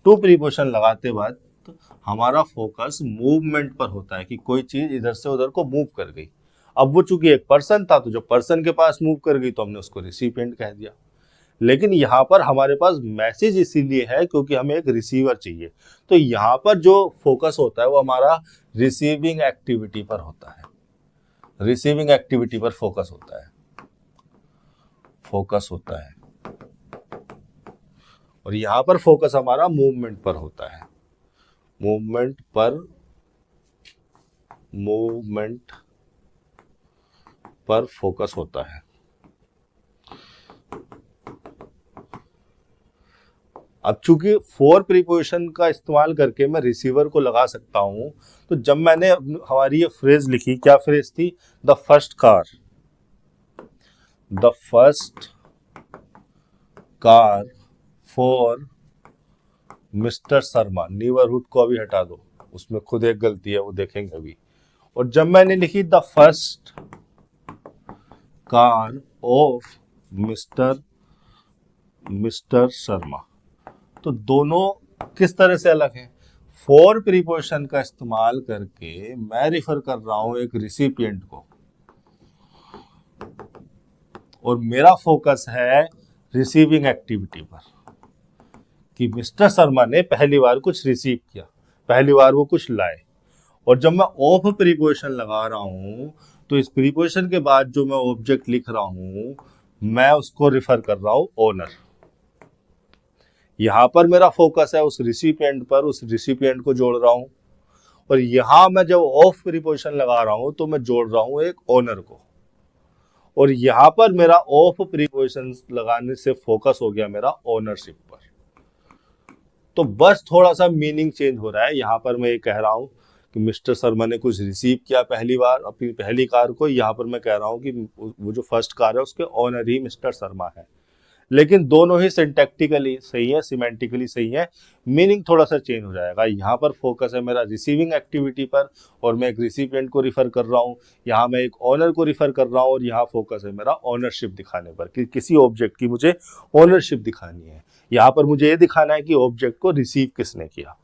टू प्रीपोजिशन लगाते बाद तो हमारा फोकस मूवमेंट पर होता है कि कोई चीज इधर से उधर को मूव कर गई। अब वो चूंकि एक पर्सन था तो जो पर्सन के पास मूव कर गई तो हमने उसको रिसिपिएंट कह दिया। लेकिन यहाँ पर हमारे पास मैसेज इसीलिए है क्योंकि हमें एक रिसीवर चाहिए, तो यहाँ पर जो फोकस होता है वो हमारा रिसीविंग एक्टिविटी पर होता है, रिसीविंग एक्टिविटी पर फोकस होता है। और यहां पर फोकस हमारा मूवमेंट पर होता है, मूवमेंट पर फोकस होता है। अब चूंकि फॉर प्रीपोजिशन का इस्तेमाल करके मैं रिसीवर को लगा सकता हूं, तो जब मैंने हमारी ये फ्रेज लिखी, क्या फ्रेज थी? The first car for mister Sharma. Neighbourhood को अभी हटा दो, उसमें खुद एक गलती है, वो देखेंगे अभी। और जब मैंने लिखी the first car of mister Sharma, तो दोनों किस तरह से अलग हैं? फॉर प्रीपोजिशन का इस्तेमाल करके मैं रिफर कर रहा हूं एक रिसिपिएंट को, और मेरा फोकस है रिसीविंग एक्टिविटी पर, कि मिस्टर शर्मा ने पहली बार कुछ रिसीव किया, पहली बार वो कुछ लाए। और जब मैं ऑफ प्रीपोजिशन लगा रहा हूं, तो इस प्रीपोजिशन के बाद जो मैं ऑब्जेक्ट लिख रहा हूं, मैं उसको रिफर कर रहा हूं ओनर। यहां पर मेरा फोकस है उस रिसिपिएंट पर, उस रिसिपिएंट को जोड़ रहा हूं। और यहां मैं जब ऑफ प्रीपोजिशन लगा रहा हूं, तो मैं जोड़ रहा हूं एक ओनर को। और यहां पर मेरा ऑफ प्रीपोजिशन लगाने से फोकस हो गया मेरा ओनरशिप पर। तो बस थोड़ा सा मीनिंग चेंज हो रहा है। यहां पर मैं ये कह रहा हूं कि मिस्टर शर्मा ने कुछ रिसीव किया पहली बार अपनी पहली कार को, यहां पर मैं कह रहा हूं कि वो जो फर्स्ट कार है उसके ओनर ही मिस्टर शर्मा है। लेकिन दोनों ही सिंटैक्टिकली सही है, सिमेंटिकली सही है, मीनिंग थोड़ा सा चेंज हो जाएगा। यहाँ पर फोकस है मेरा रिसीविंग एक्टिविटी पर, और मैं एक रिसिपिएंट को रिफर कर रहा हूँ। यहाँ मैं एक ओनर को रिफर कर रहा हूँ, और यहाँ फोकस है मेरा ओनरशिप दिखाने पर, कि किसी ऑब्जेक्ट की मुझे ओनरशिप दिखानी है। यहाँ पर मुझे ये दिखाना है कि ऑब्जेक्ट को रिसीव किसने किया।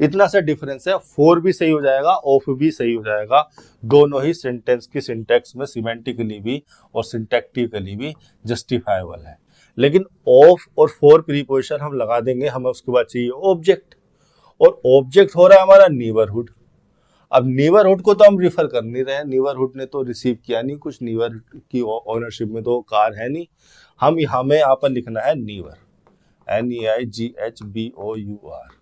इतना सा डिफरेंस है। फॉर भी सही हो जाएगा, ऑफ भी सही हो जाएगा, दोनों ही सेंटेंस की सिंटैक्स में सिमेंटिकली भी और सिंटैक्टिकली भी जस्टिफाएबल है। लेकिन ऑफ और फॉर प्रीपोजिशन हम लगा देंगे, हमें उसके बाद चाहिए ऑब्जेक्ट, और ऑब्जेक्ट हो रहा है हमारा नीबरहुड। अब नीबरहुड को तो हम रिफर कर नहीं रहे हैं, नीबरहुड ने तो रिसीव किया नहीं कुछ, नीबरहुड की ओनरशिप में तो कार है नहीं। हमें यहाँ पर लिखना है नीबर, NEIGHBOUR।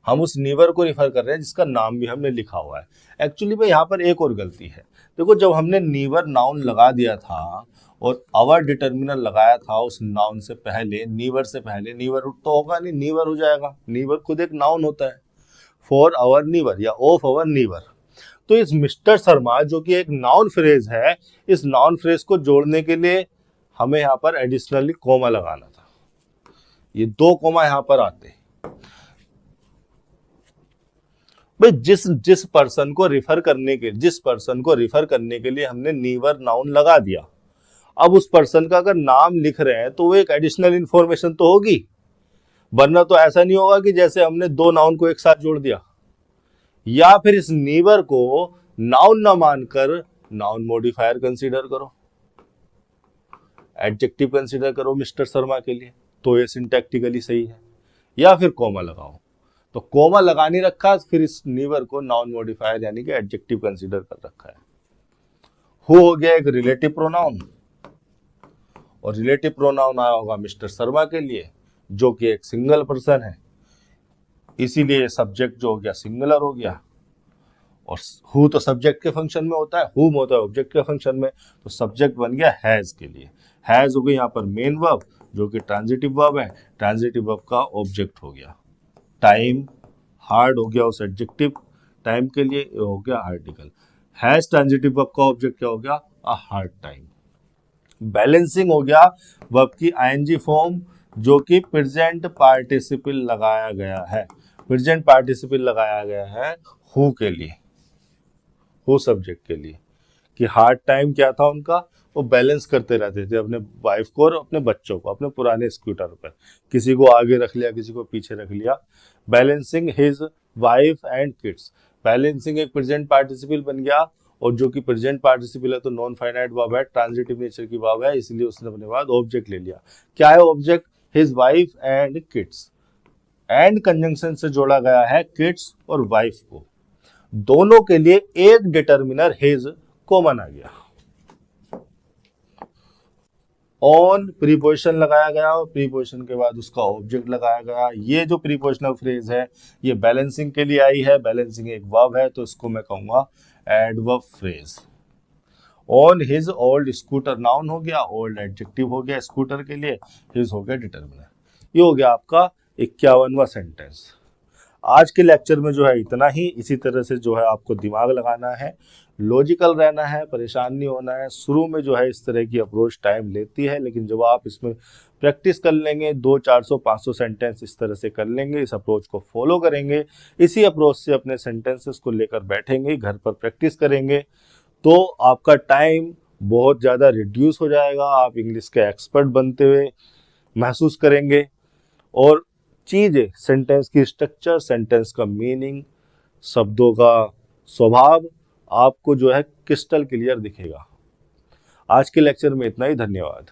हम उस नीबर को रिफर कर रहे हैं जिसका नाम भी हमने लिखा हुआ है। एक्चुअली में यहाँ पर एक और गलती है। देखो, जब हमने नीबर नाउन लगा दिया था और अवर डिटर्मिनर लगाया था उस नाउन से पहले, नीबर से पहले, नीबर तो होगा नहीं, नीबर हो जाएगा। नीबर खुद एक नाउन होता है, फॉर अवर नीबर या ऑफ अवर नीबर। तो इस मिस्टर शर्मा जो कि एक नाउन फ्रेज है, इस नाउन फ्रेज को जोड़ने के लिए हमें यहाँ पर एडिशनली कोमा लगाना था। ये 2 कोमा यहाँ पर आते हैं। भाई जिस पर्सन को रिफर करने के लिए हमने नीवर नाउन लगा दिया, अब उस पर्सन का अगर नाम लिख रहे हैं तो वो एक एडिशनल इंफॉर्मेशन तो होगी, वरना तो ऐसा नहीं होगा कि जैसे हमने 2 नाउन को एक साथ जोड़ दिया। या फिर इस नीवर को नाउन ना मानकर नाउन मॉडिफायर कंसीडर करो, एडजेक्टिव कंसीडर करो मिस्टर शर्मा के लिए, तो ये सिंटैक्टिकली सही है। या फिर कोमा लगाओ, तो कोमा लगा नहीं रखा, फिर इस नीवर को नाउन मॉडिफायर यानी कि एडजेक्टिव कंसीडर कर रखा है। हु हो गया एक रिलेटिव प्रोनाउन, और रिलेटिव प्रोनाउन आया होगा मिस्टर शर्मा के लिए जो कि एक सिंगल पर्सन है, इसीलिए सब्जेक्ट जो हो गया सिंगुलर हो गया। और हु तो सब्जेक्ट के फंक्शन में होता है, हुम होता है ऑब्जेक्ट के फंक्शन में, तो सब्जेक्ट बन गया हैज के लिए। हैज हो गई यहाँ पर मेन वर्ब जो कि ट्रांजिटिव वर्ब है, ट्रांजिटिव वर्ब का ऑब्जेक्ट हो गया। टाइम हार्ड हो गया उस एडजेक्टिव टाइम के लिए, हो गया आर्टिकल। हैज ट्रांजिटिव वर्ब का ऑब्जेक्ट क्या हो गया? A hard time. बैलेंसिंग हो गया वर्ब की आईएनजी फॉर्म जो कि प्रेजेंट पार्टिसिपल लगाया गया है, प्रेजेंट पार्टिसिपल लगाया गया है हु के लिए, हु सब्जेक्ट के लिए, कि हार्ड टाइम क्या था उनका, वो बैलेंस करते रहते थे अपने वाइफ को और अपने बच्चों को अपने पुराने स्कूटर पर, किसी को आगे रख लिया किसी को पीछे रख लिया। Balancing his wife and kids, balancing एक प्रेजेंट पार्टिसिपल बन गया, और जो कि प्रेजेंट पार्टिसिपल है तो नॉन फाइनाइट वर्ब है, ट्रांजिटिव नेचर की वर्ब है, इसलिए उसने अपने बाद ऑब्जेक्ट ले लिया। क्या है object? His wife and kids. And conjunction से जोड़ा गया है किड्स और वाइफ को, दोनों के लिए एक डिटर्मिनर हिज कॉमन आ गया। ऑन प्रीपोजिशन लगाया गया और प्रीपोजिशन के बाद उसका ऑब्जेक्ट लगाया गया। ये जो प्रीपोजिशनल फ्रेज है ये बैलेंसिंग के लिए आई है। बैलेंसिंग एक वर्ब है तो इसको मैं कहूँगा adverb phrase. On his old scooter, noun हो गया, ओल्ड एडजेक्टिव हो गया स्कूटर के लिए, हिज हो गया डिटरमिनर। ये हो गया आपका 51वां सेंटेंस। आज के लेक्चर में जो है इतना ही। इसी तरह से जो है आपको दिमाग लगाना है, लॉजिकल रहना है, परेशान नहीं होना है। शुरू में जो है इस तरह की अप्रोच टाइम लेती है, लेकिन जब आप इसमें प्रैक्टिस कर लेंगे, 200-400-500 सेंटेंस इस तरह से कर लेंगे, इस अप्रोच को फॉलो करेंगे, इसी अप्रोच से अपने सेंटेंसेस को लेकर बैठेंगे, घर पर प्रैक्टिस करेंगे, तो आपका टाइम बहुत ज़्यादा रिड्यूस हो जाएगा। आप इंग्लिश के एक्सपर्ट बनते हुए महसूस करेंगे और चीज़ें, सेंटेंस की स्ट्रक्चर, सेंटेंस का मीनिंग, शब्दों का स्वभाव आपको जो है क्रिस्टल क्लियर दिखेगा। आज के लेक्चर में इतना ही। धन्यवाद।